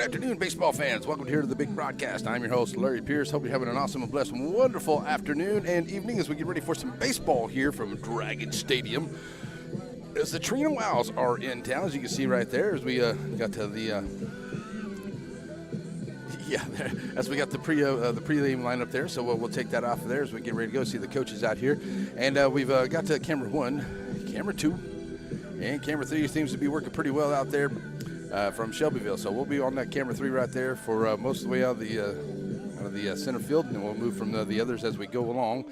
Good afternoon, baseball fans. Welcome here to the big broadcast. I'm your host, Larry Pierce. Hope you're having an awesome and blessed, wonderful afternoon and evening as we get ready for some baseball here from Dragon Stadium. As the Chireno Owls are in town, as you can see right there, as we got to the as we got the pregame lineup there. So we'll take that off of there as we get ready to go see the coaches out here. And we've got to camera 1, camera 2, and camera 3 seems to be working pretty well out there from Shelbyville. So we'll be on that camera 3 right there for most of the way out of the center field, and then we'll move from the others as we go along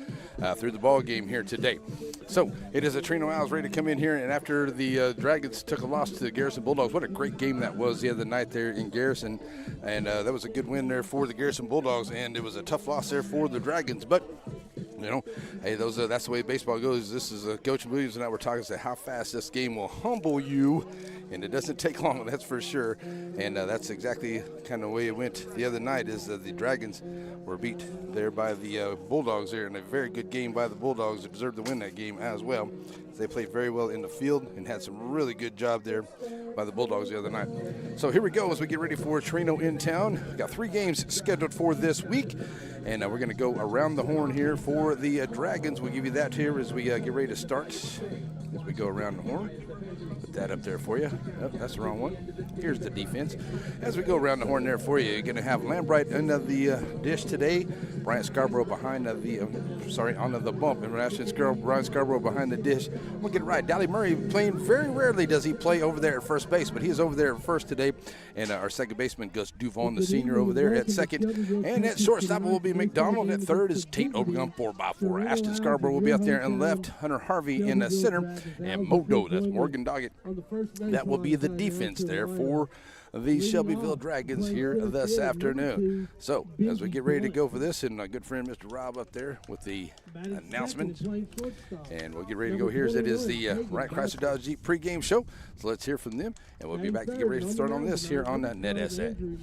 through the ball game here today. So it is the Chireno Owls ready to come in here, and after the Dragons took a loss to the Garrison Bulldogs, what a great game that was the other night there in Garrison, and that was a good win there for the Garrison Bulldogs, and it was a tough loss there for the Dragons, but you know, hey, that's the way baseball goes. This is Coach Williams and I were talking about how fast this game will humble you, and it doesn't take long, that's for sure. And that's exactly kind of the way it went the other night. Is the Dragons were beat there by the Bulldogs there, and a very good game by the Bulldogs. They deserved to win that game as well. They played very well in the field and had some really good job there by the Bulldogs the other night. So here we go as we get ready for Chireno in town. We've got 3 games scheduled for this week, and we're going to go around the horn here for the Dragons. We'll give you that here as we get ready to start. As we go around the horn, put that up there for you. Oh, that's the wrong one. Here's the defense. As we go around the horn there for you, you're going to have Lambright under the dish today. Bryant Scarborough behind on the bump, and Brian Scarborough behind the dish. We'll get it right. Dally Murray playing very rarely does he play over there at first base, but he is over there at first today. And our second baseman, Gus Duvon, the senior, over there at second. And at shortstop will be McDonald. At third is Tate Obregon, 4x4. Ashton Scarborough will be out there in left. Hunter Harvey in the center. And Modo, that's Morgan Doggett. That will be the defense there for the Shelbyville Dragons here this afternoon. So as we get ready to go for this, and my good friend Mr. Rob up there with the announcement, and we'll get ready to go here. It is the Wright Chrysler Dodge Jeep pregame show. So let's hear from them, and we'll be back to get ready to start on this here on NETSN.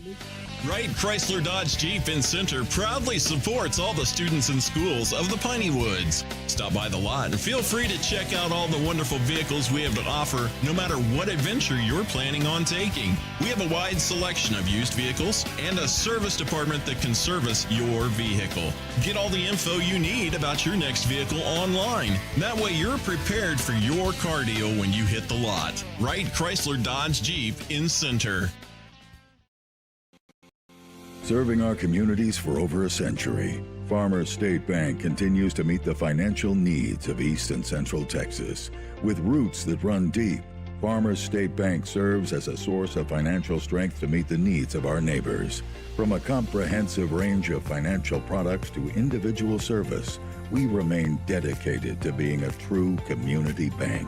Wright Chrysler Dodge Jeep in Center proudly supports all the students and schools of the Piney Woods. Stop by the lot and feel free to check out all the wonderful vehicles we have to offer, no matter what adventure you're planning on taking. We have a wide selection of used vehicles and a service department that can service your vehicle. Get all the info you need about your next vehicle online. That way you're prepared for your car deal when you hit the lot. Wright Chrysler Dodge Jeep in Center. Serving our communities for over a century, Farmers State Bank continues to meet the financial needs of East and Central Texas. With roots that run deep, Farmers State Bank serves as a source of financial strength to meet the needs of our neighbors. From a comprehensive range of financial products to individual service, we remain dedicated to being a true community bank.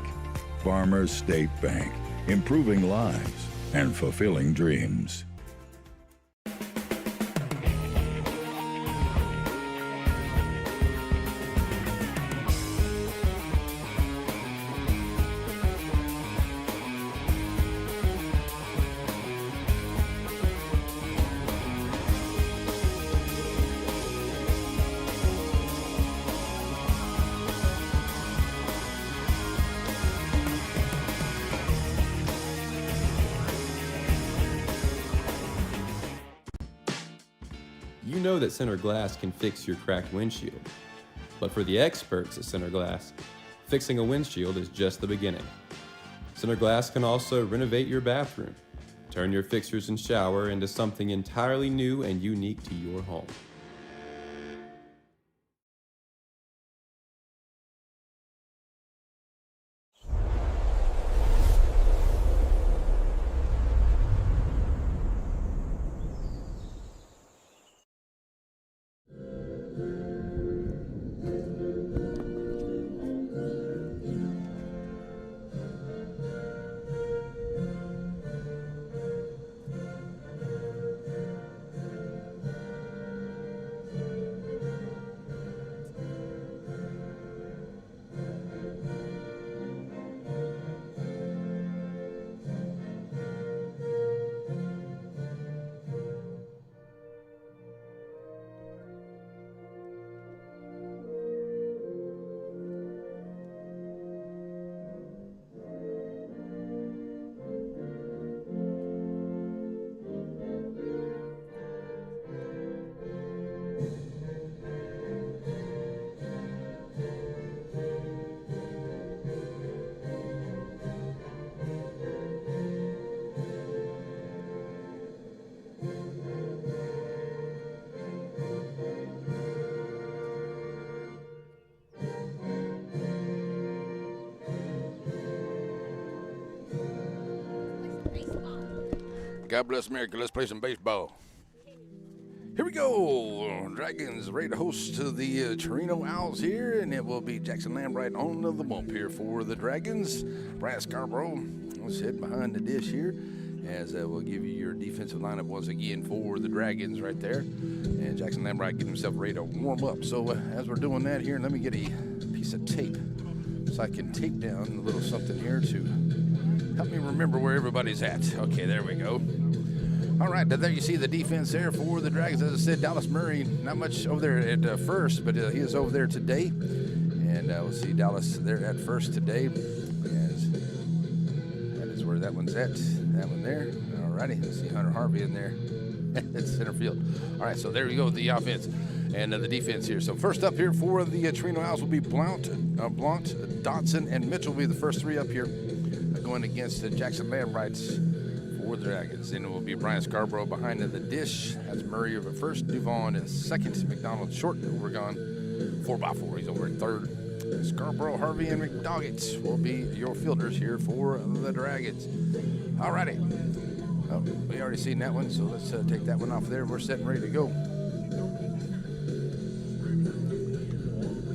Farmers State Bank, improving lives and fulfilling dreams. You know that Center Glass can fix your cracked windshield. But for the experts at Center Glass, fixing a windshield is just the beginning. Center Glass can also renovate your bathroom, turn your fixtures and shower into something entirely new and unique to your home. God bless America. Let's play some baseball. Here we go. Dragons ready to host the Chireno Owls here, and it will be Jackson Lambright on the bump here for the Dragons. Brad Scarborough is heading behind the dish here, as we'll give you your defensive lineup once again for the Dragons right there. And Jackson Lambright getting himself ready to warm up. So as we're doing that here, let me get a piece of tape so I can tape down a little something here to help me remember where everybody's at. Okay, there we go. All right, there you see the defense there for the Dragons. As I said, Dallas Murray, not much over there at first, but he is over there today. And we'll see Dallas there at first today. As that is where that one's at. That one there. All righty, let's see Hunter Harvey in there at center field. All right, so there you go, the offense and the defense here. So first up here for the Chireno Owls will be Blount, Dotson, and Mitchell will be the first three up here going against the Jackson Lambrights for the Dragons. Then it will be Brian Scarborough behind the dish. That's Murray over first, Duvon at second, McDonald short, Oregon 4x4. He's over at third. Scarborough, Harvey, and McDoggett will be your fielders here for the Dragons. All righty. Oh, we already seen that one, so let's take that one off there. We're set and ready to go.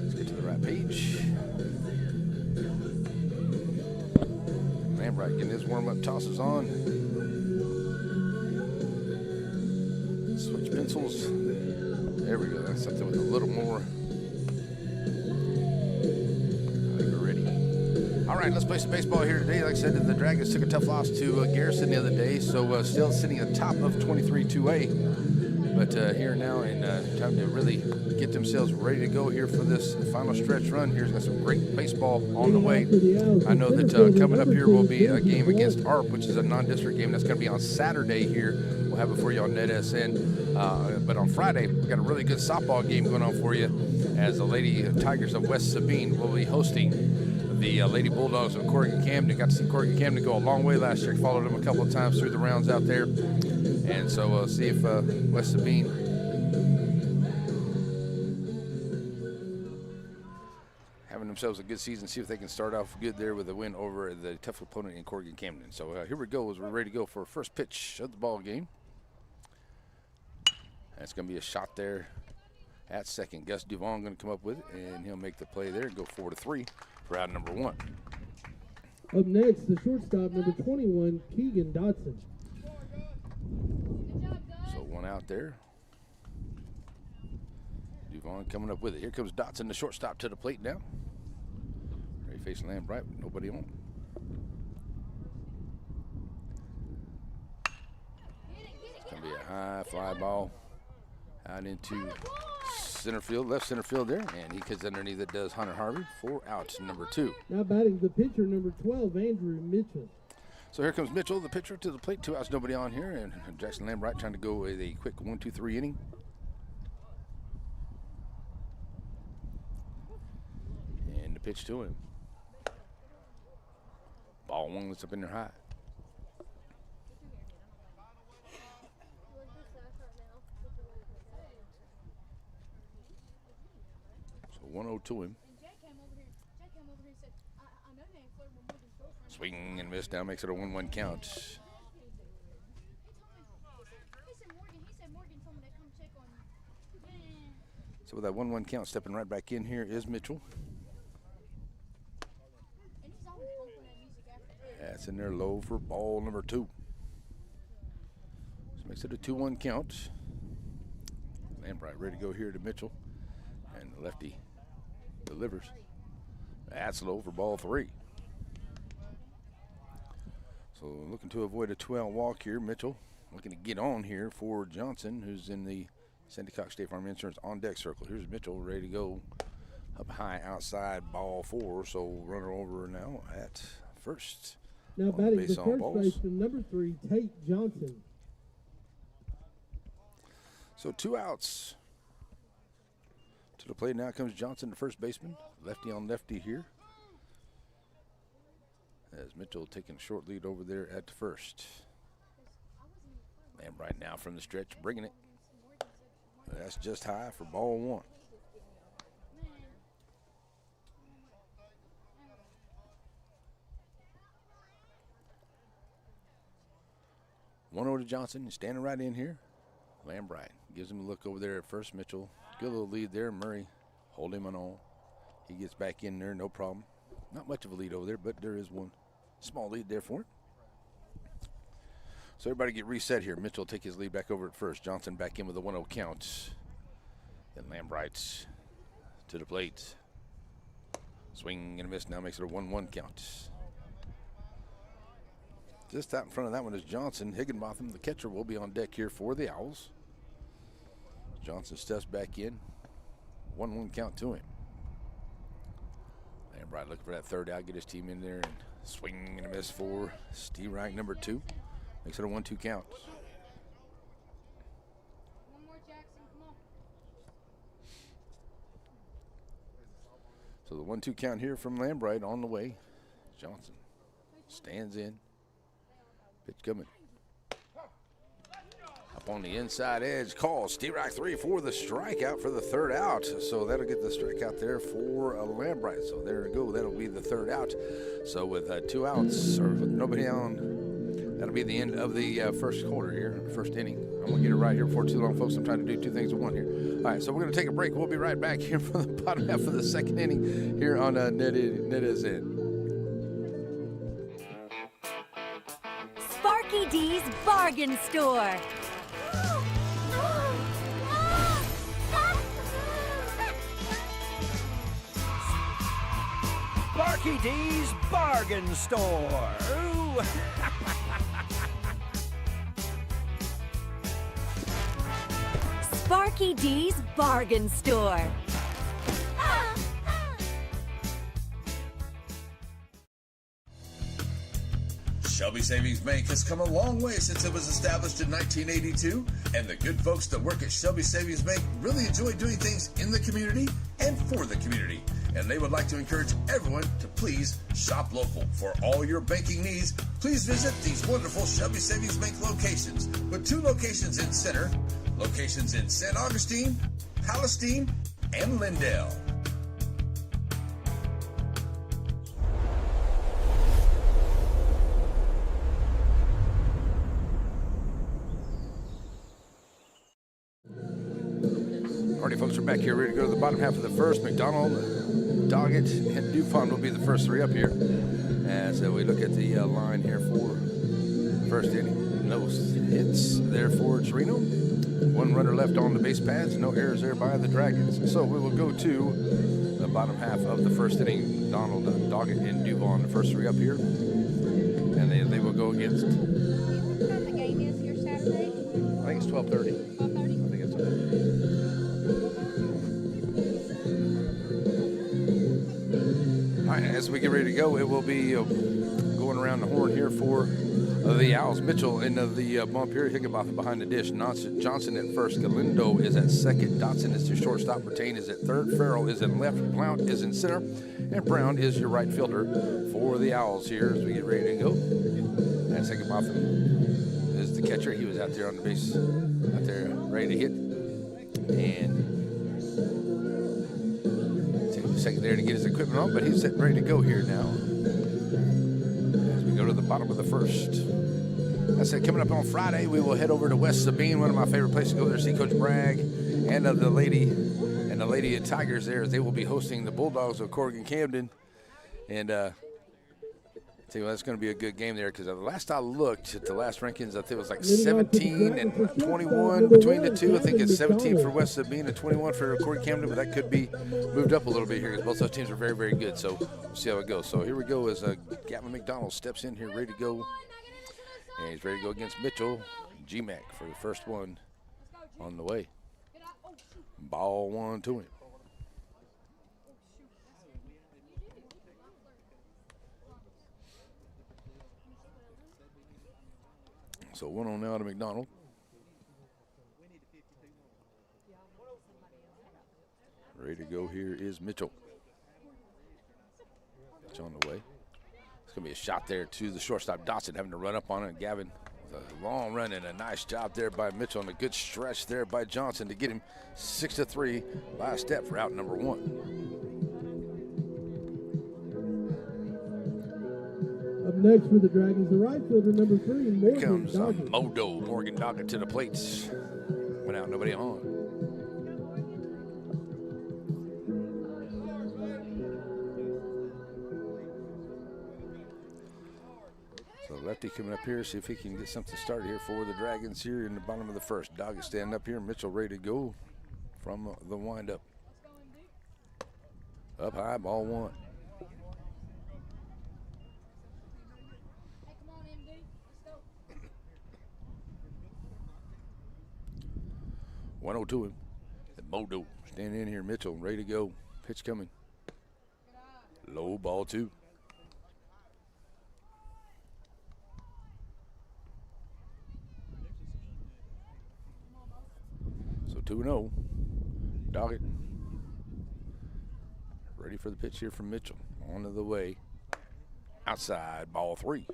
Let's get to the right page. Lambright getting his warm-up tosses on. Switch pencils. There we go. That's something with a little more. I think we're ready. All right, let's play some baseball here today. Like I said, the Dragons took a tough loss to Garrison the other day, so still sitting at the top of 23-2A. But here now, and time to really get themselves ready to go here for this final stretch run. Here's got some great baseball on the way. I know that coming up here will be a game against ARP, which is a non-district game. That's going to be on Saturday here. We'll have it for you on NETSN. But on Friday, we've got a really good softball game going on for you, as the Lady Tigers of West Sabine will be hosting the Lady Bulldogs of Corrigan Camden. Got to see Corrigan Camden go a long way last year. Followed them a couple of times through the rounds out there. And so we'll see if West Sabine having themselves a good season, see if they can start off good there with a win over the tough opponent in Corrigan Camden. So here we go as we're ready to go for first pitch of the ball game. That's going to be a shot there at second. Gus Duvon going to come up with it, and he'll make the play there and go 4-3 for out number one. Up next, the shortstop, number 21, Keegan Dotson. So one out there. Duvon coming up with it. Here comes Dotson, the shortstop, to the plate now. Ready facing Lambright with nobody on. It's going to be a high fly ball out into center field, left center field there. And he gets underneath it, does Hunter Harvey for out number two. Now batting the pitcher, number 12, Andrew Mitchell. So here comes Mitchell, the pitcher, to the plate. 2 outs, nobody on here. And Jackson Lambright trying to go with a quick 1-2-3 inning. And the pitch to him. Ball one that's up in there high. So 1-0 to him. Swing and miss, down makes it a 1-1 count. So with that 1-1 count, stepping right back in here is Mitchell. That's in there low for ball number 2. So makes it a 2-1 count. Lambright ready to go here to Mitchell. And the lefty delivers. That's low for ball 3. So looking to avoid a 2-out walk here. Mitchell looking to get on here for Johnson, who's in the Sandy Cox State Farm Insurance on deck circle. Here's Mitchell ready to go up high outside, ball 4. So runner over now at first. Now batting the first baseman, number 3, Tate Johnson. So 2 outs. To the plate now comes Johnson, the first baseman. Lefty on lefty here. As Mitchell taking a short lead over there at the first. Lambright now from the stretch, bringing it. That's just high for ball 1. 1-0 to Johnson. Standing right in here. Lambright gives him a look over there at first. Mitchell, good little lead there. Murray hold him on all. He gets back in there, no problem. Not much of a lead over there, but there is one small lead there for him. So everybody get reset here. Mitchell take his lead back over at first. Johnson back in with a 1-0 count. Then Lambright to the plate. Swing and a miss. Now makes it a 1-1 count. Just out in front of that one is Johnson. Higginbotham, the catcher, will be on deck here for the Owls. Johnson steps back in. 1-1 count to him. Lambright looking for that third out. Get his team in there and swing and a miss for Steve Rank, number 2. Makes it a 1-2 count. One more, Jackson, come on. So the 1-2 count here from Lambright on the way. Johnson stands in. Pitch coming. Up on the inside edge, calls Steerock 3 for the strikeout for the third out. So that'll get the strikeout there for Lambright. So there we go. That'll be the third out. So with 2 outs, or with nobody on, that'll be the end of the first quarter here, first inning. I'm going to get it right here before too long, folks. I'm trying to do 2 things at one here. All right, so we're going to take a break. We'll be right back here for the bottom half of the second inning here on NETSN. Sparky D's Bargain Store. Sparky D's Bargain Store. Ooh. Sparky D's Bargain Store. Shelby Savings Bank has come a long way since it was established in 1982, and the good folks that work at Shelby Savings Bank really enjoy doing things in the community and for the community. And they would like to encourage everyone to please shop local. For all your banking needs, please visit these wonderful Shelby Savings Bank locations, with 2 locations in Center, locations in St. Augustine, Palestine, and Lindale. Alrighty, folks, we're back here, ready to go to the bottom half of the first. McDonald, Doggett, and Dupont will be the first 3 up here. As we look at the line here for first inning. No hits there for Chireno. 1 runner left on the base paths. No errors there by the Dragons. So we will go to the bottom half of the first inning. Donald, Doggett, and Dupont, the first 3 up here. And they will go against. What time the game is here Saturday? I think it's 12:30. 12:30? I think it's 12:30. All right, as we get ready to go, it will be going around the horn here for the Owls. Mitchell in the bump here. Higginbotham behind the dish. Johnson at first. Galindo is at second. Dotson is your shortstop. Bertain is at third. Farrell is in left. Blount is in center. And Brown is your right fielder for the Owls here as we get ready to go. And Higginbotham is the catcher. He was out there on the base, out there ready to hit. And second there to get his equipment on, but he's sitting ready to go here now. As we go to the bottom of the first. I said, coming up on Friday, we will head over to West Sabine, one of my favorite places to go there, see Coach Bragg and the Lady Tigers there, as they will be hosting the Bulldogs of Corrigan Camden. And tell you what, that's going to be a good game there, because the last I looked at the last rankings, I think it was like 17 and 21 between the two. I think it's 17 for West Sabine and 21 for Corrigan Camden, but that could be moved up a little bit here because both those teams are very, very good. So we'll see how it goes. So here we go as Gavin McDonald steps in here, ready to go. And he's ready to go against Mitchell. G-Mac for the first one on the way. Ball 1 to him. So 1-0 now to McDonald. Ready to go here is Mitchell. It's on the way. It's going to be a shot there to the shortstop, Dotson, having to run up on it. Gavin with a long run and a nice job there by Mitchell, and a good stretch there by Johnson to get him 6-3 by a step for out number 1. Up next for the Dragons, the right fielder, number 3, Here Morgan comes Doggett. Modo, Morgan Doggett to the plates. Went out, nobody on. So lefty coming up here, see if he can get something started here for the Dragons here in the bottom of the first. Doggett standing up here, Mitchell ready to go from the windup. Up high, ball 1. Hey, come on, MD. Let's go. 1-0 to him. And Modo standing in here, Mitchell ready to go. Pitch coming. Low, ball 2. So 2-0. Doggett ready for the pitch here from Mitchell. On to the way. Outside, ball 3.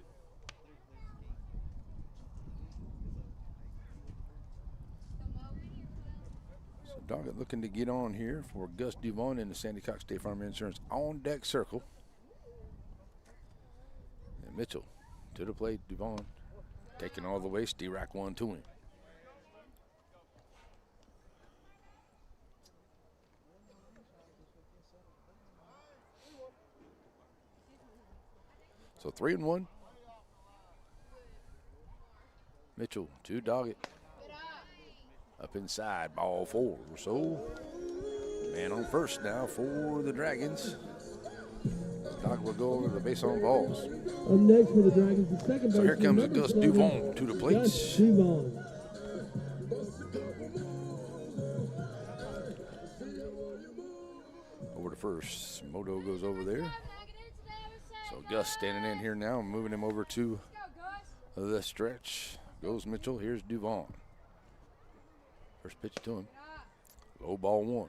So Doggett looking to get on here for Gus Duvon in the Sandy Cox State Farm Insurance on deck circle. And Mitchell to the plate, Duvon taking all the way, D-Rack 1 to him. So 3-1. Mitchell to Doggett. Up inside, ball 4. So, man on first now for the Dragons. Doggett will go over the base on balls. Up next for the Dragons, the second So here baseman, comes number Gus 7, Duvon to the Gus plates. Duvon. Over to first. Modo goes over there. So Gus standing in here now, moving him over to the stretch. Goes Mitchell. Here's Duvon. First pitch to him. Low, ball 1.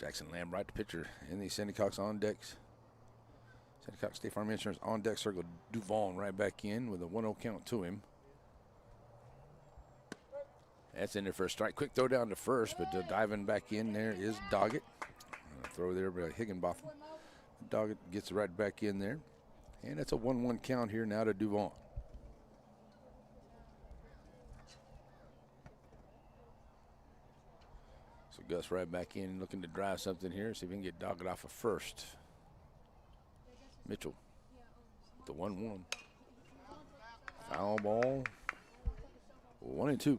Jackson Lambright, the pitcher, in the Sandy Cox on decks. Sandy Cox State Farm Insurance on deck circle. Duvon right back in with a 1-0 count to him. That's in there for a strike. Quick throw down to first, but diving back in there is Doggett. Throw there by Higginbotham. Doggett gets right back in there. And it's a 1-1 count here now to Duvon. So Gus right back in, looking to drive something here. See if he can get Doggett off of first. Mitchell, the 1-1. Foul ball. 1-2.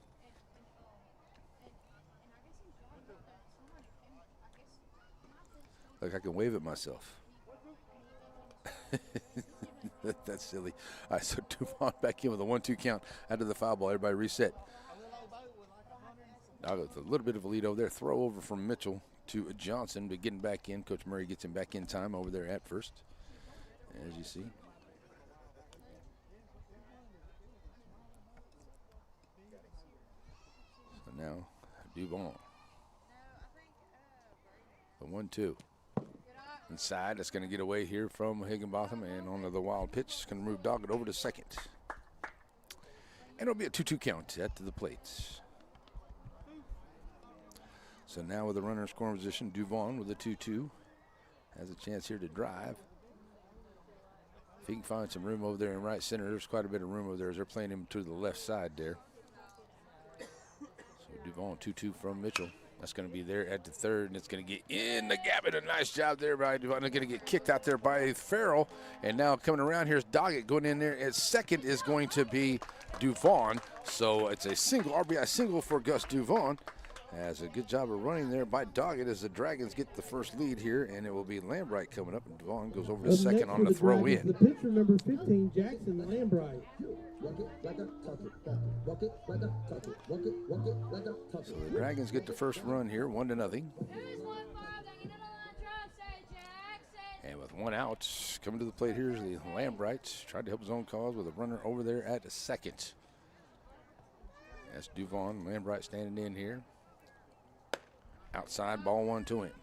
Like I can wave at myself. That's silly. All right, so Duvon back in with a 1-2 count after the foul ball. Everybody reset. Now with a little bit of a lead over there. Throw over from Mitchell to Johnson, but getting back in. Coach Murray gets him back in time over there at first, as you see. So now Duvon. The 1-2. Inside, that's going to get away here from Higginbotham, and onto the wild pitch. It's going to move Doggett over to second. And it'll be a 2-2 count at the plate. So now with the runner in scoring position, Duvon with a 2-2 has a chance here to drive. If he can find some room over there in right center, there's quite a bit of room over there as they're playing him to the left side there. So Duvon 2-2 from Mitchell. That's going to be there at the third, and it's going to get in the gap. A nice job there by Duvon. Going to get kicked out there by Farrell. And now coming around here is Doggett going in there. At second is going to be Duvon. So it's a single, RBI single for Gus Duvon. Has a good job of running there by Doggett as the Dragons get the first lead here, and it will be Lambright coming up, and Duvon goes over to second on the throw in. The pitcher, number 15, Jackson Lambright. So the Dragons get the first run here, 1-0. And with one out, coming to the plate here is the Lambright. Tried to help his own cause with a runner over there at the second. That's Duvon. Lambright standing in here. Outside, ball 1 to him.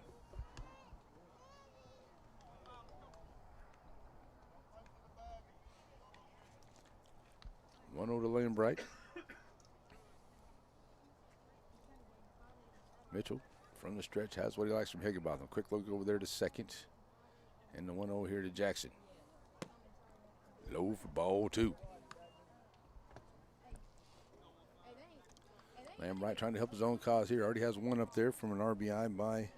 One over to Lambright. Mitchell from the stretch has what he likes from Higginbotham. Quick look over there to second. And the 1-0 here to Jackson. Low for ball 2. Lambright trying to help his own cause here. Already has one up there from an RBI by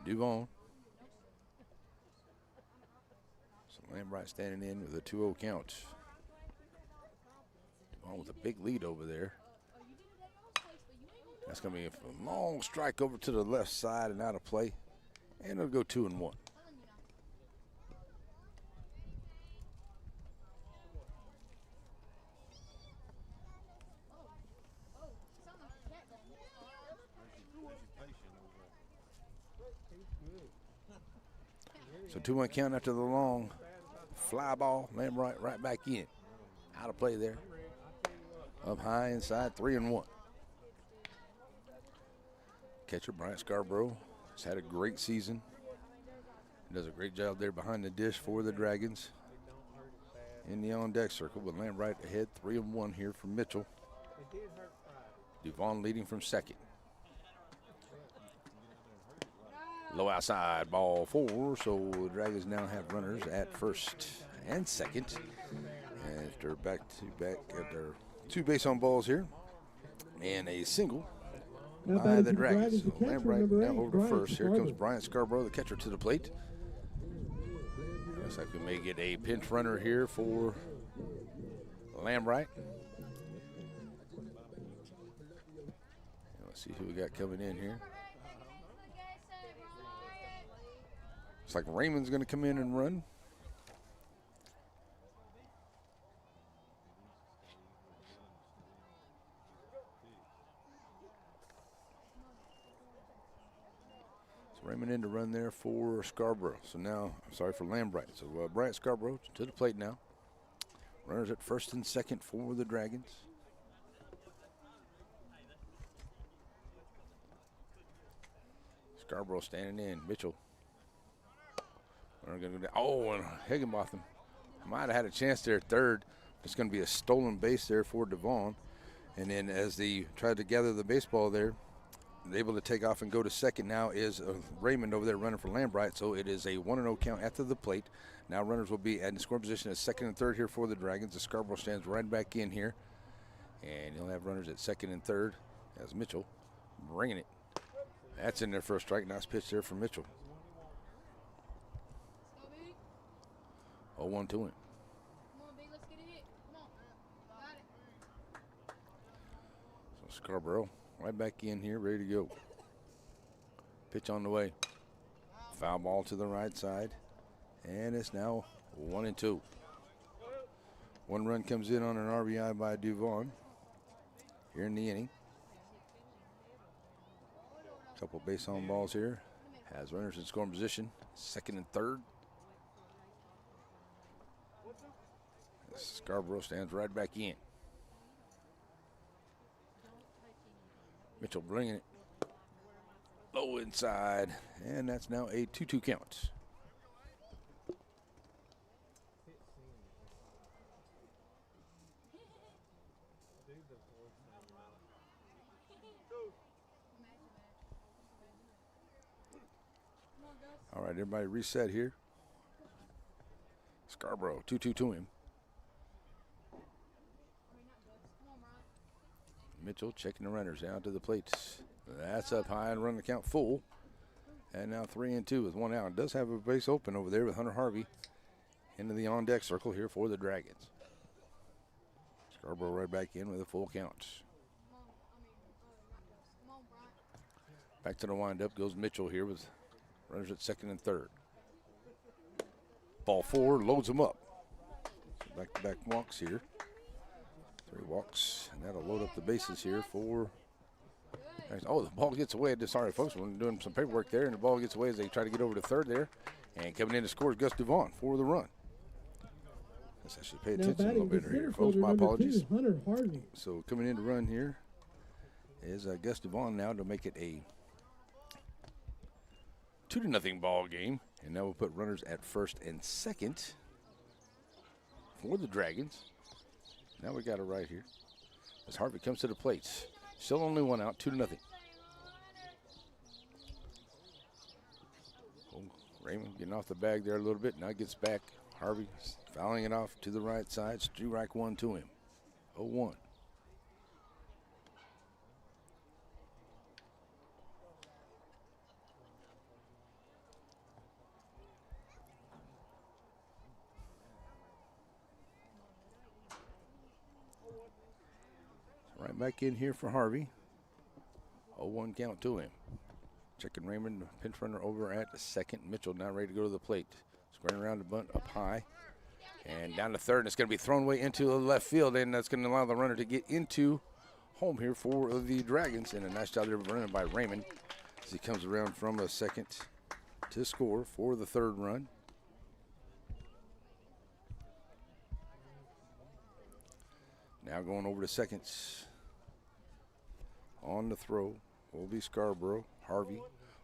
Duvon. So Lambright standing in with a 2-0 count. Duvon with a big lead over there. That's going to be a long strike over to the left side and out of play. And it'll go 2-1. So 2-1 count after the long fly ball. Lambright right back in. Out of play there. Up high inside, 3-1. Catcher Bryant Scarborough has had a great season. He does a great job there behind the dish for the Dragons. In the on-deck circle with Lambright ahead, 3-1 here from Mitchell. Duvon leading from second. Low outside, ball 4. So the Dragons now have runners at first and second. After back-to-back, after 2 base on balls here and a single by the Dragons. So Lambright now over to first. Here comes Bryant Scarborough, the catcher, to the plate. Looks like we may get a pinch runner here for Lambright. Let's see who we got coming in here. Looks like Raymond's going to come in and run. Raymond in to run there for Scarborough. So now, for Lambright. So Bryant Scarborough to the plate now. Runners at first and second for the Dragons. Scarborough standing in. Mitchell. Oh, and Higginbotham might have had a chance there at third. It's going to be a stolen base there for Duvon. And then as they tried to gather the baseball there, able to take off and go to second now is Raymond over there running for Lambright. So it is a 1-0 count after the plate. Now runners will be in scoring position at second and third here for the Dragons. The Scarborough stands right back in here. And he'll have runners at second and third as Mitchell bringing it. That's in there for a strike. Nice pitch there from Mitchell. 0-1 to him. So Scarborough right back in here, ready to go. Pitch on the way. Foul ball to the right side. And it's now 1-2. 1 run comes in on an RBI by Duvon here in the inning. Couple base on balls here. Has runners in scoring position, second and third. Scarborough stands right back in. Mitchell bringing it low inside, and that's now a 2-2 count. All right, everybody reset here. Scarborough, 2-2 to him. Mitchell checking the runners down to the plate. That's up high and run the count full. And now 3-2 with 1 out. It does have a base open over there with Hunter Harvey into the on-deck circle here for the Dragons. Scarborough right back in with a full count. Back to the windup goes Mitchell here with runners at second and third. Ball 4 loads them up. Back-to-back walks here. 3 walks, and that'll load up the bases here for. Oh, the ball gets away. Sorry, folks, we're doing some paperwork there, and the ball gets away as they try to get over to third there. And coming in to score is Gus Duvon for the run. Let's actually pay attention a little bit here, folks. My apologies. Hunter Harvey. So coming in to run here is Gus Duvon now to make it a 2-0 ball game. And now we'll put runners at first and second for the Dragons. Now we got it right here. As Harvey comes to the plate. Still only one out, 2-0. Oh, Raymond getting off the bag there a little bit. Now gets back. Harvey fouling it off to the right side. Strike one to him. 0-1. Right back in here for Harvey. 0-1 count to him. Checking Raymond, pinch runner over at the second. Mitchell now ready to go to the plate. Squaring around the bunt up high. And down to third, and it's going to be thrown away into the left field, and that's going to allow the runner to get into home here for the Dragons. And a nice job there running by Raymond as he comes around from a second to score for the third run. Now going over to seconds. On the throw will be Scarborough. Harvey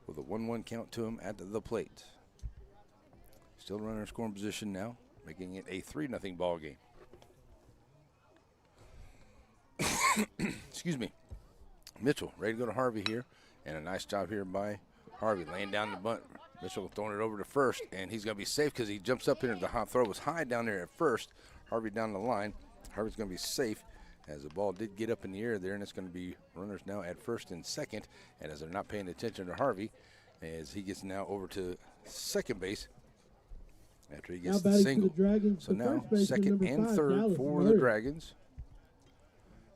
with a 1-1 count to him at the plate. Still running in scoring position now, making it a 3-0 ball game. Excuse me. Mitchell ready to go to Harvey here, and a nice job here by Harvey laying down the bunt. Mitchell throwing it over to first, and he's going to be safe because he jumps up into the hot throw. It was high down there at first. Harvey down the line. Harvey's going to be safe as the ball did get up in the air there, and it's going to be runners now at first and second. And as they're not paying attention to Harvey, as he gets now over to second base after he gets the single. So now second and third for the Dragons.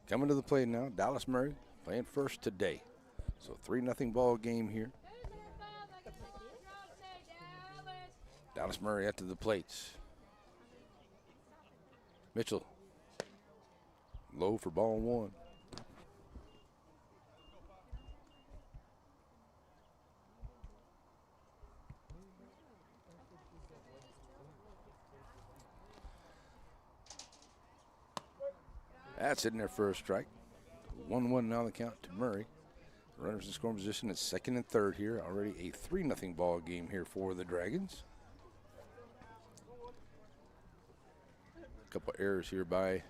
Coming to the plate now, Dallas Murray playing first today. So 3-0 ball game here. Dallas Murray at the plates. Mitchell low for ball one. That's in there for a strike. 1-1 now the count to Murray. Runners in scoring position at second and third here. Already a 3-0 ball game here for the Dragons. A couple errors here by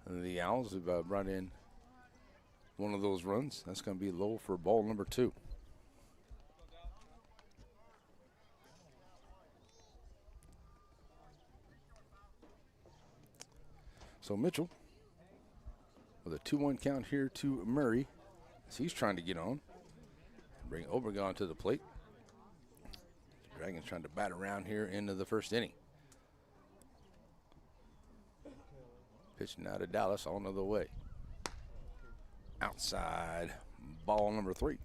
the Owls. Have brought in one of those runs. That's going to be low for ball number 2. So Mitchell with a 2-1 count here to Murray as he's trying to get on. Bring Obregon to the plate. Dragons trying to bat around here into the first inning. Pitching out of Dallas on the way. Outside, ball number 3.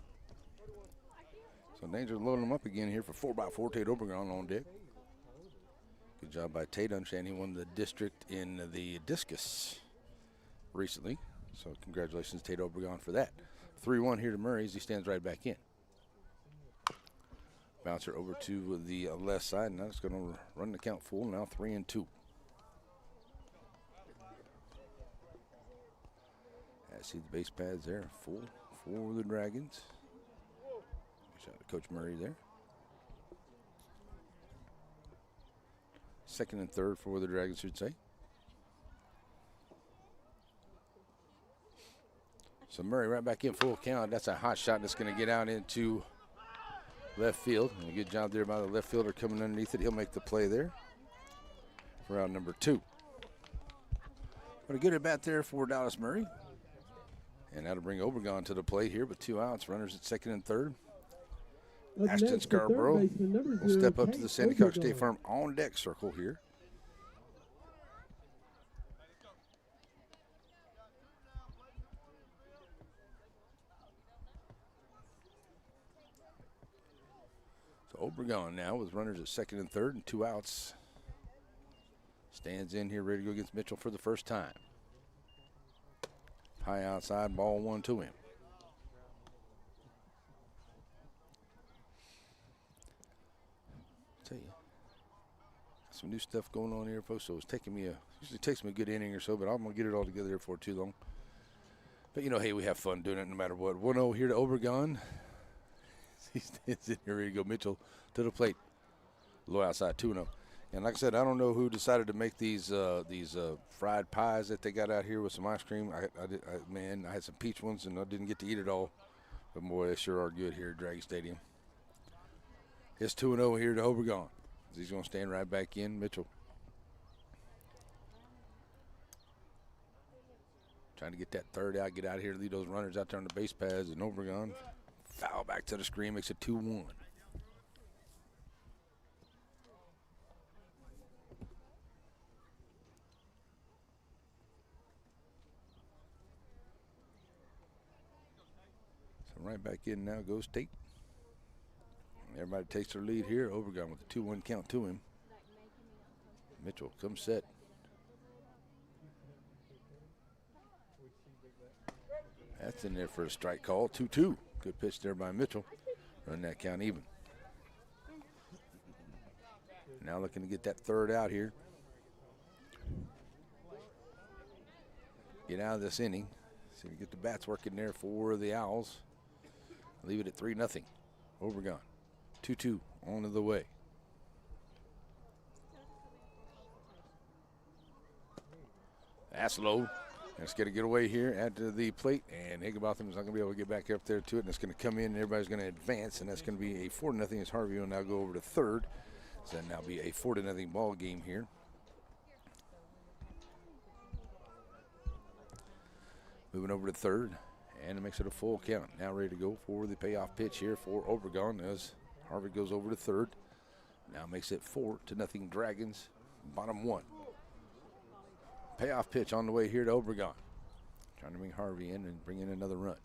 So Danger loading them up again here for 4x4. Tate Obregon on deck. Good job by Tate. Understand he won the district in the discus recently. So congratulations, Tate Obregon, for that. 3-1 here to Murray as he stands right back in. Bouncer over to the left side. Now it's going to run the count full. Now 3-2. I see the base pads there, full for the Dragons. Shout out to Coach Murray there. Second and third for the Dragons, should say. So Murray right back in full count. That's a hot shot that's going to get out into left field. And a good job there by the left fielder coming underneath it. He'll make the play there for out number 2. But a good at bat there for Dallas Murray. And that'll bring Obregon to the plate here with 2 outs. Runners at second and third. Ashton Scarborough will step up to the Sandy Cox State Farm on deck circle here. So Obregon now with runners at second and third and 2 outs. Stands in here ready to go against Mitchell for the first time. High outside, ball 1 to him. Tell you, some new stuff going on here, folks. So it's taking me usually takes me a good inning or so, but I'm gonna get it all together here for too long. But you know, hey, we have fun doing it no matter what. 1-0 here to Obregon. He stands in here ready to go. Mitchell to the plate. Low outside, 2-0. And like I said, I don't know who decided to make these fried pies that they got out here with some ice cream. I had some peach ones, and I didn't get to eat it all. But, boy, they sure are good here at Dragon Stadium. It's 2-0 here to Obregon. He's going to stand right back in. Mitchell trying to get that third out, get out of here, lead those runners out there on the base pads. And Obregon foul back to the screen, makes it 2-1. So right back in now goes State. Everybody takes their lead here. Obregon with a 2-1 count to him. Mitchell comes set. That's in there for a strike call. 2-2. Good pitch there by Mitchell. Run that count even. Now looking to get that third out here. Get out of this inning. See if we get the bats working there for the Owls. Leave it at 3-0. Obregon. 2-2 on to the way. That's low. Let's get a get away here at the plate, and Higginbotham is not going to be able to get back up there to it, and it's going to come in, and everybody's going to advance, and that's going to be a 4-0 as Harvey will now go over to third. So that'll now be a 4-0 ball game here. Moving over to third, and it makes it a full count. Now ready to go for the payoff pitch here for Obregon as Harvey goes over to third. Now makes it 4-0 Dragons, bottom one. Payoff pitch on the way here to Obregon. Trying to bring Harvey in and bring in another run.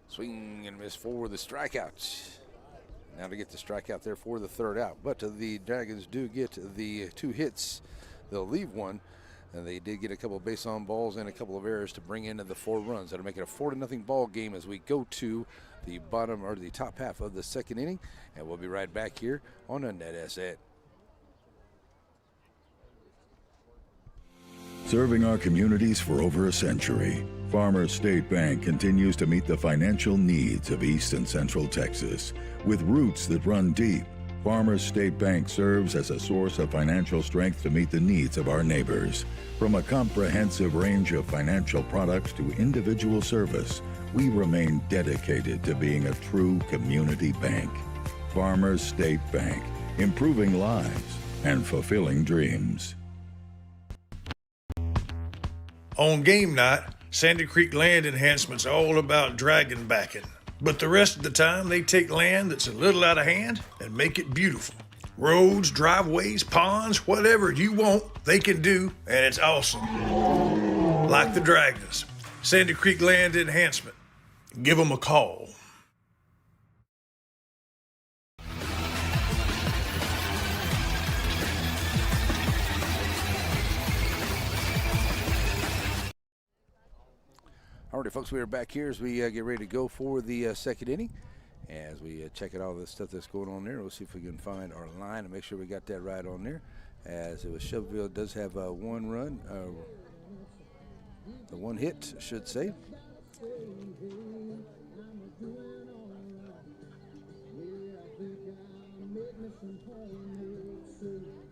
Swing and miss for the strikeouts. Now to get the strikeout there for the third out. But the Dragons do get the 2 hits. They'll leave one. And they did get a couple of base on balls and a couple of errors to bring into the 4 runs. That'll make it a 4-0 ball game as we go to the bottom or the top half of the second inning. And we'll be right back here on the NETSN. Serving our communities for over a century, Farmers State Bank continues to meet the financial needs of East and Central Texas. With roots that run deep, Farmers State Bank serves as a source of financial strength to meet the needs of our neighbors. From a comprehensive range of financial products to individual service, we remain dedicated to being a true community bank. Farmers State Bank, improving lives and fulfilling dreams. On game night, Sandy Creek Land Enhancement's all about dragon backing. But the rest of the time, they take land that's a little out of hand and make it beautiful. Roads, driveways, ponds, whatever you want, they can do, and it's awesome. Like the Dragons. Sandy Creek Land Enhancement. Give them a call. Alrighty, folks, we are back here as we get ready to go for the second inning. As we check out all the stuff that's going on there, we'll see if we can find our line and make sure we got that right on there. As it was Shelbyville does have one run, the one hit, I should say.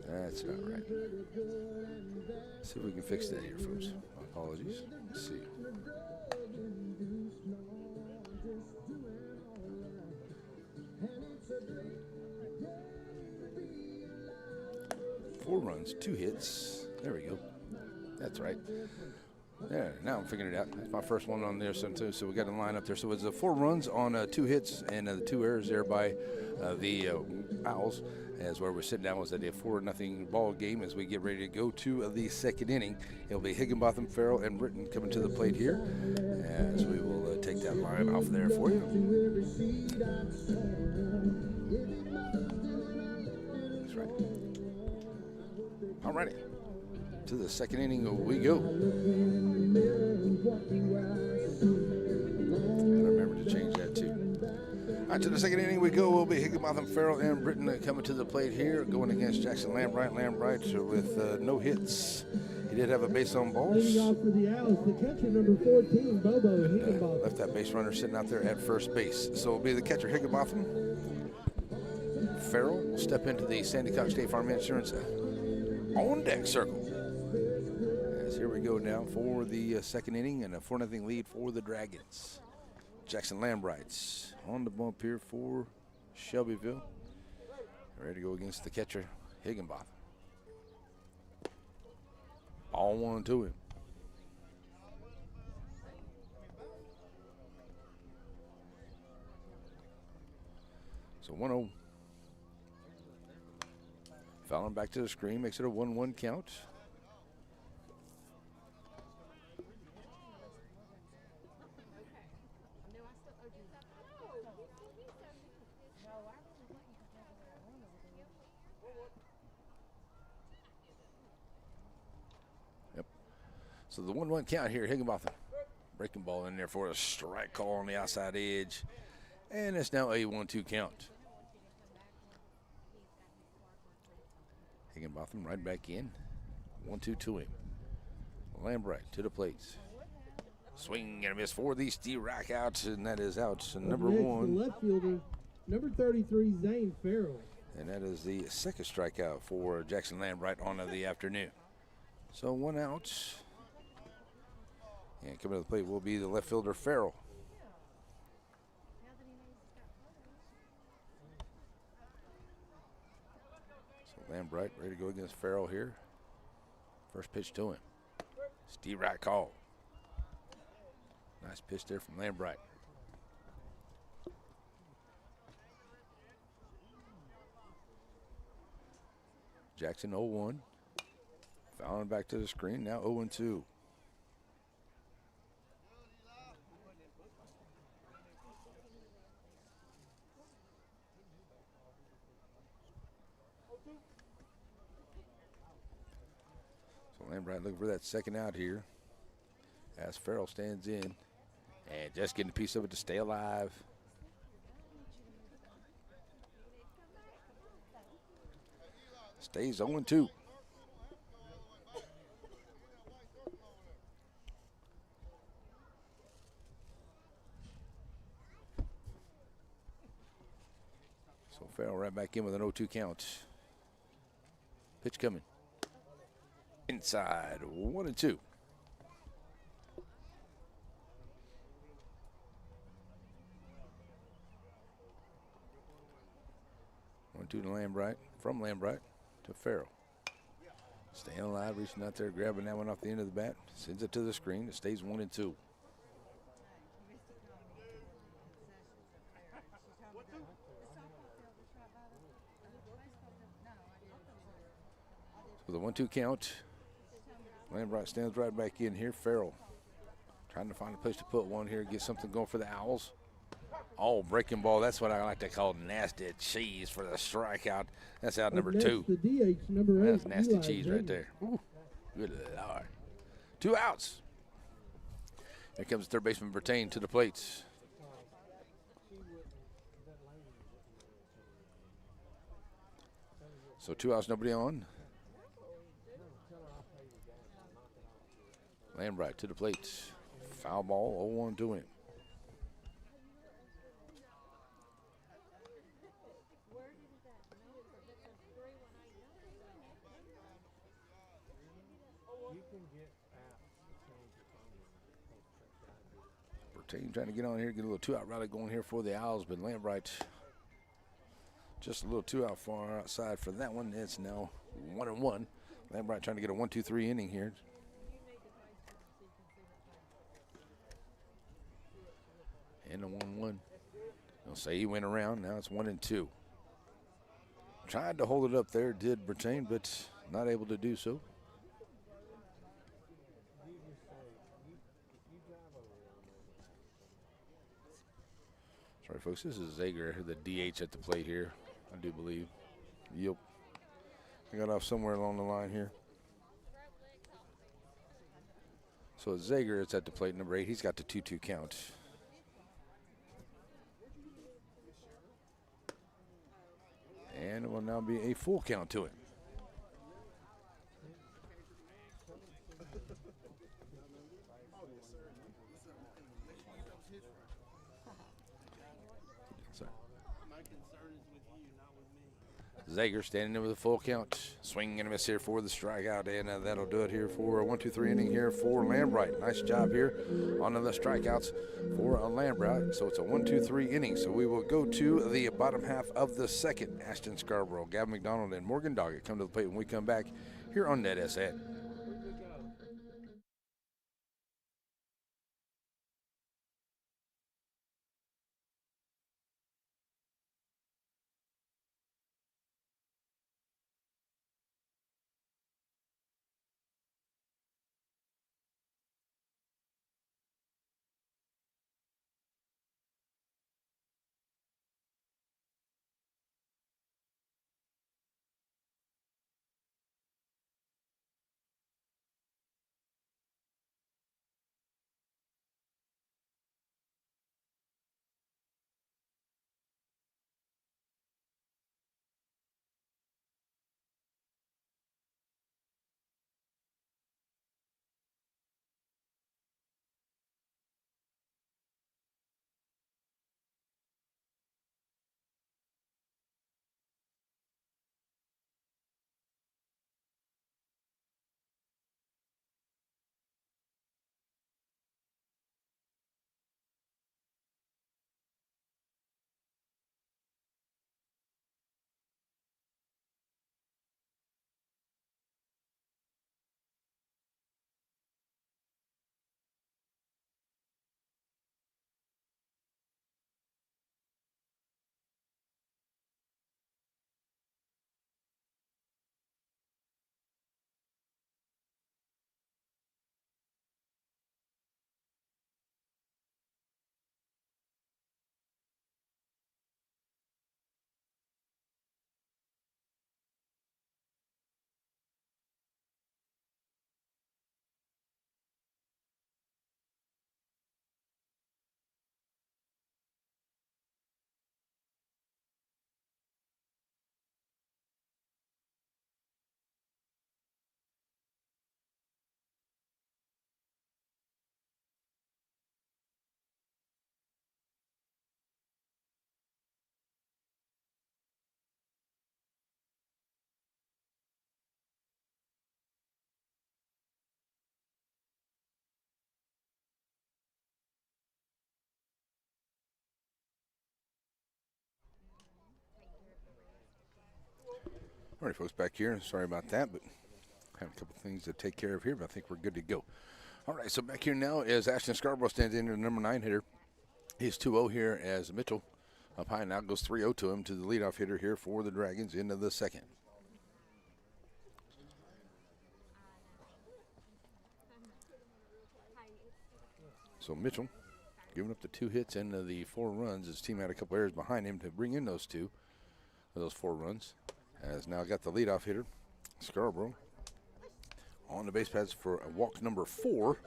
That's not right. Let's see if we can fix that here, folks. My apologies. Let's see. Four runs, 2 hits. There we go. That's right. Yeah, now I'm figuring it out. That's my first one on there, so we got a line up there. So it's 4 runs on 2 hits and the 2 errors there by the Owls. As where we're sitting down was at a 4-0 ball game as we get ready to go to the second inning. It'll be Higginbotham, Farrell, and Britton coming to the plate here. As we will take that line off there for you. That's right. Alrighty. To the second inning we go. I remember to change that too. All right, to the second inning we go. Will be Higginbotham, Farrell, and Britton coming to the plate here, going against Jackson Lambright. Lambright with no hits. He He did have a base on balls. Leading off for the Owls, the catcher, number 14, Bobo Higginbotham. Left that base runner sitting out there at first base. So it'll be the catcher, Higginbotham. Farrell will step into the Sandy Cox State Farm Insurance on deck circle. As here we go now for the second inning and a 4-0 lead for the Dragons. Jackson Lambrights on the bump here for Shelbyville. Ready to go against the catcher, Higginbotham. Ball 1-2 him. So 1-0. Fouling back to the screen, makes it a 1-1 count. Yep. So the 1-1 count here, Higginbotham. Breaking ball in there for a strike call on the outside edge. And it's now a 1-2 count. Higginbotham right back in. 1-2 to him. Lambright to the plate. Swing and a miss for the steal rack out, and that is out. And number Next, one. the left fielder, number 33, Zane Farrell. And that is the second strikeout for Jackson Lambright on of the afternoon. So 1 out. And coming to the plate will be the left fielder, Farrell. Lambright ready to go against Farrell here. First pitch to him. Steve Wright call. Nice pitch there from Lambright. Jackson 0-1. Fouling back to the screen. Now 0-2. Lambright looking for that second out here as Farrell stands in and just getting a piece of it to stay alive. Stays 0-2. So Farrell right back in with an 0-2 count. Pitch coming. Inside, 1-2. 1-2 to Lambright, from Lambright to Farrell. Staying alive, reaching out there, grabbing that one off the end of the bat. Sends it to the screen. It stays 1-2. So the 1-2 count. Lambright stands right back in here. Farrell trying to find a place to put one here, get something going for the Owls. Oh, breaking ball. That's what I like to call nasty cheese for the strikeout. That's out number 2. The DH, number 8. That's nasty cheese right there. Ooh, good Lord. 2 outs. Here comes third baseman Bertain to the plate. So 2 outs, nobody on. Lambright to the plate. Foul ball, 0-1 to him. Bertain trying to get on here, get a little 2-out rally going here for the Owls, but Lambright just a little 2-out far outside for that one. It's now 1-1. Lambright trying to get a 1-2-3 inning here. And a 1-1. They'll say he went around. Now it's 1-2. Tried to hold it up there, did Bertain, but not able to do so. Sorry, folks. This is Zager, the DH at the plate here, I do believe. Yep. I got off somewhere along the line here. So it's Zager, it's at the plate, number 8. He's got the 2-2 count. And it will now be a full count to him. Zager standing there with a full count. Swing and a miss here for the strikeout, and that'll do it here for a 1-2-3 inning here for Lambright. Nice job here on the strikeouts for Lambright. So it's a 1-2-3 inning. So we will go to the bottom half of the second. Ashton Scarborough, Gavin McDonald, and Morgan Doggett come to the plate when we come back here on NETSN. All right, folks, back here. Sorry about that, but have a couple things to take care of here, but I think we're good to go. All right, so back here now is Ashton Scarborough stands in the number 9 hitter. He's 2-0 here as Mitchell up high now goes 3-0 to him, to the leadoff hitter here for the Dragons into the second. So Mitchell giving up the 2 hits and the 4 runs. His team had a couple errors behind him to bring in those 4 runs. Has now got the leadoff hitter, Scarborough, on the base paths for a walk number 4.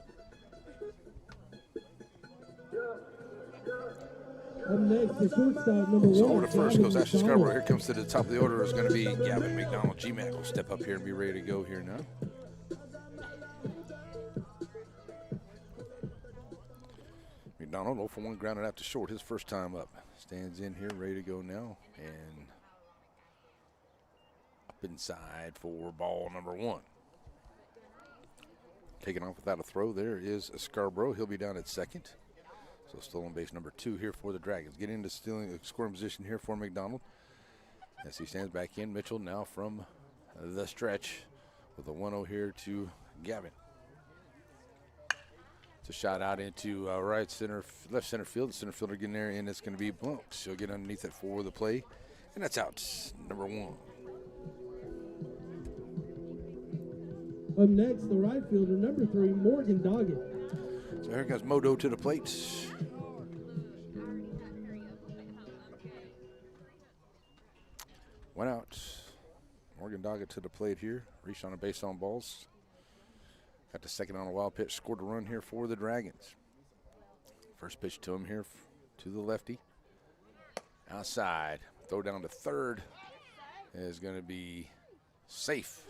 Up next, the shortstop, number 1. So over to first goes Ashton Scarborough. Here comes to the top of the order is going to be Gavin McDonald. G-Mac will step up here and be ready to go here now. McDonald 0 for 1, grounded out to short his first time up. Stands in here, ready to go now, and up inside for ball number 1. Taking off without a throw there is Scarborough. He'll be down at second. So still on base number 2 here for the Dragons. Getting into scoring position here for McDonald. As he stands back in, Mitchell now from the stretch with a 1-0 here to Gavin. It's a shot out into left center field. The center fielder getting there, and it's going to be bumped. She'll get underneath it for the play, and that's out, number 1. Up next, the right fielder, number 3, Morgan Doggett. So here comes Modo to the plate. Went out. Morgan Doggett to the plate here. Reached on a base on balls. Got the second on a wild pitch. Scored a run here for the Dragons. First pitch to him here to the lefty. Outside. Throw down to third is going to be safe.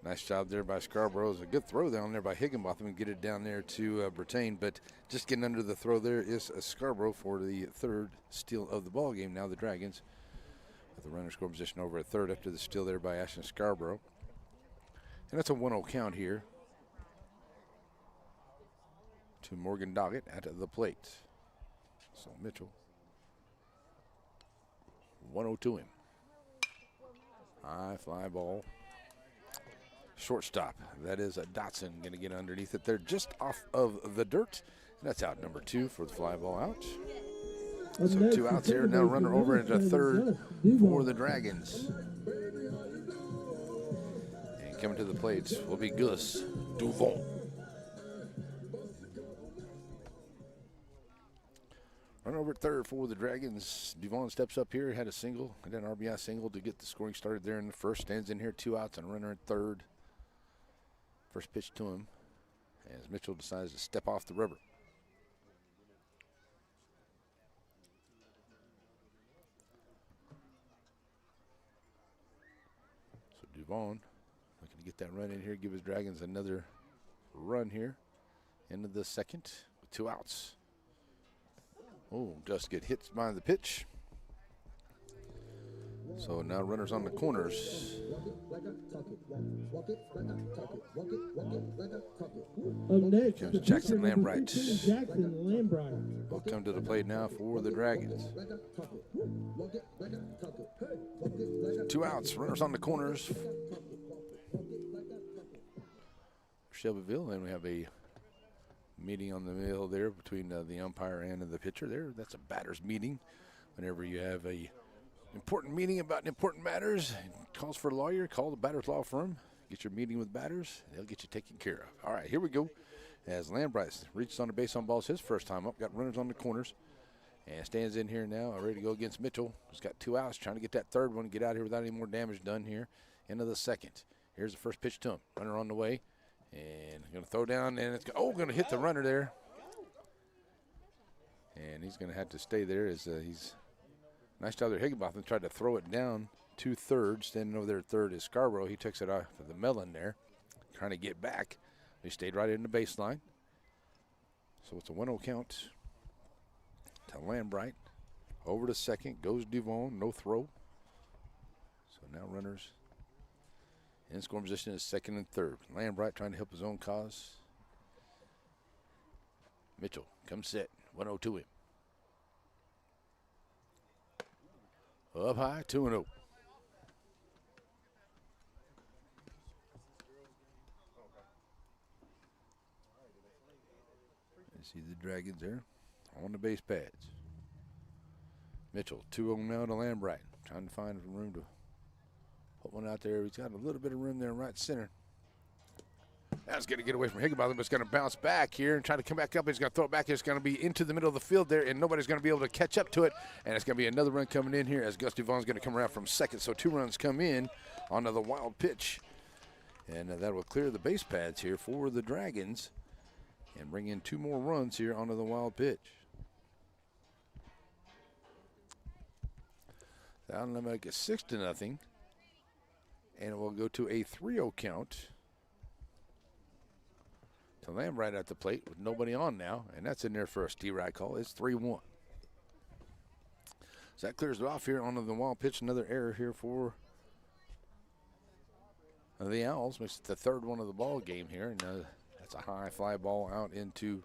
Nice job there by Scarborough. It was a good throw down there by Higginbotham and get it down there to Bertain. But just getting under the throw there is Scarborough for the third steal of the ball game. Now the Dragons With the runner score position over at third after the steal there by Ashton Scarborough. And that's a 1-0 count here to Morgan Doggett at the plate. So Mitchell, 1-0 to him. High fly ball. Shortstop, that is a Dotson, going to get underneath it there just off of the dirt. And that's out number 2 for the fly ball out. So 2 outs here. Now runner over into third for the Dragons. And coming to the plates will be Gus Duvon. Run over at third for the Dragons. Duvon steps up here, had a single, and then RBI single to get the scoring started there in the first. Stands in here, 2 outs and runner at third. First pitch to him as Mitchell decides to step off the rubber. So Duvon looking to get that run in here, give his Dragons another run here into the second with 2 outs. Oh, just get hit by the pitch. So now runners on the corners. Up next, comes Jackson Lambright. Jackson Lambright. Will come to the plate now for the Dragons. 2 outs, runners on the corners. Shelbyville, and we have a meeting on the middle there between the umpire and the pitcher there. That's a batter's meeting. Whenever you have a important meeting about important matters, it calls for a lawyer, call the batter's law firm, get your meeting with batters, they'll get you taken care of. All right, here we go. As Lambright reaches on the base on balls his first time up, got runners on the corners, and stands in here now, ready to go against Mitchell. He's got 2 outs, trying to get that third one, get out here without any more damage done here into the second. Here's the first pitch to him. Runner on the way, and going to throw down, and it's going to hit the runner there. And he's going to have to stay there as he's nice job there. Higginbotham tried to throw it down to third. Standing over there at third is Scarborough. He takes it off of the melon there, trying to get back. He stayed right in the baseline. So it's a 1-0 count to Lambright. Over to second goes Duvon, no throw. So now runners in scoring position is second and third. Lambright trying to help his own cause. Mitchell comes set, 1-0 to him. Up high, 2-0. You see the Dragons there on the base pads. Mitchell, 2-0 now to Lambright. Trying to find room to put one out there. He's got a little bit of room there in right center. That's going to get away from Higginbotham, but it's going to bounce back here and try to come back up. He's going to throw it back. It's going to be into the middle of the field there, and nobody's going to be able to catch up to it. And it's going to be another run coming in here as Gus Duvon's going to come around from second. So 2 runs come in onto the wild pitch. And that will clear the base pads here for the Dragons and bring in 2 more runs here onto the wild pitch. That'll make it 6-0. And it will go to a 3-0 count to Lambright at the plate with nobody on now, and that's in there for a steal-right call. It's 3-1. So that clears it off here onto the wild pitch. Another error here for the Owls. Makes it the 3rd one of the ball game here, and that's a high fly ball out into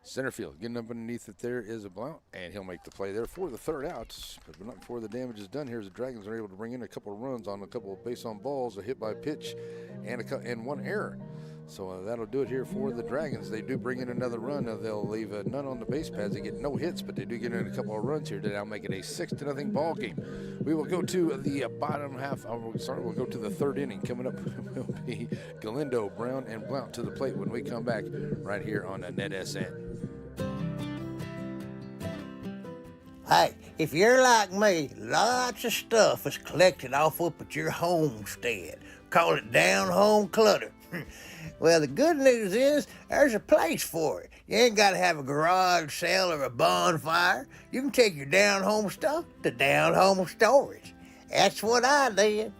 center field. Getting up underneath it there is a Blount, and he'll make the play there for the 3rd out. But not before the damage is done here, as the Dragons are able to bring in a couple of runs on a couple of base on balls, a hit by pitch, and 1 error. So that'll do it here for the Dragons. They do bring in another run. They'll leave none on the base pads. They get no hits, but they do get in a couple of runs here to now make it a 6-0 ball game. We will go to the bottom half. We'll go to the 3rd inning. Coming up will be Galindo, Brown, and Blount to the plate when we come back right here on NETSN. Hey, if you're like me, lots of stuff is collected off up at your homestead. Call it down-home clutter. Well, the good news is there's a place for it. You ain't got to have a garage sale or a bonfire. You can take your down-home stuff to down-home storage. That's what I did.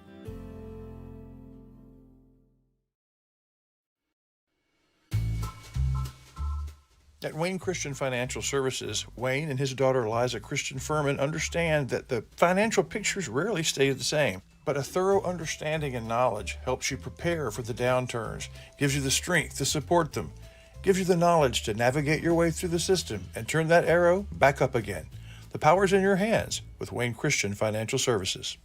At Wayne Christian Financial Services, Wayne and his daughter Liza Christian Furman understand that the financial pictures rarely stay the same, but a thorough understanding and knowledge helps you prepare for the downturns, gives you the strength to support them, gives you the knowledge to navigate your way through the system and turn that arrow back up again. The power's in your hands with Wayne Christian Financial Services.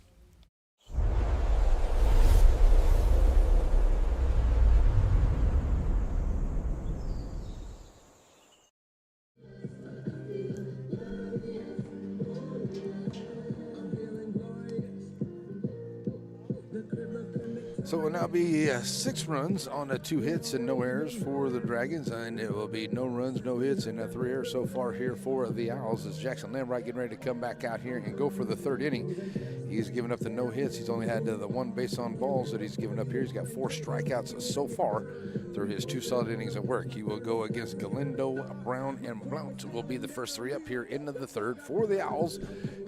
So it will now be 6 runs on 2 hits and no errors for the Dragons, and it will be no runs, no hits, and 3 errors so far here for the Owls as Jackson Lambright getting ready to come back out here and go for the 3rd inning. He's given up the no hits. He's only had the 1 base on balls that he's given up here. He's got 4 strikeouts so far through his 2 solid innings of work. He will go against Galindo, Brown, and Blount will be the first 3 up here into the 3rd for the Owls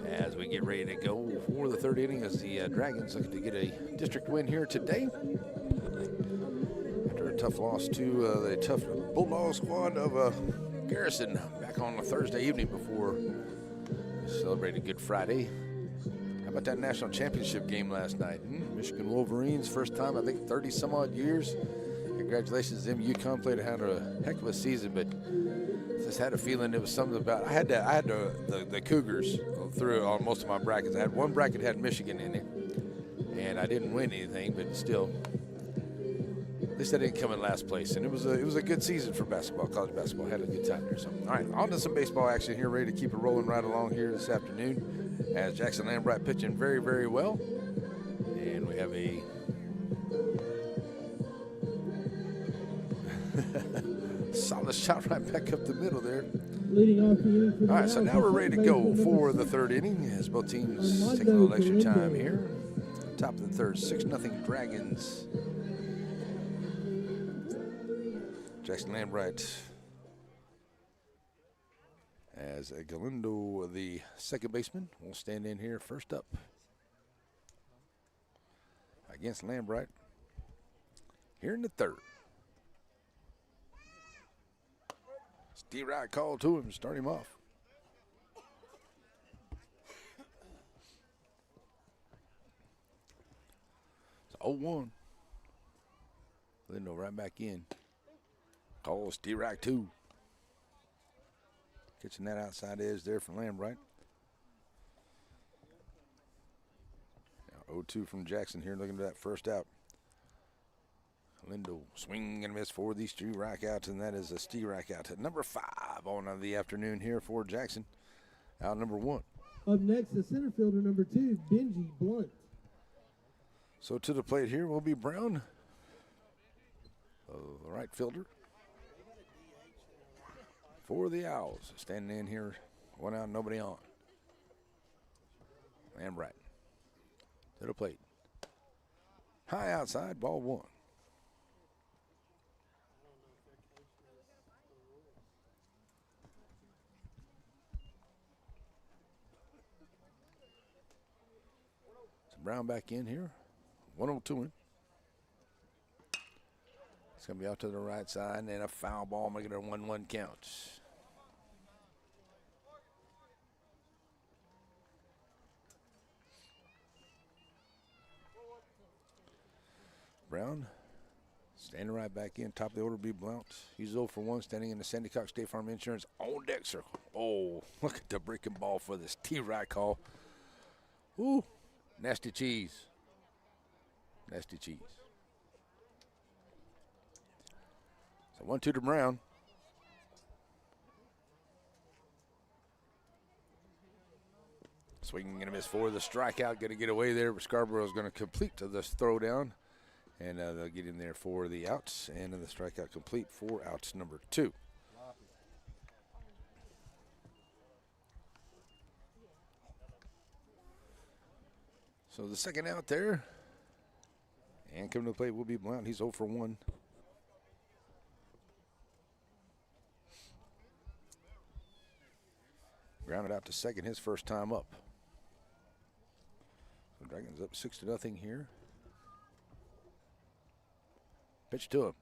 as we get ready to go for the 3rd inning as the Dragons looking to get a district win here today. After a tough loss to the tough Bulldog squad of Garrison back on a Thursday evening before we celebrated Good Friday. How about that national championship game last night? Michigan Wolverines, first time, I think, 30 some odd years. Congratulations to them. UConn had a heck of a season, but just had a feeling it was something about. I had the Cougars through on most of my brackets. I had one bracket that had Michigan in it, and I didn't win anything, but still, at least I didn't come in last place. And it was a good season for basketball, college basketball. Had a good time there. So, all right, on to some baseball action here, ready to keep it rolling right along here this afternoon. As Jackson Lambright pitching very, very well, and we have a solid shot right back up the middle there. Leading off the inning for the all right, so now we're ready to go for the 3rd inning as both teams take a little extra time here. Top of the 3rd, 6-0 Dragons. Jackson Lambright as Galindo, the 2nd baseman, will stand in here first up against Lambright here in the 3rd. Steve Wright called to him, start him off. It's 0-1. Galindo right back in. Call Steve Wright 2. Catching that outside edge there from Lambright. Now 0-2 from Jackson here, looking at that first out. Lindo swing and miss for these 3 strikeouts, and that is a strike out to number 5 on the afternoon here for Jackson. Out number 1. Up next, the center fielder number 2, Benji Blunt. So to the plate here will be Brown, the right fielder for the Owls. Standing in here, 1 out, nobody on. Lambright to the plate. High outside, ball 1. Brown back in here. 1-0 him. It's going to be out to the right side, and a foul ball making it a 1-1 count. Brown standing right back in. Top of the order will be Blount. He's 0 for 1, standing in the Sandy Cox State Farm Insurance on deck circle. Oh, look at the breaking ball for this T-right call. Ooh. Nasty cheese. Nasty cheese. So 1-2 to Brown. Swinging and a miss for the strikeout. Going to get away there, but Scarborough's going to complete to this throw down. And they'll get in there for the outs. And the strikeout complete for outs number 2. So the second out there, and coming to the plate will be Blount. He's 0 for 1. Grounded out to second, his first time up. So Dragons up 6-0 here. Pitch to him.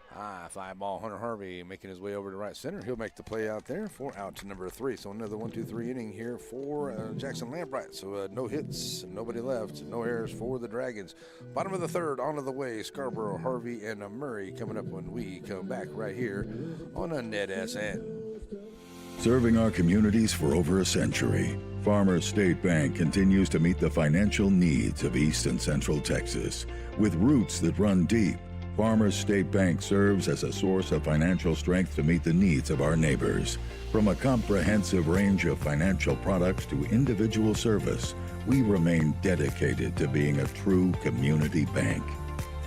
High fly ball, Hunter Harvey making his way over to right center. He'll make the play out there for out to number 3. So another 1-2-3 inning here for Jackson Lambright. So no hits, nobody left, no errors for the Dragons. Bottom of the third, on to the way. Scarborough, Harvey, and Murray coming up when we come back right here on a NETSN. Serving our communities for over a century, Farmers State Bank continues to meet the financial needs of East and Central Texas. With roots that run deep, Farmers State Bank serves as a source of financial strength to meet the needs of our neighbors. From a comprehensive range of financial products to individual service, we remain dedicated to being a true community bank.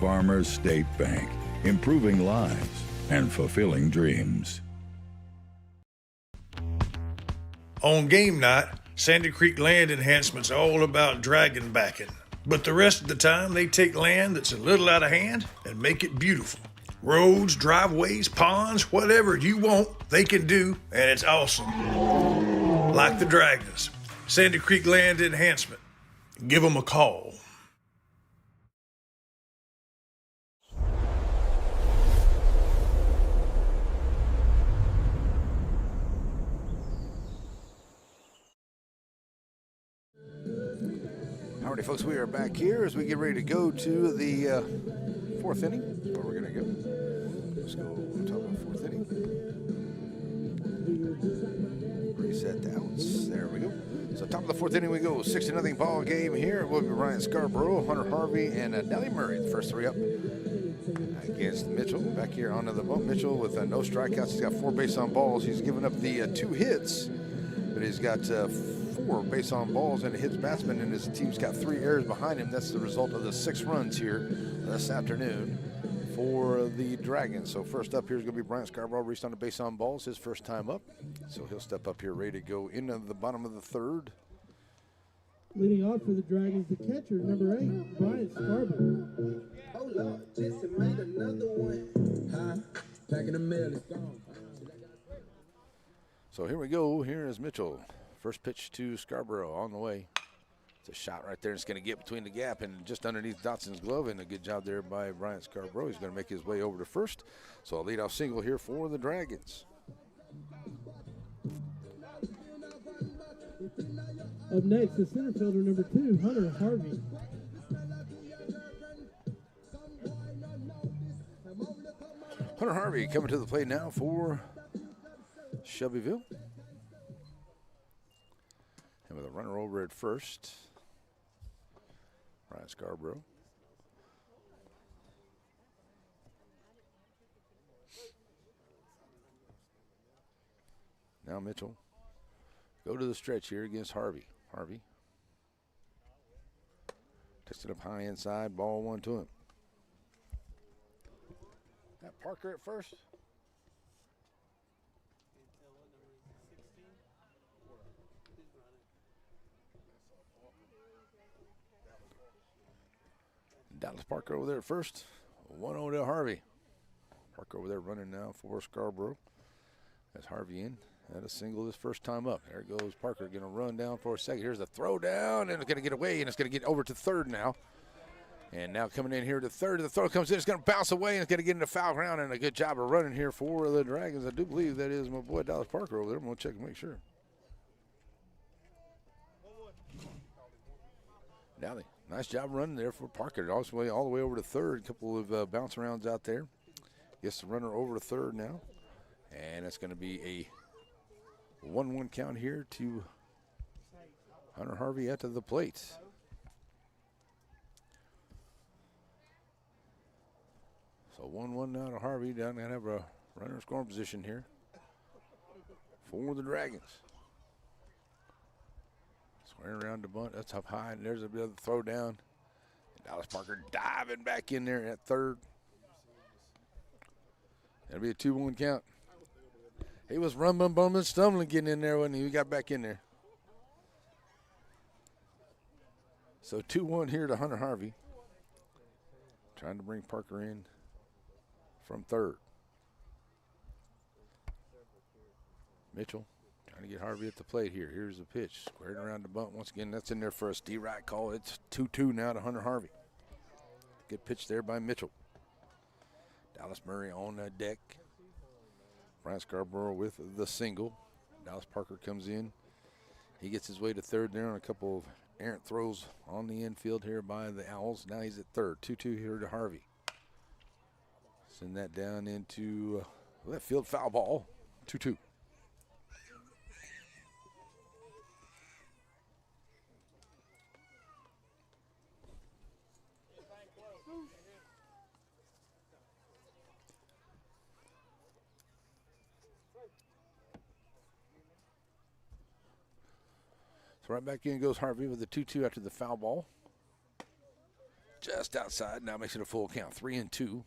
Farmers State Bank, improving lives and fulfilling dreams. On game night, Sandy Creek Land Enhancement's all about dragon backing. But the rest of the time, they take land that's a little out of hand and make it beautiful. Roads, driveways, ponds, whatever you want, they can do, and it's awesome. Like the Dragons. Sandy Creek Land Enhancement. Give them a call. Alrighty, folks, we are back here as we get ready to go to the 4th inning. Where we're going to go. Let's go on top of the 4th inning. Reset the outs. There we go. So top of the 4th inning we go. 6-0 ball game here. It will be Ryan Scarborough, Hunter Harvey, and Nellie Murray. The first 3 up against Mitchell. Back here onto the bump. Mitchell with no strikeouts. He's got 4 base on balls. He's given up the 2 hits, but he's got 4 base on balls and a hits batsman, and his team's got 3 errors behind him. That's the result of the 6 runs here this afternoon for the Dragons. So first up here is going to be Bryant Scarborough, reached on the base on balls, his first time up. So he'll step up here ready to go into the bottom of the 3rd. Leading off for the Dragons, the catcher, number 8, Bryant Scarborough. Hold up, just made another one. Back in the mail, it's gone. So here we go. Here is Mitchell. First pitch to Scarborough on the way. It's a shot right there. It's going to get between the gap and just underneath Dotson's glove. And a good job there by Bryant Scarborough. He's going to make his way over to first. So a leadoff single here for the Dragons. Up next, the center fielder, number 2, Hunter Harvey. Hunter Harvey coming to the plate now for Shelbyville. And with a runner over at first, Ryan Scarborough. Now Mitchell. Go to the stretch here against Harvey. Harvey. Takes it up high inside, ball 1 to him. That Parker at first. Dallas Parker over there at first. 1-0 to Harvey. Parker over there running now for Scarborough. That's Harvey in. Had a single his first time up. There goes Parker, going to run down for a second. Here's a throw down, and it's going to get away, and it's going to get over to 3rd now. And now coming in here to 3rd. The throw comes in. It's going to bounce away, and it's going to get into foul ground, and a good job of running here for the Dragons. I do believe that is my boy Dallas Parker over there. I'm going to check and make sure. Dally, nice job running there for Parker. All the way over to 3rd. A couple of bounce rounds out there. Gets the runner over to 3rd now. And it's going to be a 1-1 count here to Hunter Harvey at the plate. So 1-1 now to Harvey. Down to have a runner scoring position here for the Dragons. Squaring around the bunt. That's up high, and there's a bit of a throw down. And Dallas Parker diving back in there at 3rd. That'll be a 2-1 count. He was rumbling, bumbling, stumbling getting in there when he got back in there. So 2-1 here to Hunter Harvey. Trying to bring Parker in from 3rd. Mitchell trying to get Harvey at the plate here. Here's the pitch. Squared around the bunt. Once again, that's in there for a D-right call. It's 2-2 now to Hunter Harvey. Good pitch there by Mitchell. Dallas Murray on the deck. Brian Scarborough with the single. Dallas Parker comes in. He gets his way to third there on a couple of errant throws on the infield here by the Owls. Now he's at third. 2-2 here to Harvey. Send that down into left field, foul ball. 2-2. So right back in goes Harvey with a 2-2 after the foul ball. Just outside. Now makes it a full count. 3-2.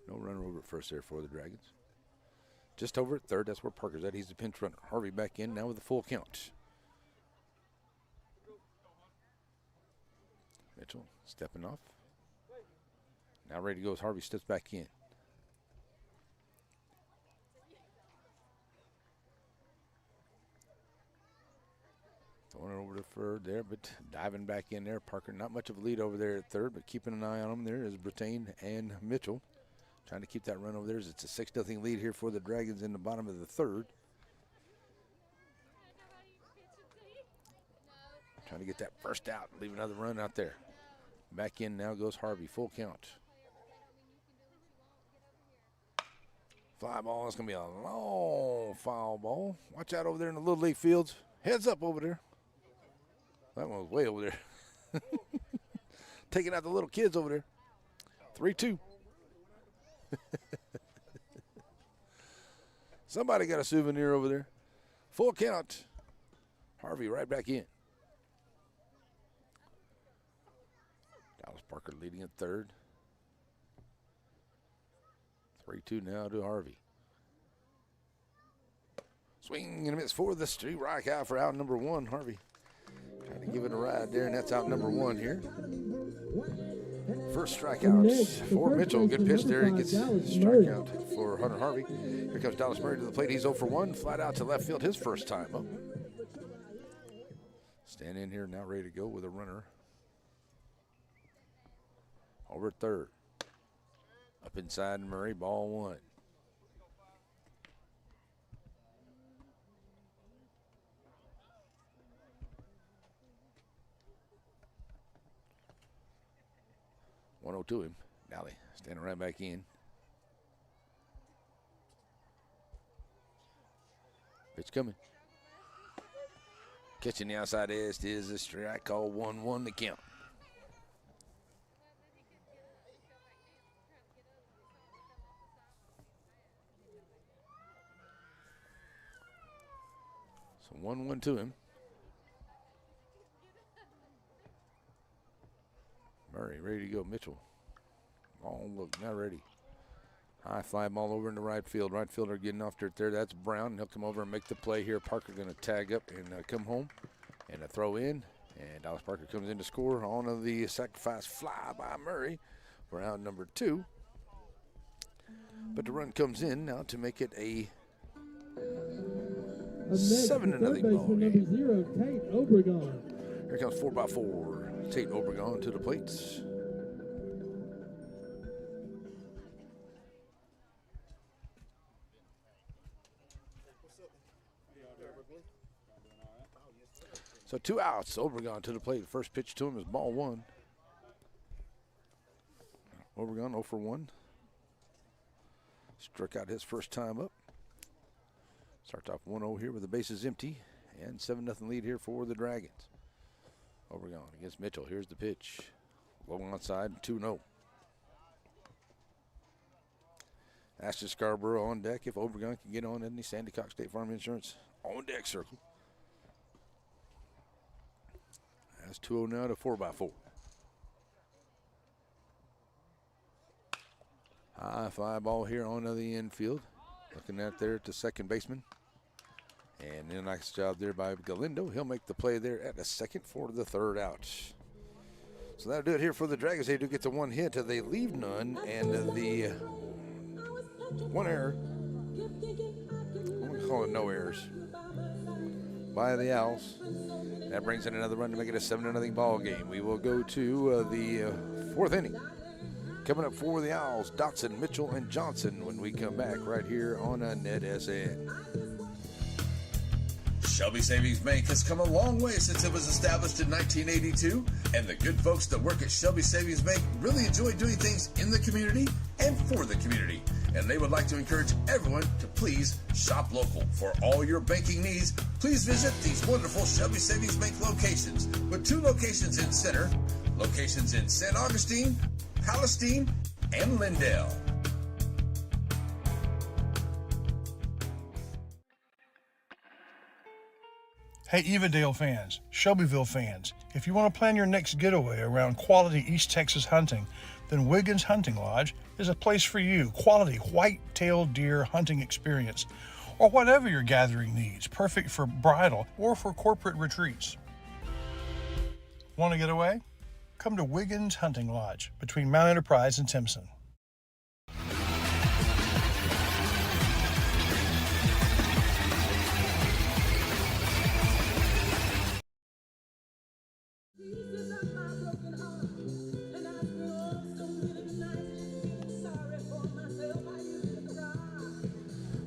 No runner over at first there for the Dragons. Just over at third. That's where Parker's at. He's the pinch runner. Harvey back in now with a full count. Mitchell stepping off. Now ready to go as Harvey steps back in. Throwing it over to third there, but diving back in there. Parker not much of a lead over there at third, but keeping an eye on him there is Brattain and Mitchell. Trying to keep that run over there. It's a 6-0 lead here for the Dragons in the bottom of the third. Trying to get that first out, leave another run out there. Back in now goes Harvey, full count. Fly ball, it's going to be a long foul ball. Watch out over there in the Little League fields. Heads up over there. That one was way over there. Taking out the little kids over there. 3-2. Somebody got a souvenir over there. Full count. Harvey right back in. Dallas Parker leading at third. 3-2 now to Harvey. Swing and a miss for the strike out for out number one. Harvey trying to give it a ride there, and that's out number one here. First strikeout for Mitchell. Good pitch there. He gets strikeout for Hunter Harvey. Here comes Dallas Murray to the plate. He's 0 for 1. Flat out to left field his first time up. Stand in here now ready to go with a runner. Over at third. Up inside Murray, ball one. To him. Dally standing right back in. Pitch coming. Catching the outside edge is a strike, call 1-1 to count. So 1-1 to him. Murray ready to go. Mitchell. Long look, not ready. High fly ball over into right field. Right fielder getting off dirt there. That's Brown. He'll come over and make the play here. Parker going to tag up and come home. And a throw in. And Dallas Parker comes in to score on the sacrifice fly by Murray for out number 2. But the run comes in now to make it a 7-0 ball game. Here comes 4x4. Tate Obregon to the plates. So 2 outs. Obregon to the plate. The first pitch to him is ball 1. Obregon 0 for 1. Struck out his first time up. Starts off 1-0 here with the bases empty. And 7-0 lead here for the Dragons. Obregon against Mitchell. Here's the pitch. Low outside, 2-0. Ashton Scarborough on deck. If Obregon can get on any Sandy Cox State Farm Insurance on deck circle. That's 2-0 now to 4x4. High fly ball here on the infield. Looking at there at the second baseman. And then a nice job there by Galindo. He'll make the play there at the second for the third out. So that'll do it here for the Dragons. They do get the one hit. They leave none. And the one error. We call it no errors. by the Owls. That brings in another run to make it a 7-0 ball game. We will go to the fourth inning. Coming up for the Owls, Dotson, Mitchell, and Johnson when we come back right here on NETSN. Shelby Savings Bank has come a long way since it was established in 1982, and the good folks that work at Shelby Savings Bank really enjoy doing things in the community and for the community. And they would like to encourage everyone to please shop local. For all your banking needs, please visit these wonderful Shelby Savings Bank locations, with 2 locations in Center, locations in St. Augustine, Palestine, and Lindale. Hey, Evadale fans, Shelbyville fans, if you want to plan your next getaway around quality East Texas hunting, then Wiggins Hunting Lodge is a place for you. Quality white-tailed deer hunting experience, or whatever your gathering needs, perfect for bridal or for corporate retreats. Want to get away? Come to Wiggins Hunting Lodge between Mount Enterprise and Timpson.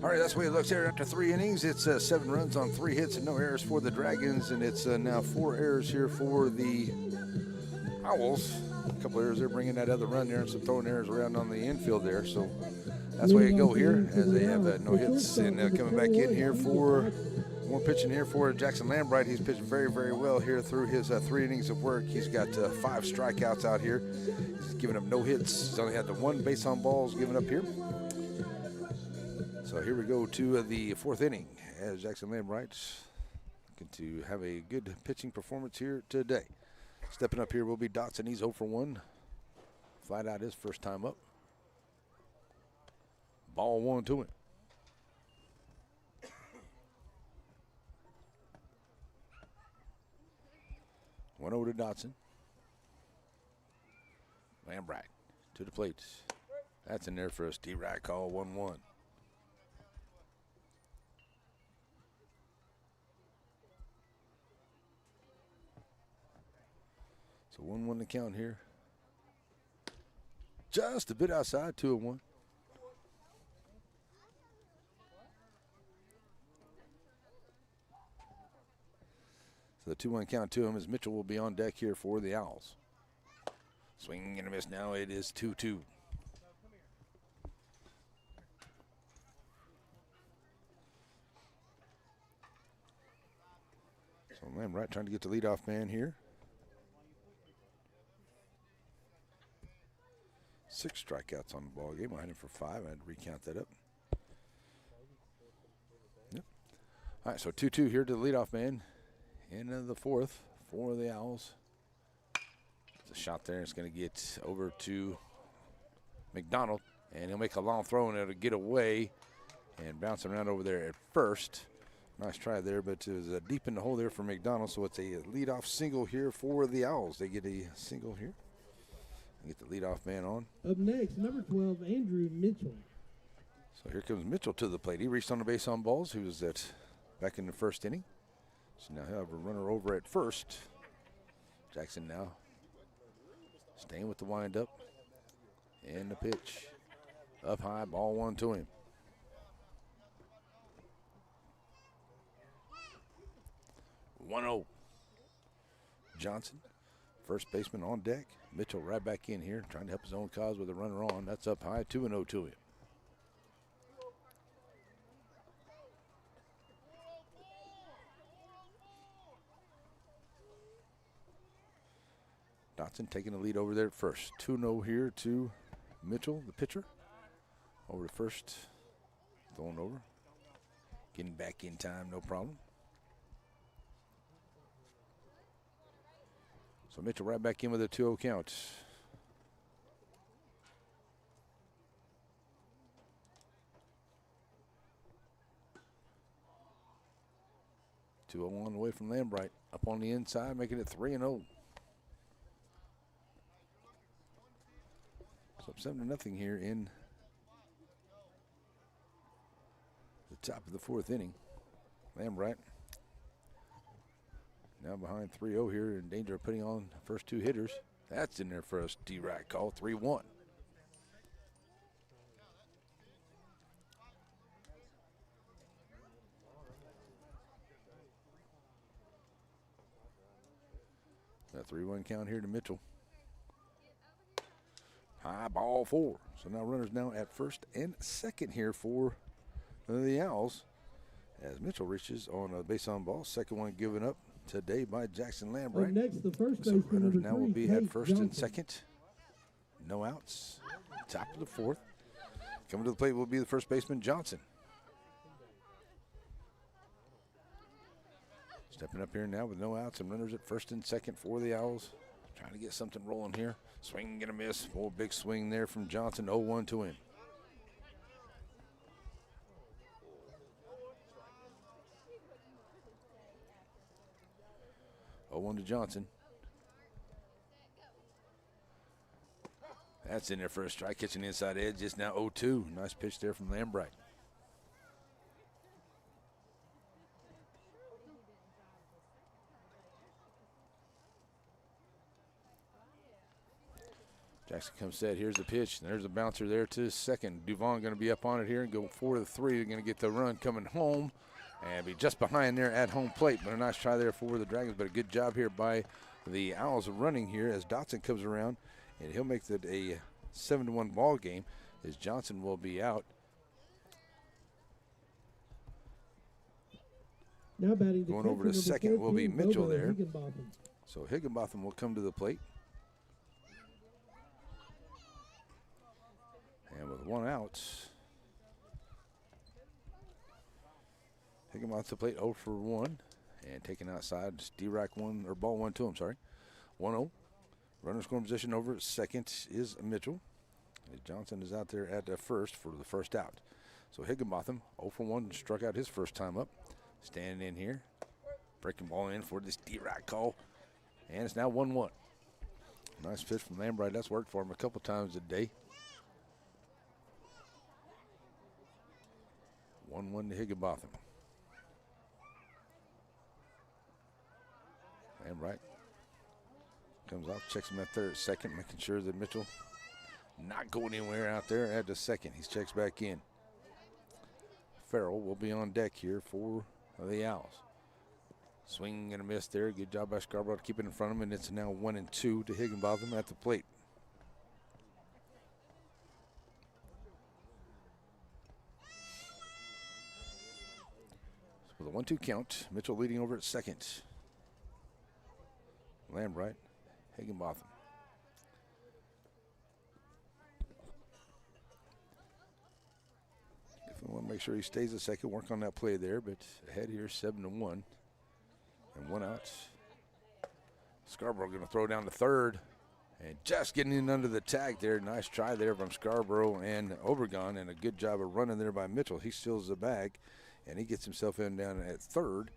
All right, that's the way it looks here after 3 innings. It's 7 runs on 3 hits and no errors for the Dragons, and it's now 4 errors here for the Owls. A couple errors there, bringing that other run there, and some throwing errors around on the infield there. So that's the way it go here, as they have no hits. And coming back in here for more pitching here for Jackson Lambright. He's pitched very, very well here through his 3 innings of work. He's got 5 strikeouts out here. He's given up no hits. He's only had the 1 base on balls given up here. So here we go to the 4th inning as Jackson Lambright's looking to have a good pitching performance here today. Stepping up here will be Dotson. He's 0 for 1. Flat out his first time up. Ball 1 to him. One over to Dotson. Lambright to the plate. That's in there for a D-right call, 1-1. So 1-1 to count here. Just a bit outside, 2-1. So the 2-1 count to him as Mitchell will be on deck here for the Owls. Swing and a miss now. It is 2-2. So Lambright trying to get the leadoff man here. 6 strikeouts on the ball game. I had him for 5. I had to recount that up. Yep. All right, so 2-2 here to the leadoff man. Into the 4th for the Owls. It's a shot there. It's going to get over to McDonald, and he'll make a long throw, and it'll get away and bounce around over there at first. Nice try there, but it was deep in the hole there for McDonald, so it's a leadoff single here for the Owls. They get a single here. Get the leadoff man on. Up next, number 12, Andrew Mitchell. So here comes Mitchell to the plate. He reached on the base on balls. He was back in the 1st inning. So now he'll have a runner over at first. Jackson now staying with the windup. And the pitch. Up high, ball 1 to him. One-0. Johnson, first baseman on deck. Mitchell right back in here, trying to help his own cause with a runner on. That's up high, 2-0 to him. Dotson taking the lead over there at first. 2-0 here to Mitchell, the pitcher. Over to first, throwing over. Getting back in time, no problem. So Mitchell right back in with a 2-0 count. On the way from Lambright. Up on the inside, making it 3-0. So up 7-0 here in the top of the 4th inning. Lambright Now behind 3-0 here, in danger of putting on the first two hitters. That's in there for a D-right call, 3-1. A 3-1 count here to Mitchell. High ball 4. So now runners now at first and second here for the Owls. As Mitchell reaches on a base on ball. Second one given up today by Jackson Lambright. Next, the first So baseman, runners number now will 3, be Kate at first Johnson. and second. No outs. Top of the fourth. Coming to the plate will be the first baseman, Johnson. Stepping up here now with no outs and runners at first and second for the Owls. Trying to get something rolling here. Swing and a miss. Oh, big swing there from Johnson. 0-1 to him. To Johnson. That's in there for a strike, catching the inside edge. Just now 0-2. Nice pitch there from Lambright. Jackson comes set. Here's the pitch. There's a bouncer there to second. Duvon going to be up on it here and go 4-3. They're going to get the run coming home and be just behind there at home plate. But a nice try there for the Dragons. But a good job here by the Owls running here as Dotson comes around. And he'll make that a 7-1 ball game as Johnson will be out. Now batting the Going over to catcher, second number will be 15, Mitchell Bobo there. Higginbotham. So Higginbotham will come to the plate. And with one out, Higginbotham to the plate 0 for 1. And taken outside, D-Rack 1, or ball 1 to him, sorry. 1-0. Runner scoring position over at second is Mitchell. Johnson is out there at first for the first out. So Higginbotham 0 for 1, struck out his first time up. Standing in here. Breaking ball in for this D-Rack call. And it's now 1-1. Nice pitch from Lambright. That's worked for him a couple times today. 1-1 to Higginbotham. Lambright comes off, checks him at third, second, making sure that Mitchell not going anywhere out there at the second. He checks back in. Farrell will be on deck here for the Owls. Swing and a miss there. Good job by Scarborough to keep it in front of him, and it's now 1-2 to Higginbotham at the plate. So with a 1-2 count, Mitchell leading over at second. Lambright, Higginbotham. Definitely want to make sure he stays a second, work on that play there, but ahead here 7-1 and 1 out. Scarborough going to throw down to third and just getting in under the tag there. Nice try there from Scarborough and Obregon, and a good job of running there by Mitchell. He steals the bag and he gets himself in down at third.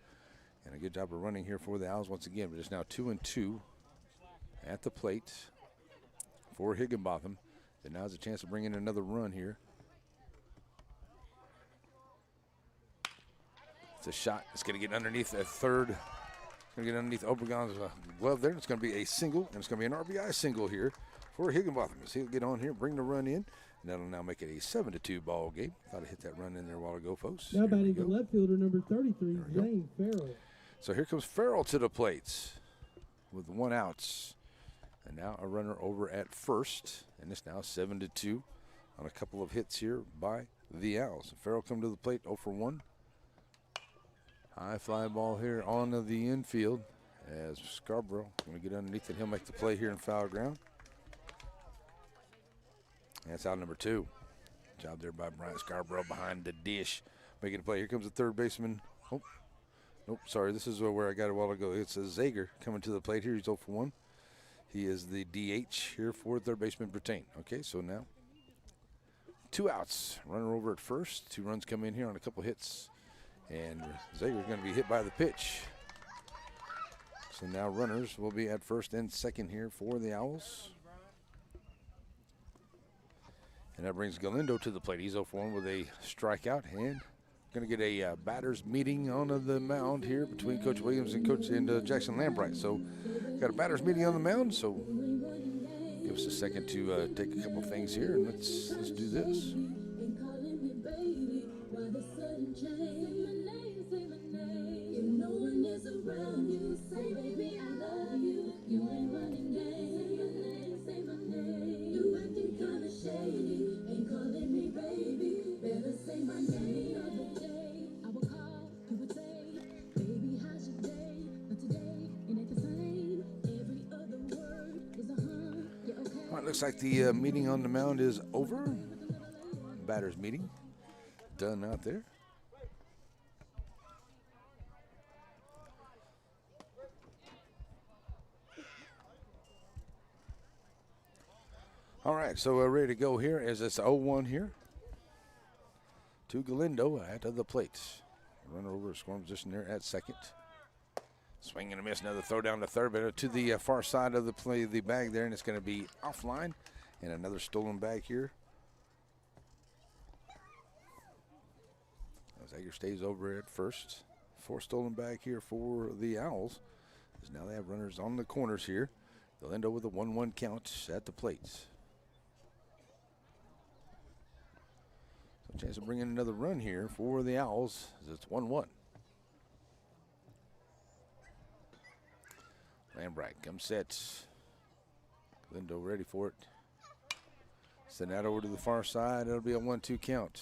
And a good job of running here for the Owls once again. But it's now 2-2 at the plate for Higginbotham. And now has a chance to bring in another run here. It's a shot. It's going to get underneath at third. It's going to get underneath Obregon's glove there. It's going to be a single, and it's going to be an RBI single here for Higginbotham. As he'll get on here, bring the run in, and that'll now make it a 7-2 ball game. Thought I hit that run in there a while ago, folks. Now batting the left fielder, number 33, Zane Farrell. So here comes Farrell to the plate with 1 out. And now a runner over at first. And it's now 7-2 on a couple of hits here by the Owls. Farrell come to the plate 0 for 1. High fly ball here on the infield as Scarborough going to get underneath it. He'll make the play here in foul ground. That's out number 2. Job there by Bryant Scarborough behind the dish. Making the play. Here comes the third baseman. Oh. Nope, sorry, this is where I got it a while ago. It's a Zager coming to the plate here. He's 0 for 1. He is the DH here for third baseman Bertain. Okay, so now 2 outs. Runner over at first. 2 runs come in here on a couple hits. And Zager's going to be hit by the pitch. So now runners will be at first and second here for the Owls. And that brings Galindo to the plate. He's 0 for 1 with a strikeout and going to get a batters meeting on the mound here between Coach Williams and Coach Jackson Lambright. So got a batters meeting on the mound. So give us a second to take a couple things here, and let's do this. All right, looks like the meeting on the mound is over. Batters meeting done out there. All right, so we're ready to go here as it's 0-1 here to Galindo at the plate. Runner over scoring position there at second. Swing and a miss, another throw down to third, but to the far side of the bag there, and it's going to be offline. And another stolen bag here. Zager stays over at first. 4 stolen bag here for the Owls. As now they have runners on the corners here. Galindo with a 1-1 count at the plate. So a chance to bring in another run here for the Owls as it's 1-1. Lambright comes set. Galindo ready for it. Send that over to the far side. It'll be a 1-2 count.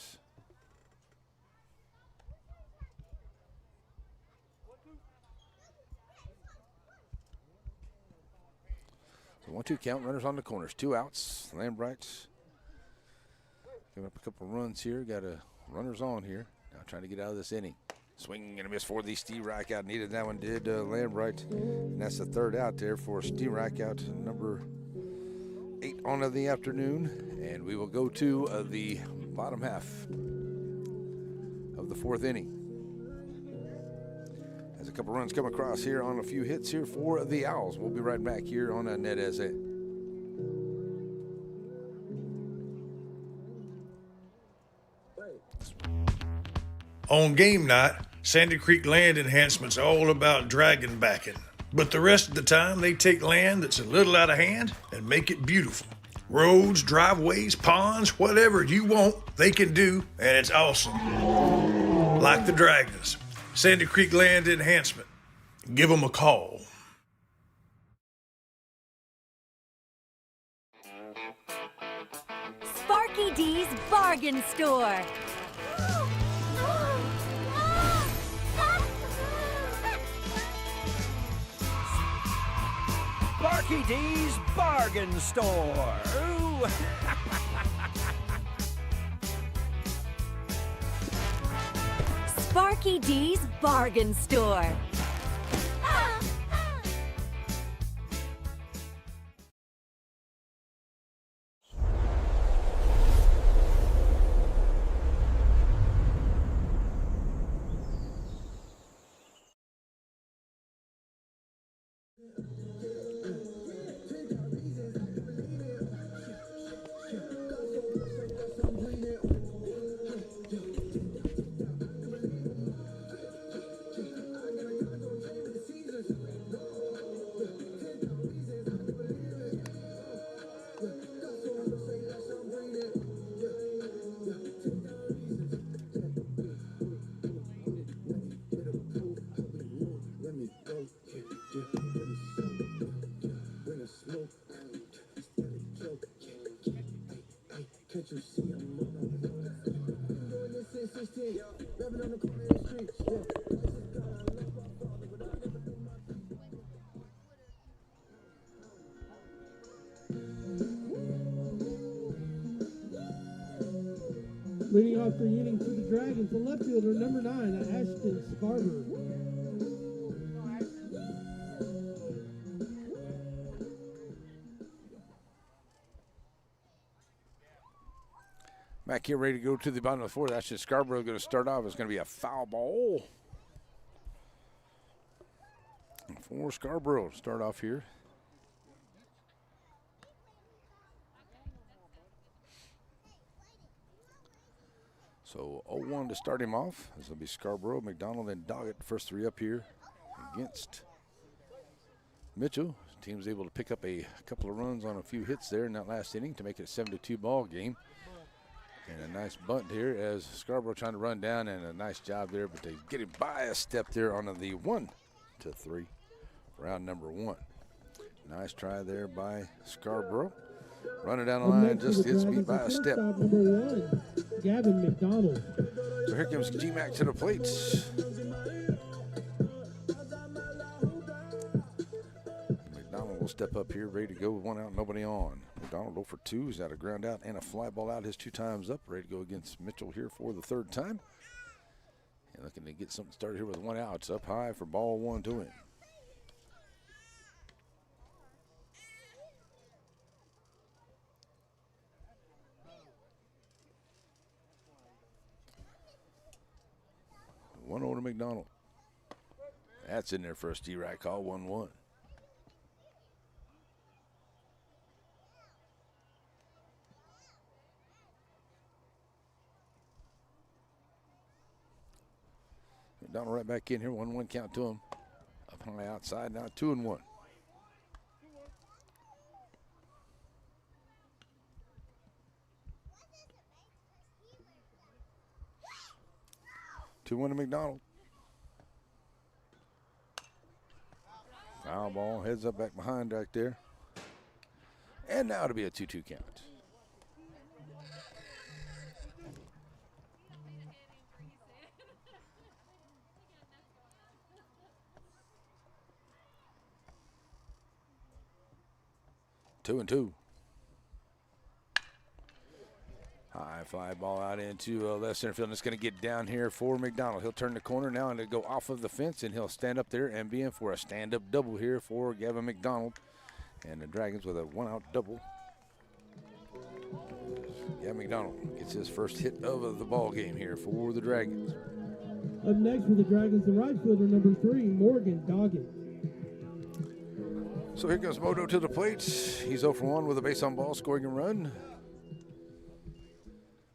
So 1-2 count. Runners on the corners. 2 outs. Lambright giving up a couple runs here. Got runners on here. Now trying to get out of this inning. Swing and a miss for the Steve Reich out. Needed that one, did Lambright. And that's the 3rd out there for Steve Reich out, number 8 on of the afternoon. And we will go to the bottom half of the 4th inning. As a couple runs come across here on a few hits here for the Owls. We'll be right back here on NETSN. On game night, Sandy Creek Land Enhancement's all about dragon backing. But the rest of the time, they take land that's a little out of hand and make it beautiful. Roads, driveways, ponds, whatever you want, they can do, and it's awesome. Like the Dragons. Sandy Creek Land Enhancement. Give them a call. Sparky D's Bargain Store. Sparky D's Bargain Store. Ooh. Sparky D's Bargain Store. Leading off the inning for the Dragons, the left fielder, number 9, Ashton Scarborough. Back here ready to go to the bottom of the 4th. Ashton Scarborough going to start off. It's going to be a foul ball for Scarborough to start off here. So 1 to start him off. This will be Scarborough, McDonald, and Doggett. First three up here against Mitchell. Team's able to pick up a couple of runs on a few hits there in that last inning to make it a 7-2 ball game. And a nice bunt here as Scarborough trying to run down, and a nice job there, but they get him by a step there on the 1-3 round number 1. Nice try there by Scarborough. Running down the line, just gets beat by a step. Number 1, Gavin McDonald. So here comes G-Mac to the plate. McDonald will step up here, ready to go with 1 out, nobody on. McDonald 0 for 2. He's got a ground out and a fly ball out his 2 times up. Ready to go against Mitchell here for the 3rd time. And looking to get something started here with 1 out. It's up high for ball 1 to him. One over to McDonald. That's in there for a strike call, 1-1. McDonald right back in here, 1-1 count to him. Up high outside, now 2-1. Two-1 to McDonald. Foul ball, heads up back behind right there. And now it'll be a 2-2 count. Two and two. High fly ball out into left center field. And it's going to get down here for McDonald. He'll turn the corner now and it'll go off of the fence, and he'll stand up there and be in for a stand-up double here for Gavin McDonald. And the Dragons with a 1-out double. Gavin McDonald gets his first hit of the ball game here for the Dragons. Up next for the Dragons, the right fielder, number 3, Morgan Doggett. So here comes Moto to the plate. He's 0 for 1 with a base on ball, scoring a run.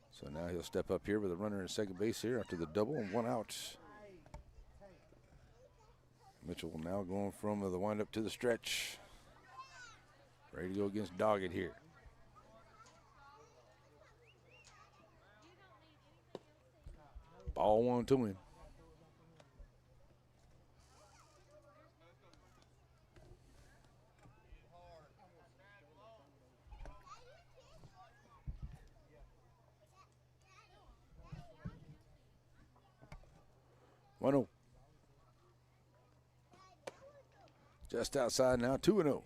So now he'll step up here with a runner in second base here after the double and 1 out. Mitchell now going from the windup to the stretch. Ready to go against Doggett here. Ball 1 to him. One-0. Just outside now, 2-0.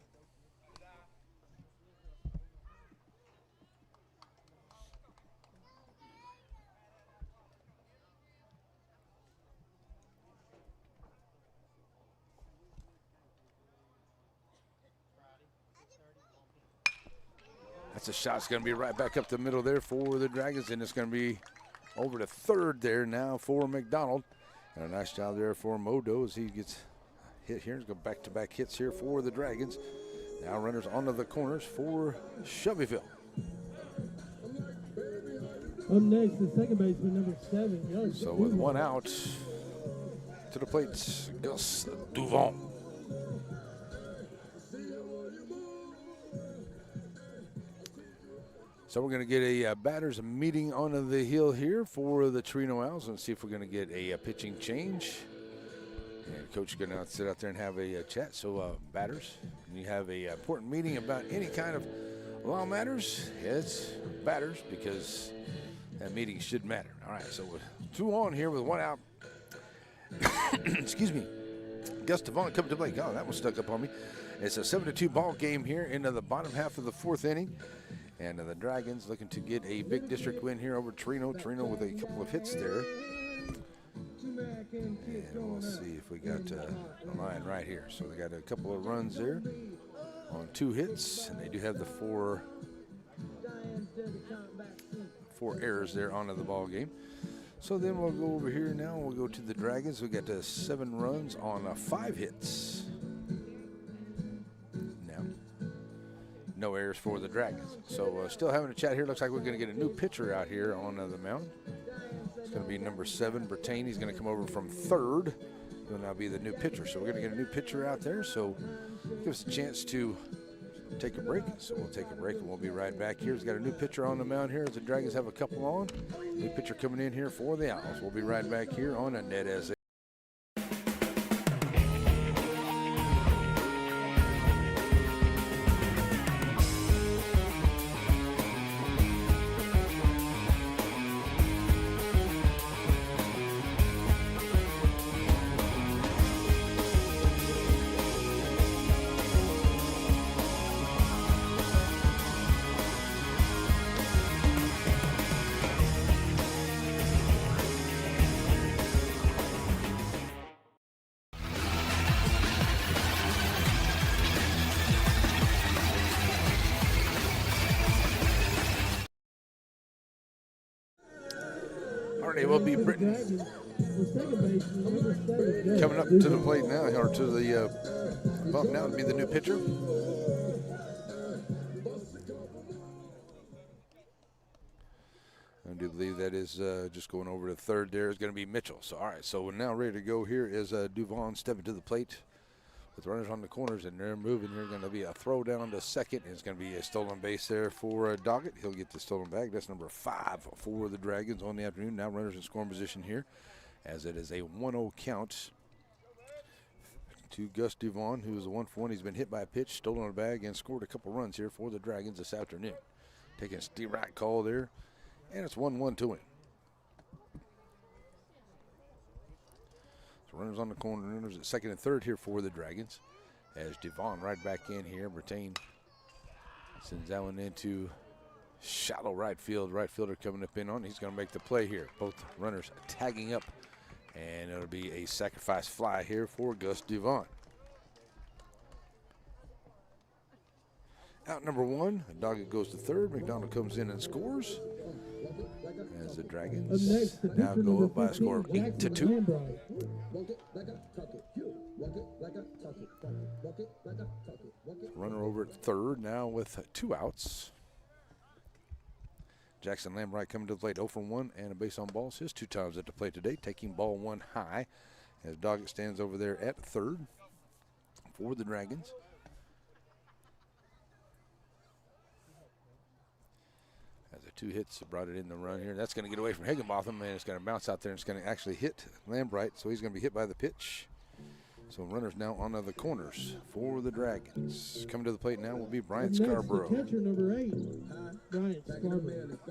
That's a shot. It's going to be right back up the middle there for the Dragons, and it's going to be over to third there now for McDonald. And a nice job there for Modo as he gets hit here. He's got back-to-back hits here for the Dragons. Now runners onto the corners for Shelbyville. Up next, the second baseman, number 7, Gus. So with 1 out, to the plate, Gus Duvant. So we're going to get a batters meeting on the hill here for the Chireno Owls and see if we're going to get a pitching change. And coach is going to sit out there and have a chat. So batters, when you have a important meeting about any kind of law matters, it's batters because that meeting should matter. All right, so with 2 on here with 1 out. Excuse me. Gus Devon coming to play. Oh, that one stuck up on me. It's a 7-2 ball game here into the bottom half of the 4th inning. And the Dragons looking to get a big district win here over Chireno. Chireno with a couple of hits there. And we'll see if we got a line right here. So they got a couple of runs there on 2 hits. And they do have the 4 errors there onto the ball game. So then we'll go over here now. We'll go to the Dragons. We got 7 runs on 5 hits. No errors for the Dragons. So still having a chat here. Looks like we're going to get a new pitcher out here on the mound. It's going to be number 7, Bertain. He's going to come over from third. He'll now be the new pitcher. So we're going to get a new pitcher out there. So give us a chance to take a break. So we'll take a break and we'll be right back here. He's got a new pitcher on the mound here as the Dragons have a couple on. New pitcher coming in here for the Owls. We'll be right back here on a NETSN. It will be Britton coming up to the plate now, or to the bump now to be the new pitcher. I do believe that is just going over to third there is going to be Mitchell. So, all right, so we're now ready to go here is Duvon stepping to the plate with runners on the corners, and they're moving. There's going to be a throw down to second, and it's going to be a stolen base there for Doggett. He'll get the stolen bag. That's number 5 for the Dragons on the afternoon. Now runners in scoring position here, as it is a 1-0 count to Gus Duvon, who is a 1-for-1. He's been hit by a pitch, stolen a bag, and scored a couple runs here for the Dragons this afternoon. Taking a steer right call there, and it's 1-1 to him. Runners on the corner, runners at second and third here for the Dragons. As Devon right back in here. Bertain sends that one into shallow right field. Right fielder coming up in on. He's going to make the play here. Both runners tagging up. And it'll be a sacrifice fly here for Gus Devon. Out number 1. Doggett goes to third. McDonald comes in and scores. As the Dragons now go up by a score of 8-2. Runner over at third now with 2 outs. Jackson Lambright coming to the plate 0-for-1 and a base on balls. His 2 times at the plate today, taking ball 1 high as Doggett stands over there at third for the Dragons. As the 2 hits brought it in the run here. That's going to get away from Higginbotham, and it's going to bounce out there, and it's going to actually hit Lambright, so he's going to be hit by the pitch. So runners now on the corners for the Dragons. Coming to the plate now will be Bryant Scarborough. Catcher number 8, Bryant Scarborough.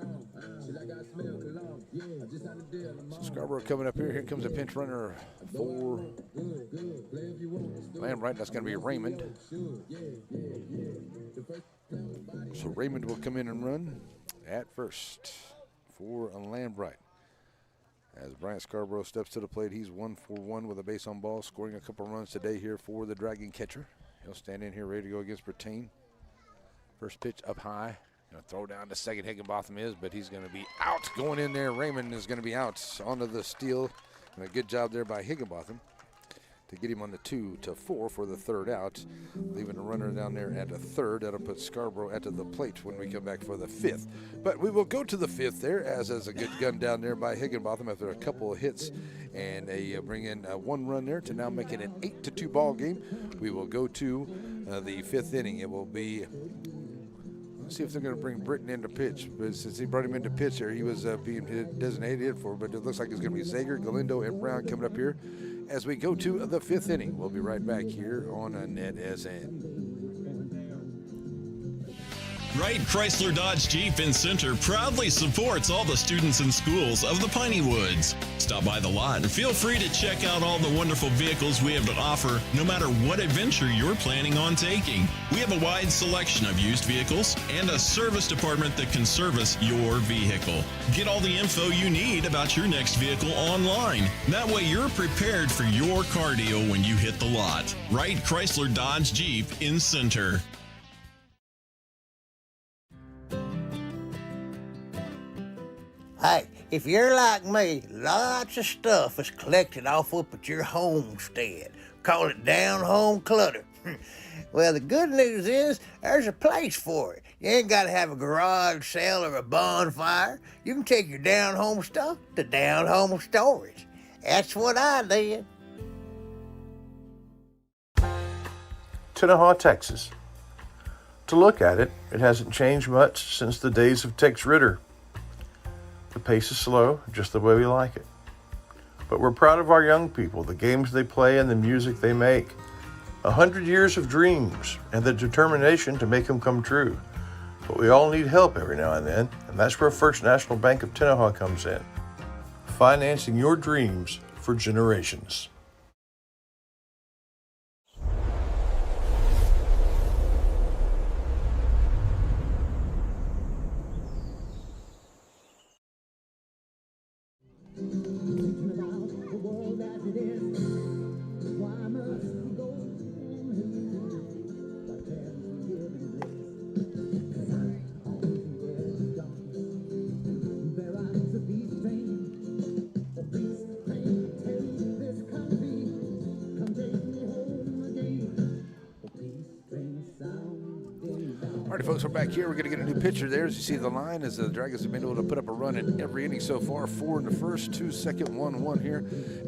So Scarborough coming up here. Here comes a pinch runner for Lambright. That's going to be Raymond. So Raymond will come in and run at first for Lambright. As Bryant Scarborough steps to the plate, he's 1-for-1 with a base on ball, scoring a couple runs today here for the Dragon catcher. He'll stand in here ready to go against Bertain. First pitch up high. Going to throw down to second. Higginbotham is, but he's going to be out. Going in there, Raymond is going to be out onto the steal. And a good job there by Higginbotham to get him on the 2-4 for the third out, leaving a runner down there at a third. That'll put Scarborough at the plate when we come back for the 5th. But we will go to the 5th there, as is a good gun down there by Higginbotham after a couple of hits, and they bring in 1 run there to now make it an 8-2 ball game. We will go to the 5th inning. It will be, let's see if they're going to bring Britton into pitch. But since he brought him into pitch here, he was being designated hit for. But it looks like it's going to be Zager, Galindo, and Brown coming up here as we go to the 5th inning. We'll be right back here on NETSN. Wright Chrysler Dodge Jeep in Center proudly supports all the students and schools of the Piney Woods. Stop by the lot and feel free to check out all the wonderful vehicles we have to offer, no matter what adventure you're planning on taking. We have a wide selection of used vehicles and a service department that can service your vehicle. Get all the info you need about your next vehicle online. That way you're prepared for your car deal when you hit the lot. Wright Chrysler Dodge Jeep in Center. Hey, if you're like me, lots of stuff is collected off up at your homestead. Call it down home clutter. Well, the good news is there's a place for it. You ain't got to have a garage sale or a bonfire. You can take your down-home stuff to down-home storage. That's what I did. Tenaha, Texas. To look at it, it hasn't changed much since the days of Tex Ritter. The pace is slow, just the way we like it. But we're proud of our young people, the games they play and the music they make. 100 years of dreams and the determination to make them come true. But we all need help every now and then, and that's where First National Bank of Tenaha comes in. Financing your dreams for generations. All right, folks, we're back here. We're going to get a new pitcher there. As you see the line, as the Dragons have been able to put up a run in every inning so far. 4 in the first, 2 second, 1 here.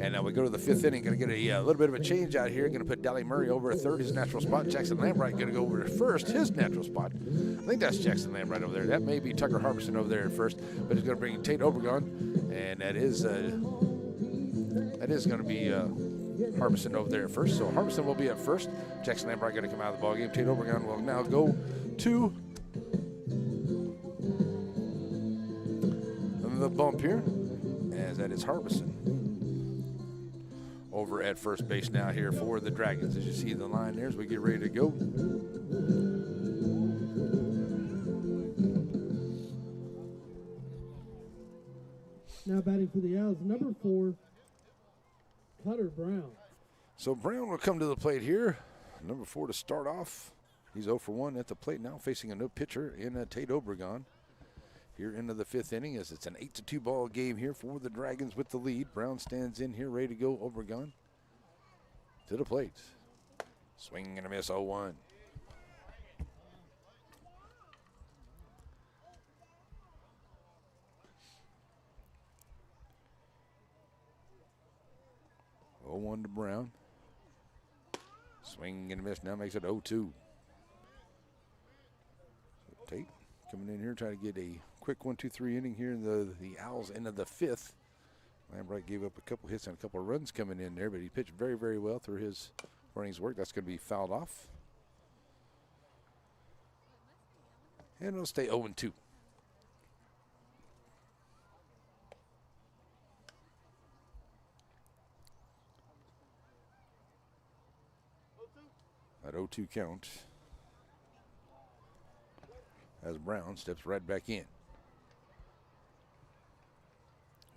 And now we go to the 5th inning. Going to get a little bit of a change out here. Going to put Dally Murray over at third, his natural spot. Jackson Lambright going to go over at first, his natural spot. I think that's Jackson Lambright over there. That may be Tucker Harbison over there at first. But he's going to bring Tate Obregon. And that is going to be Harbison over there at first. So Harbison will be at first. Jackson Lambright going to come out of the ballgame. Tate Obregon will now go to the bump here, as that is Harbison over at first base now here for the Dragons. As you see the line there as we get ready to go. Now batting for the Owls, number 4, Cutter Brown. So Brown will come to the plate here. Number 4 to start off. He's 0 for 1 at the plate now, facing a no pitcher in Tate Obregon. Here into the 5th inning, as it's an 8-2 ball game here for the Dragons with the lead. Brown stands in here, ready to go. Obregon to the plate. Swing and a miss, 0-1. To Brown. Swing and a miss, now makes it 0-2. Tate coming in here, trying to get a quick 1-2-3 inning here in the Owls into the 5th. Lambright gave up a couple hits and a couple of runs coming in there, but he pitched very, very well through his morning's work. That's going to be fouled off. And it'll stay 0-2. That 0-2 count as Brown steps right back in.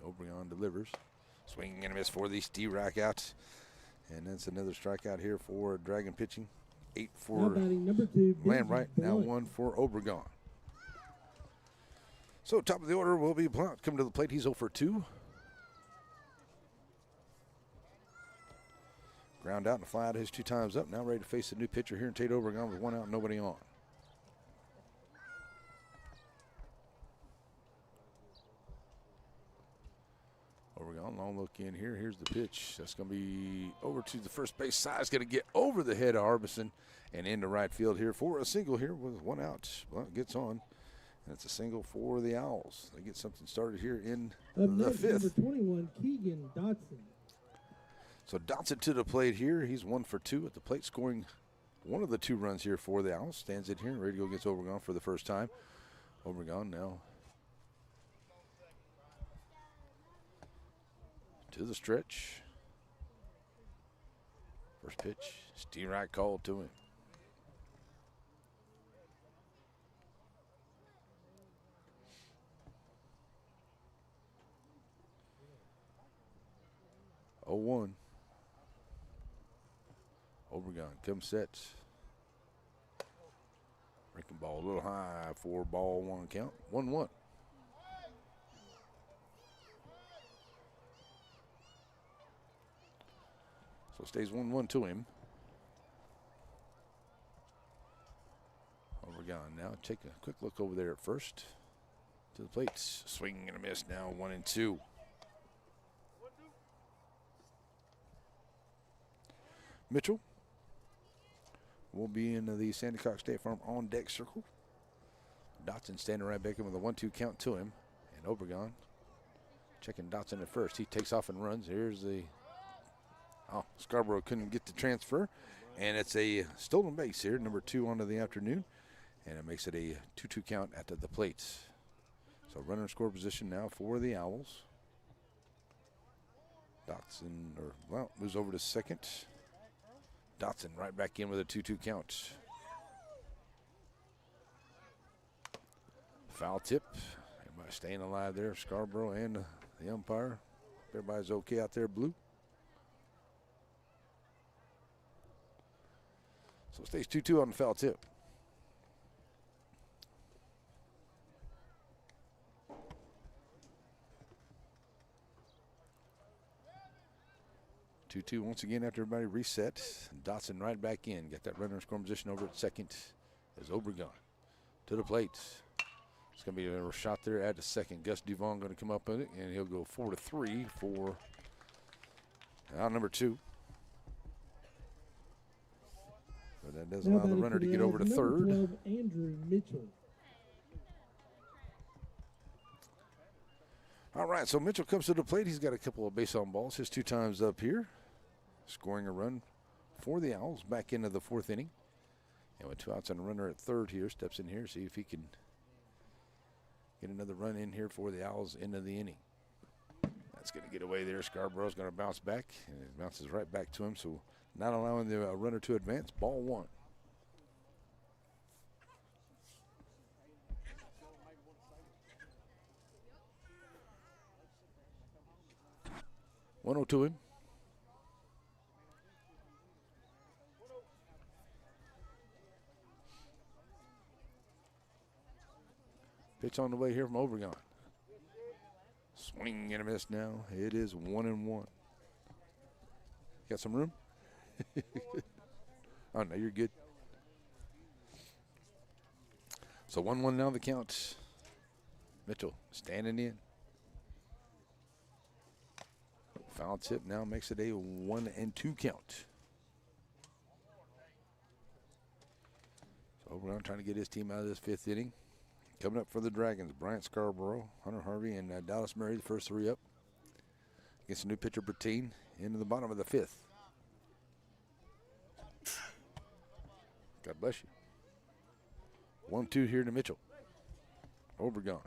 Obregon delivers. Swing and a miss for the Steve-Rack out. And that's another strikeout here for Dragon pitching. 8 for number 2, Lambright, now 1 for Obregon. So top of the order will be Blount coming to the plate. He's 0 for 2. Ground out and fly out his 2 times up. Now ready to face the new pitcher here in Tate Obregon with 1 out and nobody on. Obregon, long look in here. Here's the pitch. That's going to be over to the first base side. It's going to get over the head of Harbison and into right field here for a single here with 1 out. Blount gets on. And it's a single for the Owls. They get something started here in the 5th. Number 21, Keegan Dotson. So Dotson to the plate here. He's 1 for 2 at the plate, scoring 1 of the 2 runs here for the Owls. Stands in here, ready to go against Obregon for the first time. Obregon now to the stretch. First pitch, Steve Wright called to him. Oh, 1. Obregon comes set. Breaking ball a little high for ball 1 count. 1-1. So stays 1-1 to him. Obregon now. Take a quick look over there at first. To the plates. Swing and a miss now. 1-2. Mitchell will be in the Sandy Cox State Farm on deck circle. Dotson standing right back in with a 1-2 count to him. And Obregon checking Dotson at first. He takes off and runs. Here's the. Oh, Scarborough couldn't get the transfer. And it's a stolen base here, number 2 onto the afternoon. And it makes it a 2-2 count at the plates. So runner in score position now for the Owls. Dotson, moves over to second. Dotson right back in with a 2-2 count. Foul tip. Everybody staying alive there, Scarborough and the umpire. Everybody's okay out there, Blue. So it stays 2-2 on the foul tip. Once again after everybody reset. Dotson right back in. Got that runner in scoring position over at second as Obregon to the plate. It's going to be a shot there at the second. Gus Duvon going to come up with it, and he'll go 4-3 for out number 2. But that doesn't allow the runner to get over to third. 12, Andrew Mitchell. All right, so Mitchell comes to the plate. He's got a couple of base on balls. His 2 times up here. Scoring a run for the Owls back into the 4th inning. And with 2 outs and a runner at third here, steps in here, see if he can get another run in here for the Owls into the inning. That's going to get away there. Scarborough's going to bounce back, and it bounces right back to him, so not allowing the runner to advance. Ball 1. One to him. Pitch on the way here from Obregon. Swing and a miss now. It is 1-1. Got some room? Oh, no, you're good. So 1-1 now the count. Mitchell standing in. Foul tip now makes it a 1-2 count. So Obregon trying to get his team out of this 5th inning. Coming up for the Dragons, Bryant Scarborough, Hunter Harvey, and Dallas Murray, the first 3 up. Against a new pitcher, Bertine, into the bottom of the 5th. God bless you. 1-2 here to Mitchell. Obregon.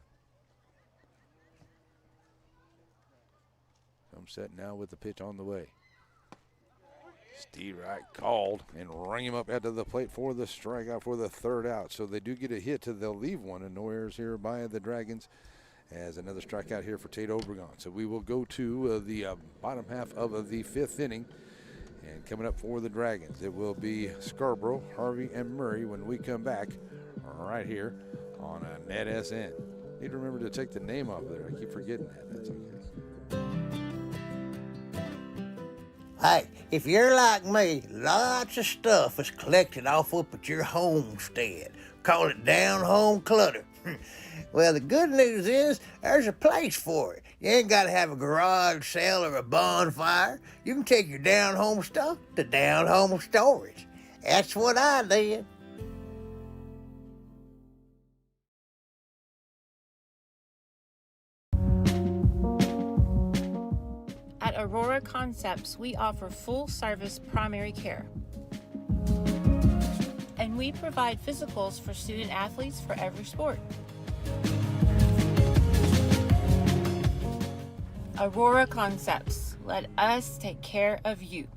Come set now with the pitch on the way. Steve Wright called and rang him up out to the plate for the strikeout for the 3rd out. So they do get a hit. They'll leave one, and no errors here by the Dragons as another strikeout here for Tate Obregon. So we will go to the bottom half of the 5th inning. And coming up for the Dragons, it will be Scarborough, Harvey, and Murray when we come back right here on NETSN. Need to remember to take the name off there. I keep forgetting that. That's okay. Hey, if you're like me, lots of stuff is collected off up at your homestead. Call it down-home clutter. Well, the good news is there's a place for it. You ain't got to have a garage sale or a bonfire. You can take your down-home stuff to down-home storage. That's what I did. At Aurora Concepts, we offer full-service primary care. And we provide physicals for student athletes for every sport. Aurora Concepts, let us take care of you.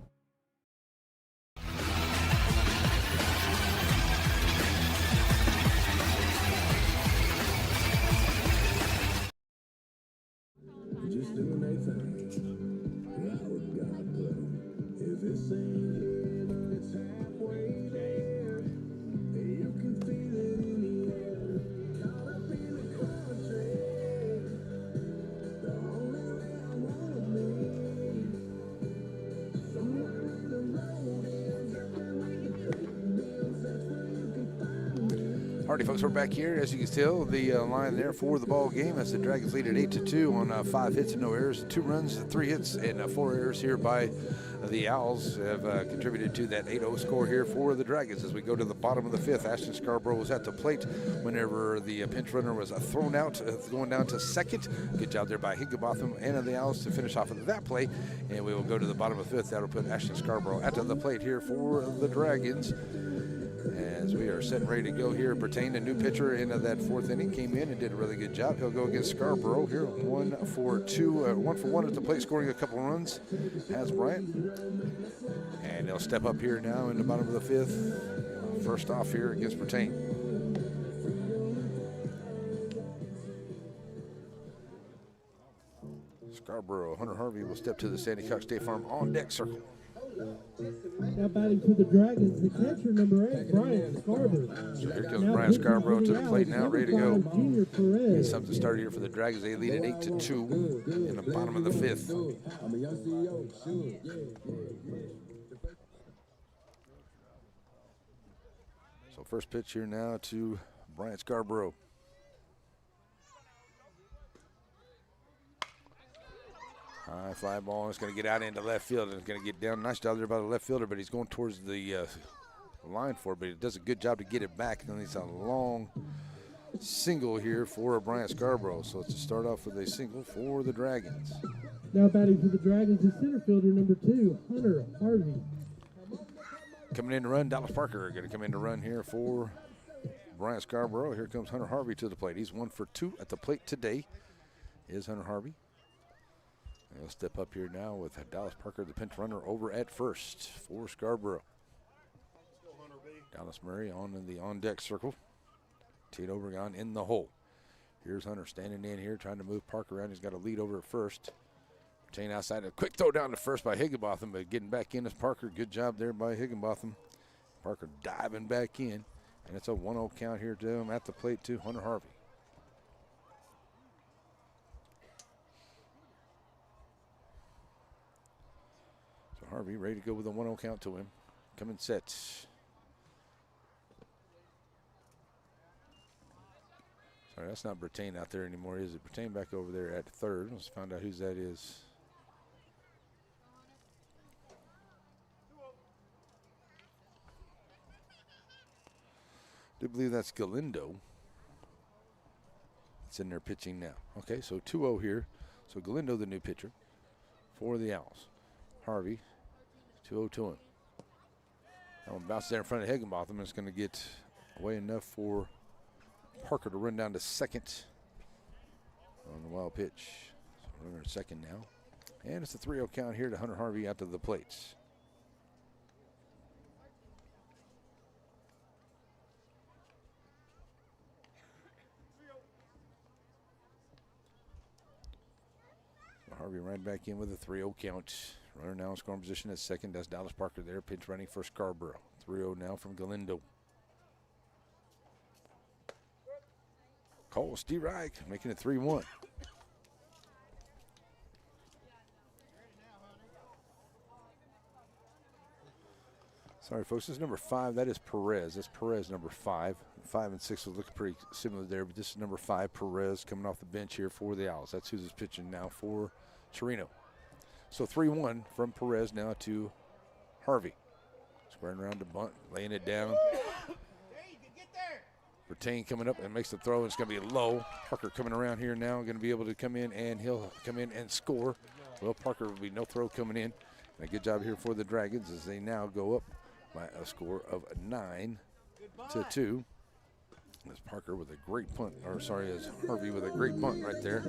Just doing their thing. Now we got them. If it's ain't here, then it's halfway there. You can feel it in the air. Caught up in the country. The only way I wanna be. Somewhere Alrighty, folks, we're back here. As you can tell, the line there for the ball game as the Dragons lead at 8-2 on 5 hits and no errors, 2 runs, 3 hits, and 4 errors here by the Owls have contributed to that 8-0 score here for the Dragons. As we go to the bottom of the 5th, Ashton Scarborough was at the plate whenever the pinch runner was thrown out, going down to second. Good job there by Higginbotham and the Owls to finish off of that play. And we will go to the bottom of the 5th. That'll put Ashton Scarborough at the plate here for the Dragons. As we are set and ready to go here, Bertain, a new pitcher into that 4th inning, came in and did a really good job. He'll go against Scarborough here, 1 for 1 at the plate, scoring a couple runs, has Bryant. And he'll step up here now in the bottom of the 5th. First off here against Bertain. Scarborough, Hunter Harvey will step to the Sandy Cox State Farm on deck circle. Now batting for the Dragons, the catcher, number 8, Brian Scarborough. So here comes Brian Scarborough to the plate now, ready to go. Junior Perez. Get something started here for the Dragons. They lead at 8-2 in the bottom of the 5th. So first pitch here now to Brian Scarborough. High fly ball. It's going to get out into left field. And it's going to get down. Nice job there by the left fielder, but he's going towards the line for it. But he does a good job to get it back. And then it's a long single here for Brian Scarborough. So it's a start off with a single for the Dragons. Now batting for the Dragons is center fielder number 2, Hunter Harvey. Coming in to run, Dallas Parker going to come in to run here for Brian Scarborough. Here comes Hunter Harvey to the plate. He's 1 for 2 at the plate today. Is Hunter Harvey. He'll step up here now with Dallas Parker, the pinch runner, over at first for Scarborough. Dallas Murray on the on-deck circle. Tate Obregon in the hole. Here's Hunter standing in here, trying to move Parker around. He's got a lead over at first. Tate outside, a quick throw down to first by Higginbotham, but getting back in is Parker. Good job there by Higginbotham. Parker diving back in, and it's a 1-0 count here to him at the plate to Hunter Harvey. Harvey ready to go with a 1-0 count to him. Coming set. Sorry, that's not Bertain out there anymore, is it? Bertain back over there at third. Let's find out whose that is. I do believe that's Galindo. It's in there pitching now. Okay, so 2-0 here. So Galindo, the new pitcher for the Owls. Harvey. 2-0 to him. That one bounces there in front of Higginbotham, and it's going to get away enough for Parker to run down to second on the wild pitch. So runner at second now. And it's a 3-0 count here to Hunter Harvey out to the plates. So Harvey right back in with a 3-0 count. Runner now in scoring position at second. That's Dallas Parker there. Pinch running for Scarborough. 3-0 now from Galindo. Cole Steve Reich making it 3-1. Sorry, folks. This is number 5. That is Perez. That's Perez, number 5. 5 and 6 was looking pretty similar there, but this is number 5, Perez, coming off the bench here for the Owls. That's who's pitching now for Chireno. So 3-1 from Perez now to Harvey. Squaring around to bunt, laying it down. Bertain coming up and makes the throw, and it's going to be low. Parker coming around here now, going to be able to come in, and he'll come in and score. Well, Parker will be no throw coming in. And a good job here for the Dragons as they now go up by a score of 9-2. As Parker with a great punt, or sorry, as Harvey with a great punt right there.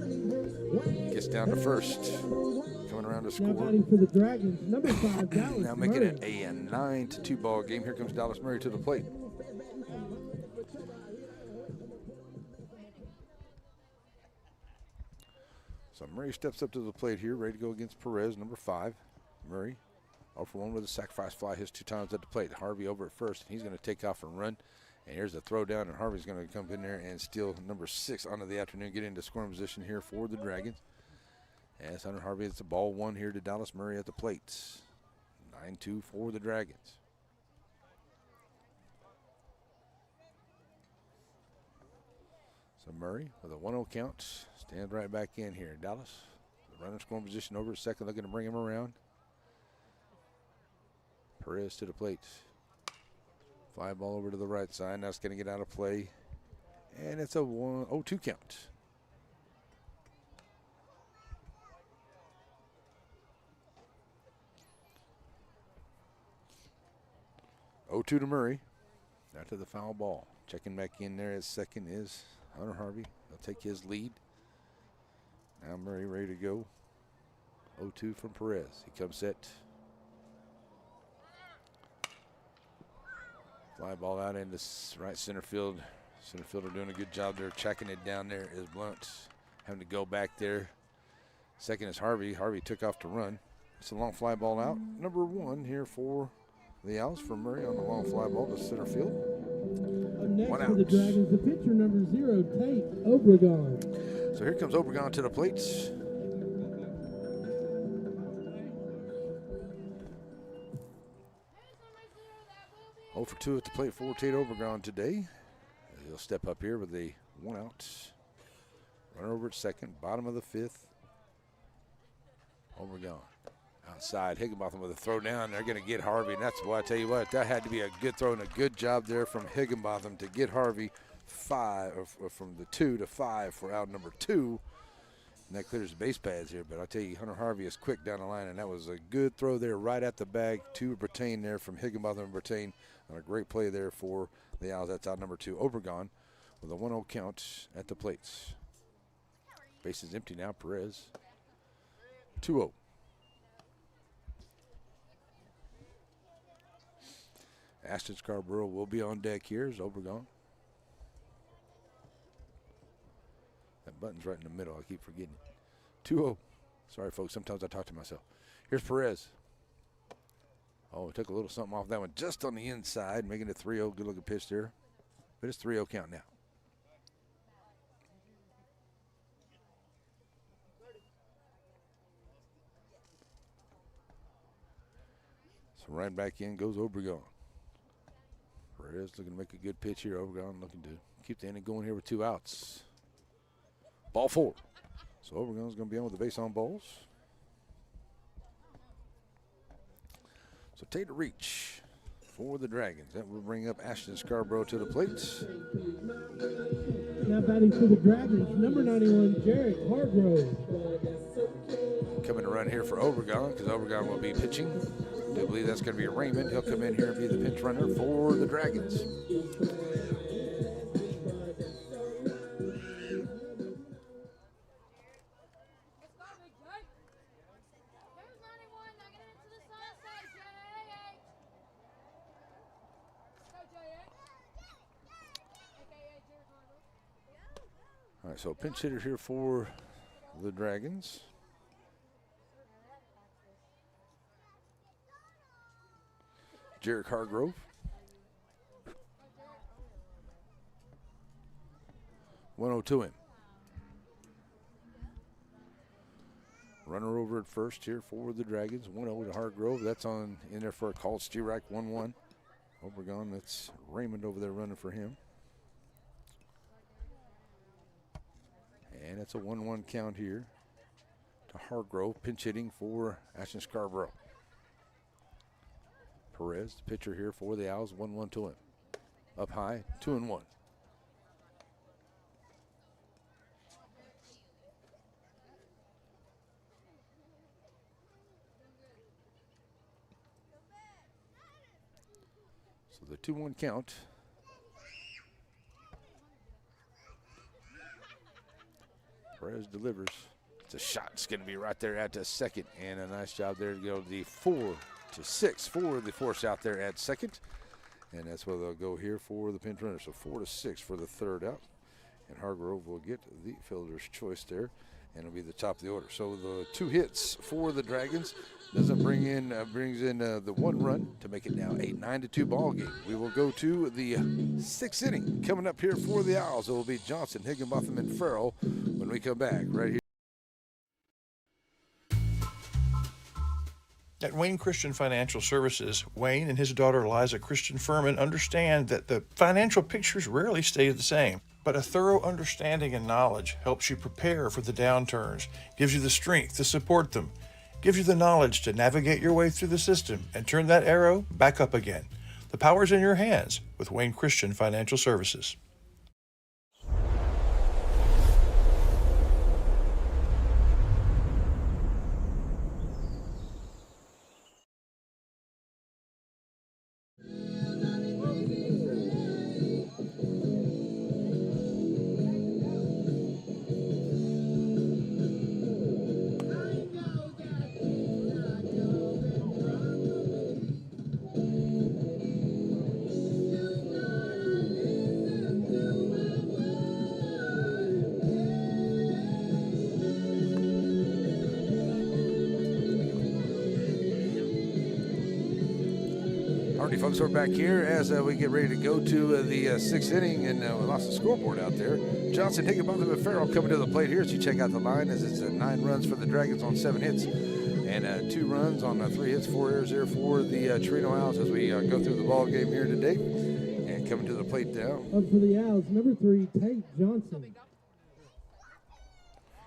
Gets down to first. Coming around to score. Now batting for the Dragons, number 5, Dallas Now making Murray. it a 9-2 ball game. Here comes Dallas Murray to the plate. So Murray steps up to the plate here, ready to go against Perez, number 5. Murray, 0 for 1 with a sacrifice fly, hits 2 times at the plate. Harvey over at first, and he's going to take off and run. And here's the throw down, and Harvey's going to come in there and steal number 6 onto the afternoon, get into scoring position here for the Dragons. As Hunter Harvey, it's a ball 1 here to Dallas Murray at the plate. 9-2 for the Dragons. So Murray with a 1-0 count. Stands right back in here. Dallas, the runner scoring position over at second, looking to bring him around. Perez to the plate. Fly ball over to the right side. Now it's going to get out of play. And it's a 0-2 count. To Murray. After the foul ball. Checking back in there at second is Hunter Harvey. He'll take his lead. Now Murray ready to go. 0-2 from Perez. He comes set. Fly ball out into right center field. Center fielder doing a good job there. Checking it down there is Blunt. Having to go back there. Second is Harvey. Harvey took off to run. It's a long fly ball out. Number 1 here for the Owls for Murray on the long fly ball to center field. Next 1 for out. the Dragons, the pitcher number 0, Tate Obregon. So here comes Obregon to the plate. Oh for 2 at the plate for Tate Obregon today. He'll step up here with a 1 out. Runner over at second, bottom of the 5th. Obregon. Outside, Higginbotham with a throw down. They're going to get Harvey, and that's why I tell you what, that had to be a good throw and a good job there from Higginbotham to get Harvey 5, or from the 2 to 5 for out number 2. And that clears the base paths here, but I tell you, Hunter Harvey is quick down the line, and that was a good throw there right at the bag to Bertain there from Higginbotham and Bertain. And a great play there for the Owls. That's out number 2. Obregon with a 1-0 count at the plates. Base is empty now. Perez 2-0. Ashton Scarborough will be on deck here as Obregon. That button's right in the middle. I keep forgetting it. 2-0. Sorry, folks. Sometimes I talk to myself. Here's Perez. Oh, took a little something off that one just on the inside, making it 3-0. Good-looking pitch there. But it's 3-0 count now. So right back in goes Obregon. Perez looking to make a good pitch here. Obregon looking to keep the inning going here with 2 outs. Ball 4. So Obregon's going to be on with the base on balls. So Tate to reach for the Dragons. That will bring up Ashton Scarborough to the plate. Now batting for the Dragons, number 91, Jarrett Hargrove. Coming to run here for Obregon because Obregon will be pitching. I believe that's going to be Raymond. He'll come in here and be the pinch runner for the Dragons. All right, so pinch hitter here for the Dragons. Jarek Hargrove. To him. Runner over at first here for the Dragons. 1-0 to Hargrove. That's on in there for a call. Stewart 1-1. Obregon, that's Raymond over there running for him. And it's a 1-1 count here to Hargrove. Pinch hitting for Ashton Scarborough. Perez, the pitcher here for the Owls, 1-1 to him. Up high, 2-1. So the 2-1 count. Perez delivers. It's a shot. It's going to be right there at the second. And a nice job there to go to the 4-6 for the force out there at second. And that's where they'll go here for the pinch runner. So 4-6 for the third out. And Hargrove will get the fielder's choice there. And it'll be the top of the order. So the 2 hits for the Dragons doesn't brings in the 1 run to make it now a 9-2 ball game. We will go to the 6th inning. Coming up here for the Owls, it will be Johnson, Higginbotham, and Farrell when we come back right here. At Wayne Christian Financial Services, Wayne and his daughter Liza Christian Furman understand that the financial pictures rarely stay the same. But a thorough understanding and knowledge helps you prepare for the downturns, gives you the strength to support them, gives you the knowledge to navigate your way through the system and turn that arrow back up again. The power's in your hands with Wayne Christian Financial Services. Alrighty, folks, we're back here as we get ready to go to the sixth inning, and we lost the scoreboard out there. Johnson, Higginbotham, and Farrell coming to the plate here as you check out the line, as it's 9 runs for the Dragons on 7 hits, and 2 runs on 3 hits, 4 errors there for the Chireno Owls as we go through the ball game here today. And coming to the plate now. Up for the Owls, number 3, Tate Johnson.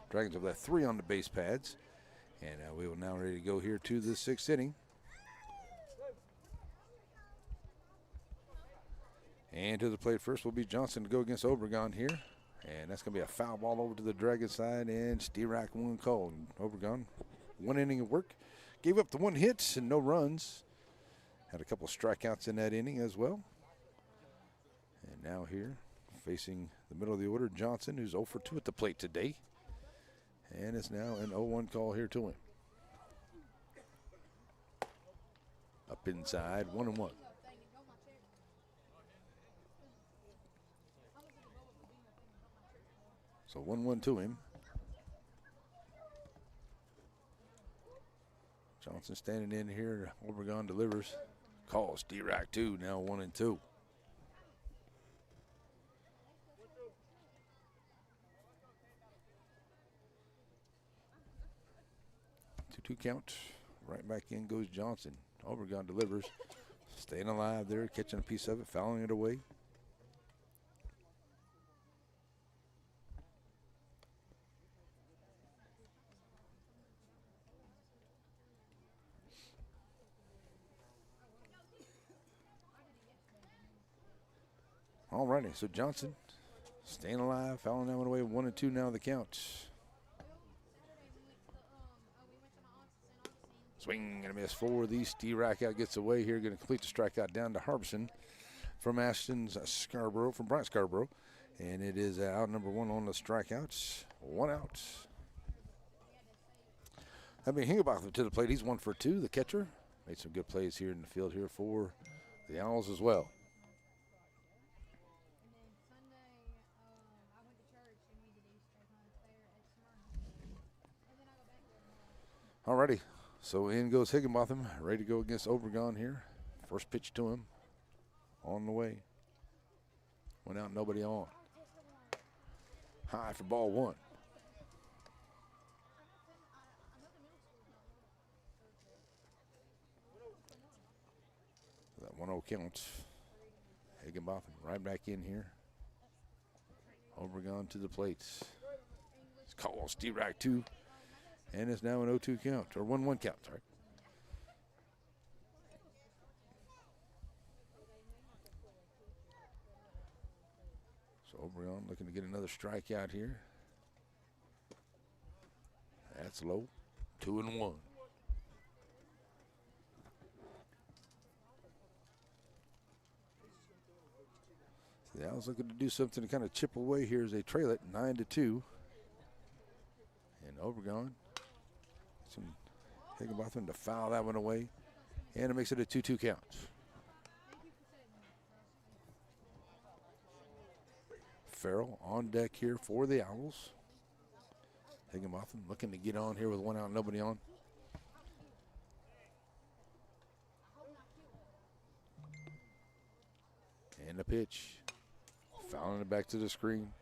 Dragons have left 3 on the base pads, and we will now ready to go here to the 6th inning. And to the plate first will be Johnson to go against Obregon here. And that's going to be a foul ball over to the Dragon side, and Steerack 1 call. Obregon, 1 inning of work. Gave up the 1 hit and no runs. Had a couple of strikeouts in that inning as well. And now here, facing the middle of the order, Johnson, who's 0 for 2 at the plate today. And it's now an 0-1 call here to him. Up inside, 1-1. So 1-1 to him. Johnson standing in here. Obregon delivers. Calls D-Rack 2, now 1-2. 2-2 count. Right back in goes Johnson. Obregon delivers. Staying alive there, catching a piece of it, fouling it away. Alrighty, so Johnson staying alive, fouling that one away, 1-2 now the count. Swing and a miss for the Steerack out, gets away here, going to complete the strikeout down to Harbison from Ashton's Scarborough, from Bryant Scarborough. And it is out number 1 on the strikeouts, 1 out. I mean, Higginbotham to the plate, he's 1 for 2, the catcher. Made some good plays here in the field here for the Owls as well. Alrighty, so in goes Higginbotham, ready to go against Obregon here. First pitch to him, on the way. Went out, nobody on. High for ball 1. That 1-0 count. Higginbotham right back in here. Obregon to the plate. It's called Steerack 2. And it's now an 0-2 count, or 1-1 count, sorry. So Obregon looking to get another strikeout here. That's low, 2-1. So the Owls looking to do something to kind of chip away here as they trail it 9-2. And Obregon. Some Higginbotham to foul that one away, and it makes it a 2-2 count. Farrell on deck here for the Owls. Higginbotham looking to get on here with 1 out, nobody on. And the pitch, fouling it back to the screen.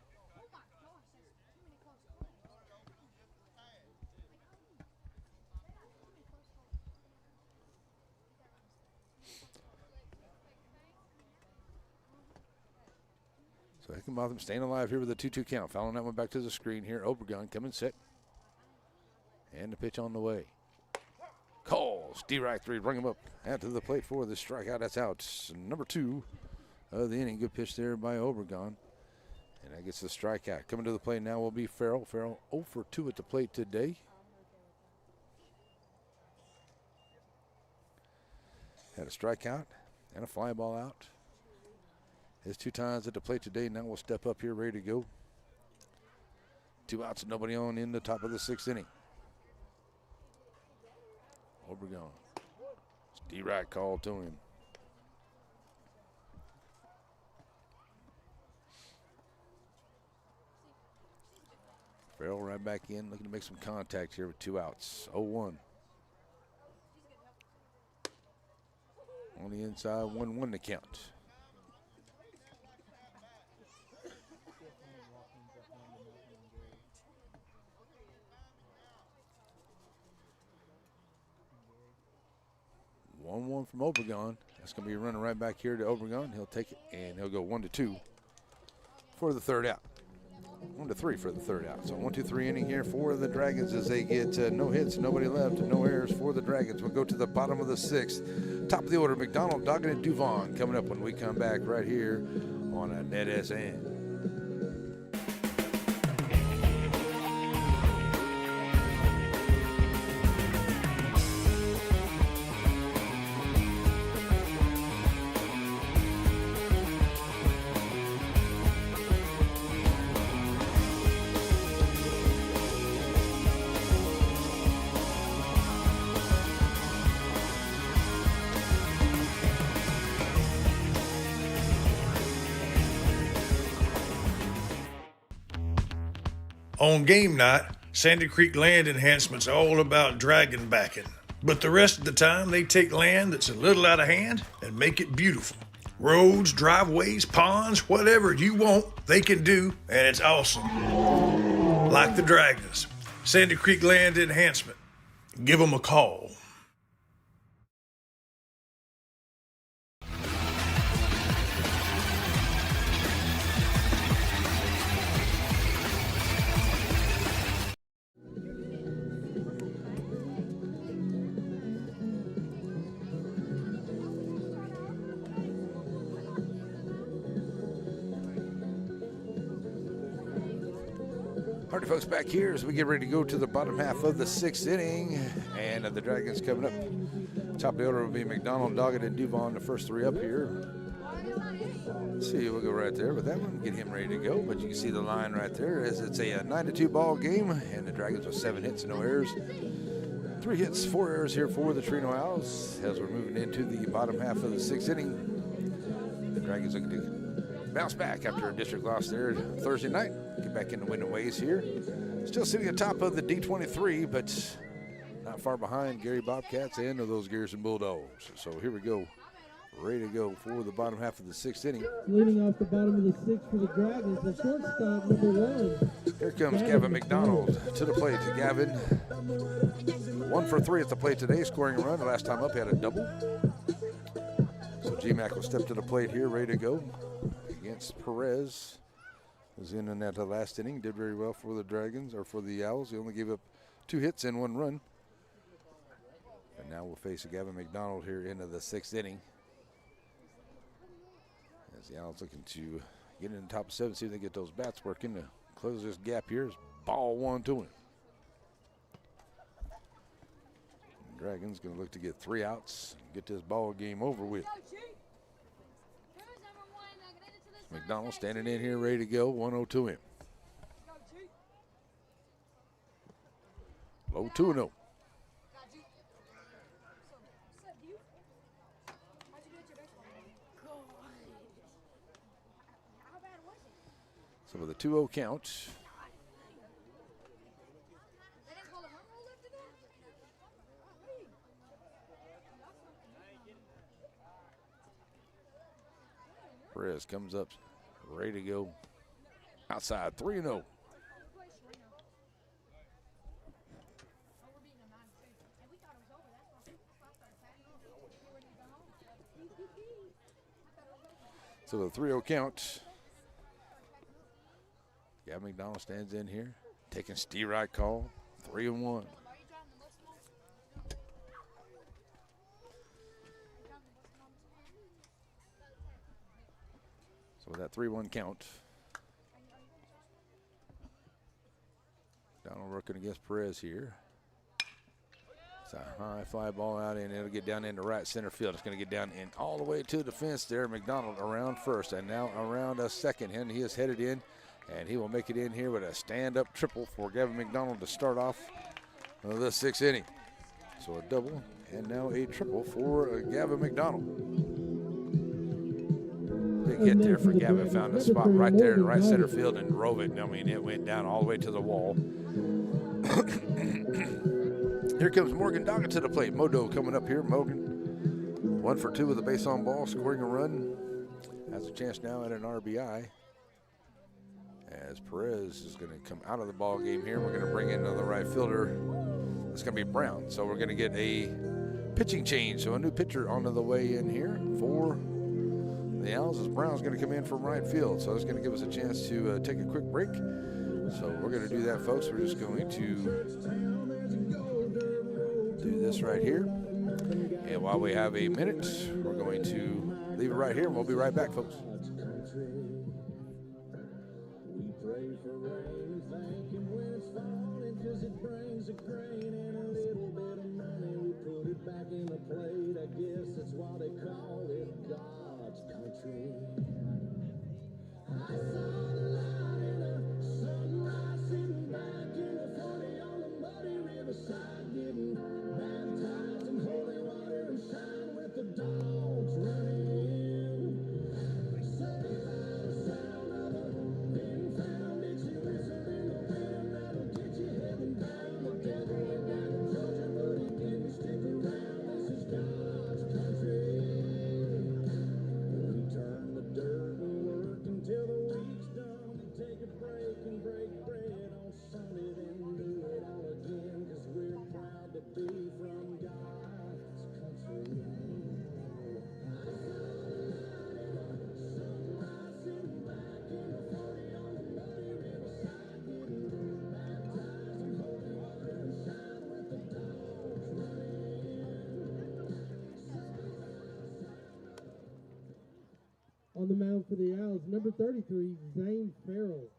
Hickenbotham staying alive here with a 2-2 count. Fouling that one back to the screen here. Obregon coming set. And the pitch on the way. Calls. D-right 3. Bring him up. Out to the plate for the strikeout. That's out. Number 2 of the inning. Good pitch there by Obregon. And that gets the strikeout. Coming to the plate now will be Farrell. Farrell 0 for 2 at the plate today. Had a strikeout and a fly ball out. His 2 times at the plate today. Now we'll step up here, ready to go. 2 outs and nobody on in the top of the 6th inning. Obregon. D-right call to him. Farrell right back in, looking to make some contact here with 2 outs. 0-1. On the inside, 1-1 to count. One from Obregon. That's going to be running right back here to Obregon. He'll take it, and he'll go 1-2 for the 3rd out. 1-3 for the 3rd out. So 1-2-3 inning here for the Dragons as they get no hits, nobody left, and no errors for the Dragons. We'll go to the bottom of the 6th. Top of the order, McDonald, Doggett, and Duvon coming up when we come back right here on a NETSN. On game night, Sandy Creek Land Enhancement's all about dragon backing. But the rest of the time, they take land that's a little out of hand and make it beautiful. Roads, driveways, ponds, whatever you want, they can do, and it's awesome. Like the Dragons. Sandy Creek Land Enhancement. Give them a call. Party folks back here as we get ready to go to the bottom half of the 6th inning. And the Dragons coming up. Top of the order will be McDonald, Doggett, and Duvon, the first 3 up here. Let's see, we'll go right there with that one, get him ready to go. But you can see the line right there as it's a 9-2 ball game. And the Dragons with 7 hits and no errors. 3 hits, 4 errors here for the Chireno Owls as we're moving into the bottom half of the 6th inning. The Dragons looking to bounce back after a district loss there Thursday night. Get back into winning ways here. Still sitting atop of the D23, but not far behind Gary Bobcats and those Garrison Bulldogs. So here we go. Ready to go for the bottom half of the 6th inning. Leading off the bottom of the 6th for the Dragons, the shortstop, number 1. Here comes Gavin McDonald to the plate. Gavin, 1 for 3 at the plate today, scoring a run. The last time up, he had a double. So G-Mac will step to the plate here, ready to go against Perez. Was in that last inning, did very well for the Dragons, or for the Owls. He only gave up 2 hits and 1 run. And now we'll face Gavin McDonald here into the 6th inning. As the Owls looking to get in the top of 7, see if they get those bats working to close this gap here. It's ball 1 to him. And Dragons going to look to get 3 outs and get this ball game over with. McDonald standing in here ready to go, 1-0 to him. Low 2-0. So with a 2-0 count, Perez comes up, ready to go. Outside, 3-0. So the 3-0 count. Gavin McDonald stands in here, taking Steve right call, 3-1. So with that 3-1 count, Donald working against Perez here. It's a high fly ball out, and it'll get down into right center field. It's going to get down in all the way to the fence there. McDonald around first, and now around a second. And he is headed in, and he will make it in here with a stand-up triple for Gavin McDonald to start off the sixth inning. So a double, and now a triple for Gavin McDonald. Big hit there for Gavin. Found a spot right there in right center field and drove it. I mean, it went down all the way to the wall. Here comes Morgan Doggett to the plate. Modo coming up here. Morgan, 1 for 2 with a base on ball, scoring a run. Has a chance now at an RBI. As Perez is going to come out of the ball game here. We're going to bring in another right fielder. It's going to be Brown. So we're going to get a pitching change. So a new pitcher onto the way in here for the Owls as Brown's going to come in from right field. So it's going to give us a chance to take a quick break. So we're going to do that, folks. We're just going to do this right here. And while we have a minute, we're going to leave it right here, and we'll be right back, folks. We pray for rain, thank him when it's falling, 'cause it brings a grain and a little bit of money. We put it back in the plate, I guess that's why they call it God's country. I saw the light in the sunrise, sitting back in the 40 on the muddy riverside, getting baptized in holy water and shine with the dogs running in. They say by the sound of a pin found Dixie whistle in the wind, that'll get you heading down. The devil went down to Georgia, but he didn't stick around. This is God's country. We turn the dirt and work until the week's done. We take a break and break bread on Sunday, then do it all again, 'cause we're proud to be from God's country. Sunrise sitting back in the 40 on the muddy riverside, getting baptized in holy water and shine with the dogs running On the mound for the Owls, number 33, Zane Farrell.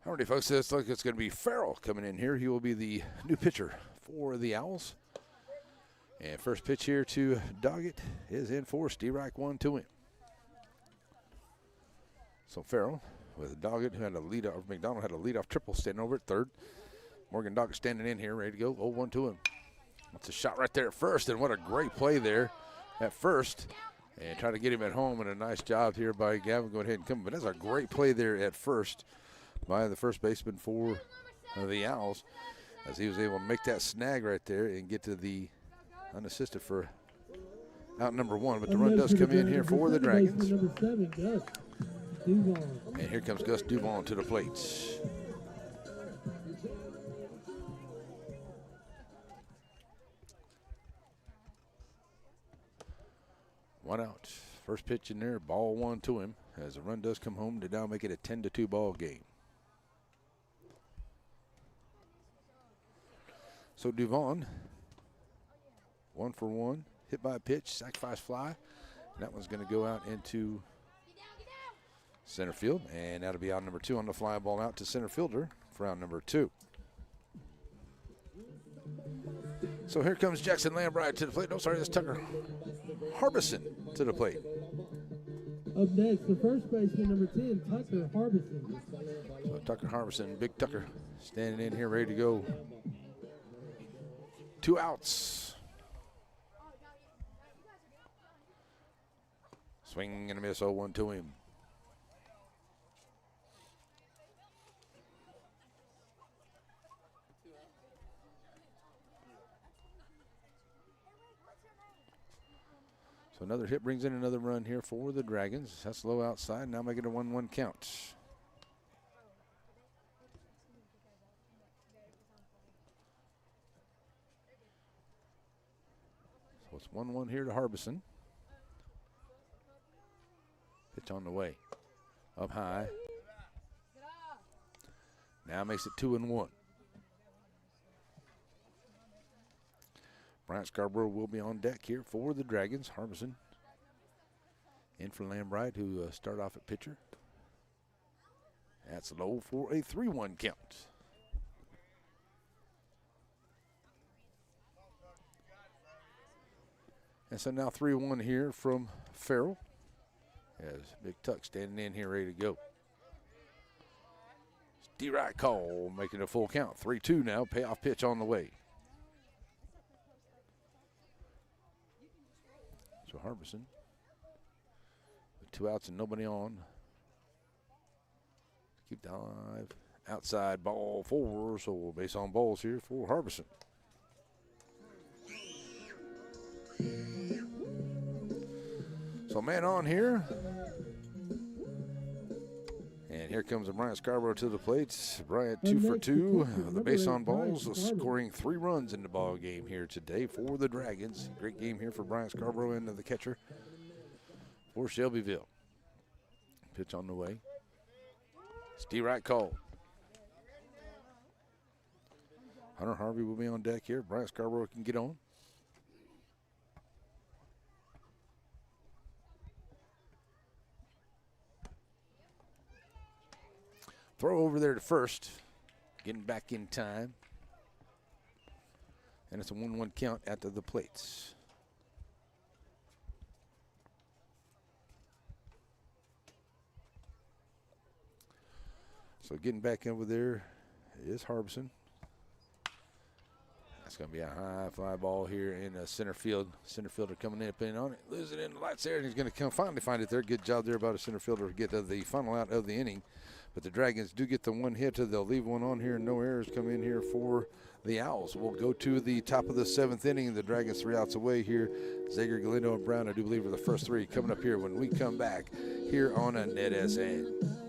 All righty, folks, it looks like it's going to be Farrell coming in here. He will be the new pitcher for the Owls. And first pitch here to Doggett is in for Steve Reich, 1-2 him. So Farrell with Doggett, who had a lead off, McDonald had a leadoff triple standing over at third. Morgan Doggett standing in here, ready to go. 0-1 him. That's a shot right there at first, and what a great play there at first. And try to get him at home, and a nice job here by Gavin going ahead and coming. But that's a great play there at first by the first baseman for the Owls, as he was able to make that snag right there and get to the unassisted for out number one. But the run does come in here for the Dragons. Number 7, Gus Duvall. And here comes Gus Duvall to the plate. One out. First pitch in there, ball 1 him. As the run does come home to now make it a 10-2 ball game. So Duvall, 1 for 1, hit by a pitch, sacrifice fly. And that one's going to go out into center field, and that'll be out number 2 on the fly ball out to center fielder for out number 2. So here comes Jackson Lambright to the plate. No, sorry, that's Tucker Harbison to the plate. Up next, the first baseman, number 10, Tucker Harbison. So Tucker Harbison, Big Tucker, standing in here ready to go. 2 outs. Swing and a miss, 0-1 him. So So another hit brings in another run here for the Dragons. That's low outside. Now make it a 1-1 count. So it's 1-1 here to Harbison. Pitch on the way. Up high. Now makes it 2-1. Bryant Scarborough will be on deck here for the Dragons. Harbison in for Lambright, who start off at pitcher. That's low for a 3-1 count. And so now 3-1 here from Farrell. As Big Tuck standing in here ready to go. D-right call, making a full count. 3-2 now, payoff pitch on the way. So Harbison with 2 outs and nobody on. Keep the alive. Outside ball 4, so base on balls here for Harbison. So man on here. And here comes Bryant Scarborough to the plate. Bryant 2 for 2. The base on balls, scoring 3 runs in the ball game here today for the Dragons. Great game here for Bryant Scarborough and the catcher for Shelbyville. Pitch on the way. Steve Wright called. Hunter Harvey will be on deck here. Bryant Scarborough can get on. Throw over there to first, getting back in time. And it's a 1-1 count at the plates. So getting back over there is Harbison. That's going to be a high fly ball here in center field. Center fielder coming in, putting on it, losing it in the lights there, and he's going to finally find it there. Good job there about a center fielder to get the final out of the inning. But the Dragons do get the 1 hit. They'll leave 1 on here. No errors come in here for the Owls. We'll go to the top of the 7th inning. The Dragons 3 outs away here. Zager, Galindo, and Brown, I do believe, are the first 3 coming up here when we come back here on a NETSN.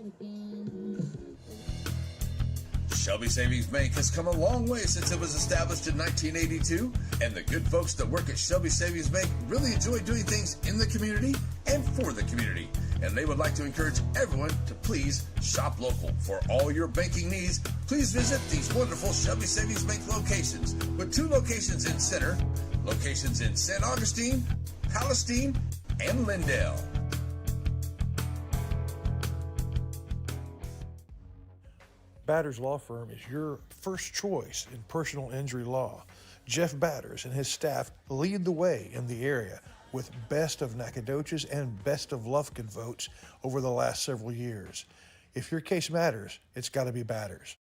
Shelby Savings Bank has come a long way since it was established in 1982, and the good folks that work at Shelby Savings Bank really enjoy doing things in the community and for the community. And they would like to encourage everyone to please shop local. For all your banking needs, please visit these wonderful Shelby Savings Bank locations, with 2 locations in Center, locations in St. Augustine, Palestine, and Lindale. Batters Law Firm is your first choice in personal injury law. Jeff Batters and his staff lead the way in the area with best of Nacogdoches and best of Lufkin votes over the last several years. If your case matters, it's got to be Batters.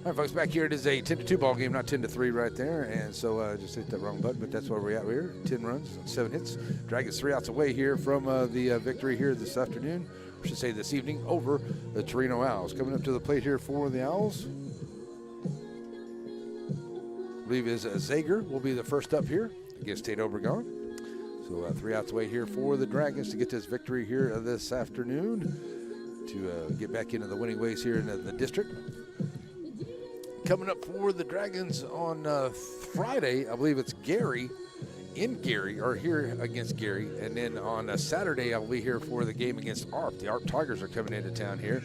All right, folks, back here it is a 10-2 ball game, not 10-3 right there. And so just hit that wrong button, but that's where we're at here. 10 runs, 7 hits. Dragons 3 outs away here from the victory here this afternoon. I should say this evening over the Chireno Owls. Coming up to the plate here for the Owls, I believe is Zager will be the first up here against Tate Obregon. So 3 outs away here for the Dragons to get this victory here this afternoon to get back into the winning ways here in the district. Coming up for the Dragons on Friday, I believe it's Gary in Gary, or here against Gary. And then on Saturday, I'll be here for the game against ARP. The ARP Tigers are coming into town here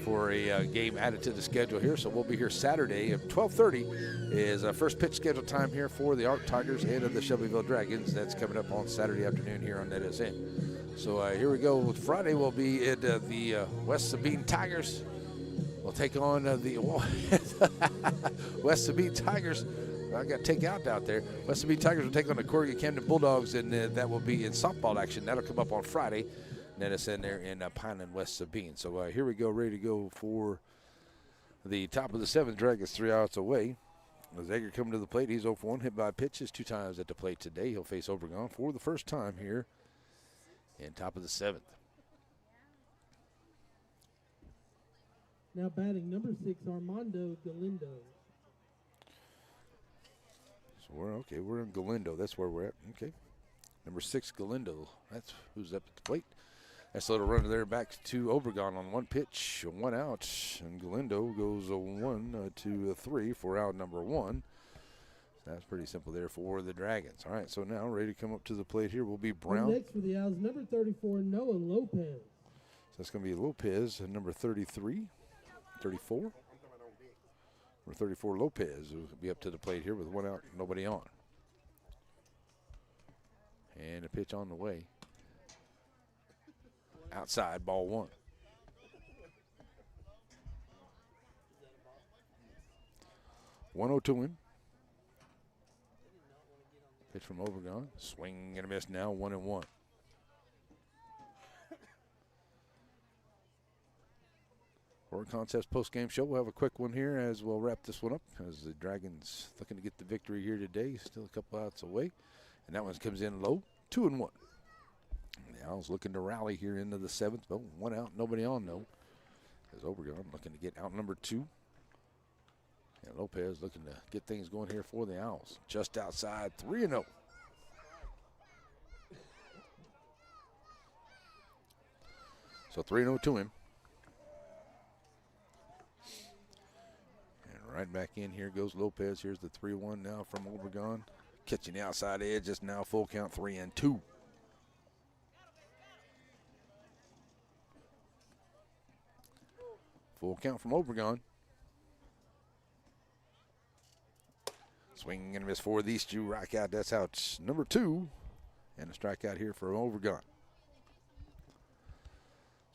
for a game added to the schedule here. So we'll be here Saturday at 12:30 is first pitch schedule time here for the Art Tigers and the Shelbyville Dragons. That's coming up on Saturday afternoon here on NETSN. So here we go. Friday we'll be at the West Sabine Tigers. We'll take on the West Sabine Tigers. I got takeout out there. West Sabine Tigers will take on the Corrigan Camden Bulldogs, and that will be in softball action. That'll come up on Friday. NETSN there in Pineland, West Sabine. So here we go, ready to go for the top of the 7th. Dragons 3 outs away. As Egger coming to the plate, he's 0 for 1. Hit by pitches 2 times at the plate today. He'll face Obregon for the first time here in top of the 7th. Now batting number 6, Armando Galindo. So we're in Galindo. That's where we're at. Okay. Number 6, Galindo. That's who's up at the plate. That's a little runner there back to Obregon on 1 pitch, 1 out. And Galindo goes 1 to 3 for out number 1. That's pretty simple there for the Dragons. All right, so now ready to come up to the plate here will be Brown. Next for the Owls, number 34, Noah Lopez. So that's going to be Lopez, number 33, 34. Number 34, Lopez, will be up to the plate here with 1 out, nobody on. And a pitch on the way. Outside, ball 1. To him. Pitch from Obregon. Swing and a miss now, 1-1. Horror Concepts post-game show. We'll have a quick one here as we'll wrap this one up as the Dragons looking to get the victory here today. Still a couple outs away. And that one comes in low, 2-1. The Owls looking to rally here into the 7th. But 1 out, nobody on though. As Obregon looking to get out number 2. And Lopez looking to get things going here for the Owls. Just outside, 3-0. So 3-0 to him. And right back in here goes Lopez. Here's the 3-1 now from Obregon. Catching the outside edge, just now full count, 3-2. Full count from Obregon. Swing and miss for these two. Rock out. That's out number 2. And a strikeout here for Obregon.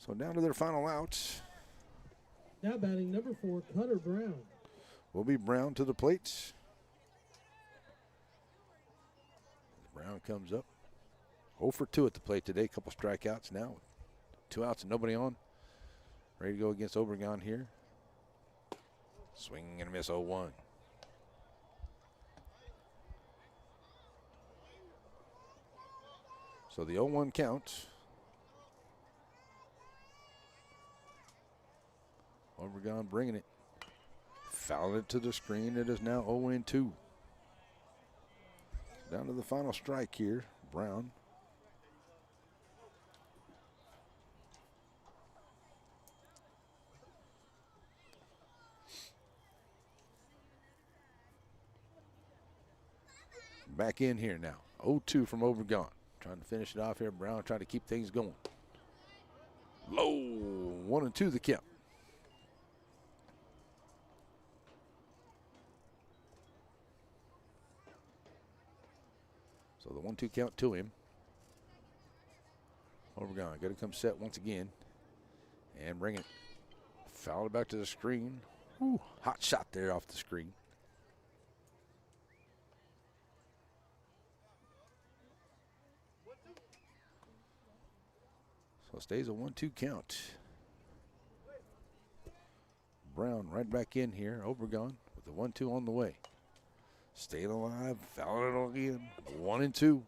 So down to their final out. Now batting number 4, Cutter Brown. Will be Brown to the plate. Brown comes up. 0 for 2 at the plate today. Couple strikeouts now. 2 outs and nobody on. Ready to go against Obregon here. Swing and a miss, 0-1. So the 0-1 count. Obregon bringing it. Fouling it to the screen. It is now 0-2. Down to the final strike here. Brown. Back in here now. 0-2 from Obregon. Trying to finish it off here. Brown trying to keep things going. Low. 1-2 the count. So the 1-2 count to him. Obregon got to come set once again. And bring it. Foul it back to the screen. Ooh, hot shot there off the screen. So stays a 1-2 count. Brown right back in here. Obregon with the 1-2 on the way. Staying alive, fouling it again. 1-2. So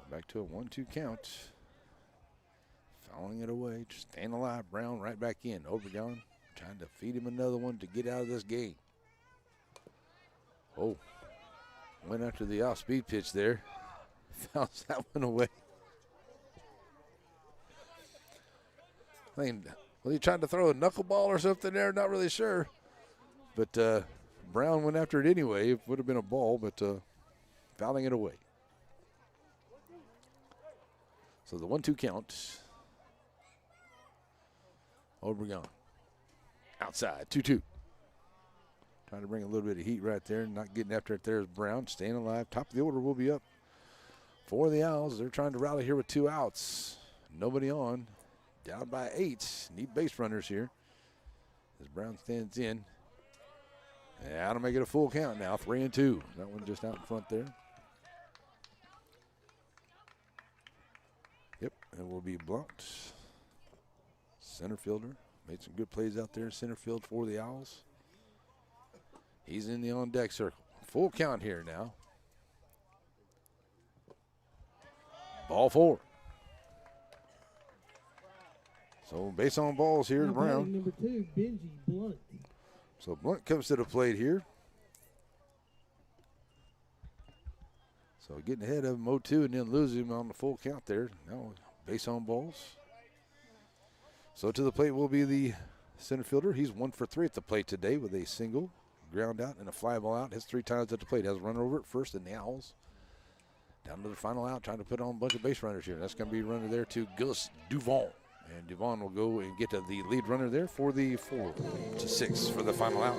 back to a 1-2 count. Fouling it away, just staying alive. Brown right back in. Obregon trying to feed him another one to get out of this game. Oh, went after the off-speed pitch there. Fouls that one away. I mean, was he trying to throw a knuckleball or something there? Not really sure. But Brown went after it anyway. It would have been a ball, but fouling it away. So the 1-2 count. Obregon outside, 2-2. Trying to bring a little bit of heat right there. Not getting after it there is Brown. Staying alive. Top of the order will be up for the Owls. They're trying to rally here with 2 outs. Nobody on. Down by 8. Need base runners here. As Brown stands in. Yeah, that'll make it a full count now. 3-2. That one just out in front there. Yep, it will be Blunt. Center fielder. Made some good plays out there in center field for the Owls. He's in the on-deck circle. Full count here now. Ball 4. So base on balls here to Brown. Number 2, Benji Blunt. So Blunt comes to the plate here. So getting ahead of him 0-2 and then losing him on the full count there. Now base on balls. So to the plate will be the center fielder. He's 1 for 3 at the plate today with a single, ground out, and a fly ball out. Hits 3 times at the plate. Has a runner over at first, and the Owls down to the final out, trying to put on a bunch of base runners here. That's going to be a runner there to Gus Duvon. And Duvon will go and get to the lead runner there for the 4-6 for the final out.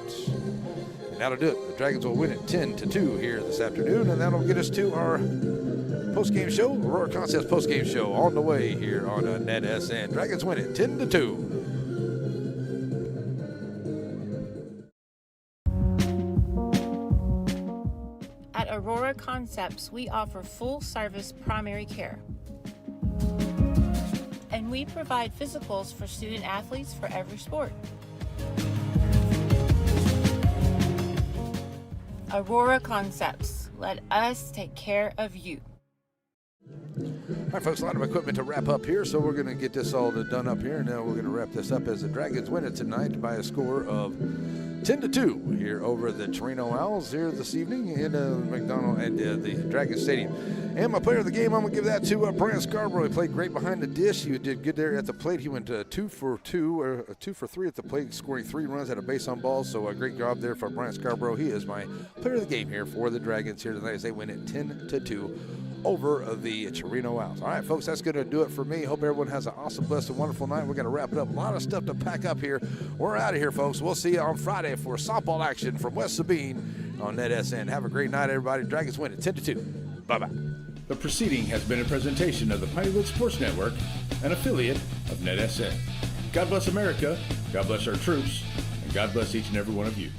And that'll do it. The Dragons will win it 10-2 here this afternoon, and that'll get us to our post-game show, Aurora Concepts post-game show on the way here on NETSN. Dragons win it 10-2. At Aurora Concepts, we offer full-service primary care. And we provide physicals for student athletes for every sport. Aurora Concepts, let us take care of you. All right, folks, a lot of equipment to wrap up here, so we're going to get this all done up here, and now we're going to wrap this up as the Dragons win it tonight by a score of 10-2 here over the Chireno Owls here this evening in McDonald and the Dragon Stadium. And my player of the game, I'm going to give that to Brian Scarborough. He played great behind the dish. He did good there at the plate. He went 2 for 3 at the plate, scoring 3 runs, had a base on balls. So a great job there for Brian Scarborough. He is my player of the game here for the Dragons here tonight as they win it 10-2 over the Chireno Owls. All right, folks, that's going to do it for me. Hope everyone has an awesome, blessed, and wonderful night. We're going to wrap it up. A lot of stuff to pack up here. We're out of here, folks. We'll see you on Friday for softball action from West Sabine on NetSN. Have a great night, everybody. Dragons win it 10-2. Bye-bye. The proceeding has been a presentation of the Pineywood Sports Network, an affiliate of NetSN. God bless America, God bless our troops, and God bless each and every one of you.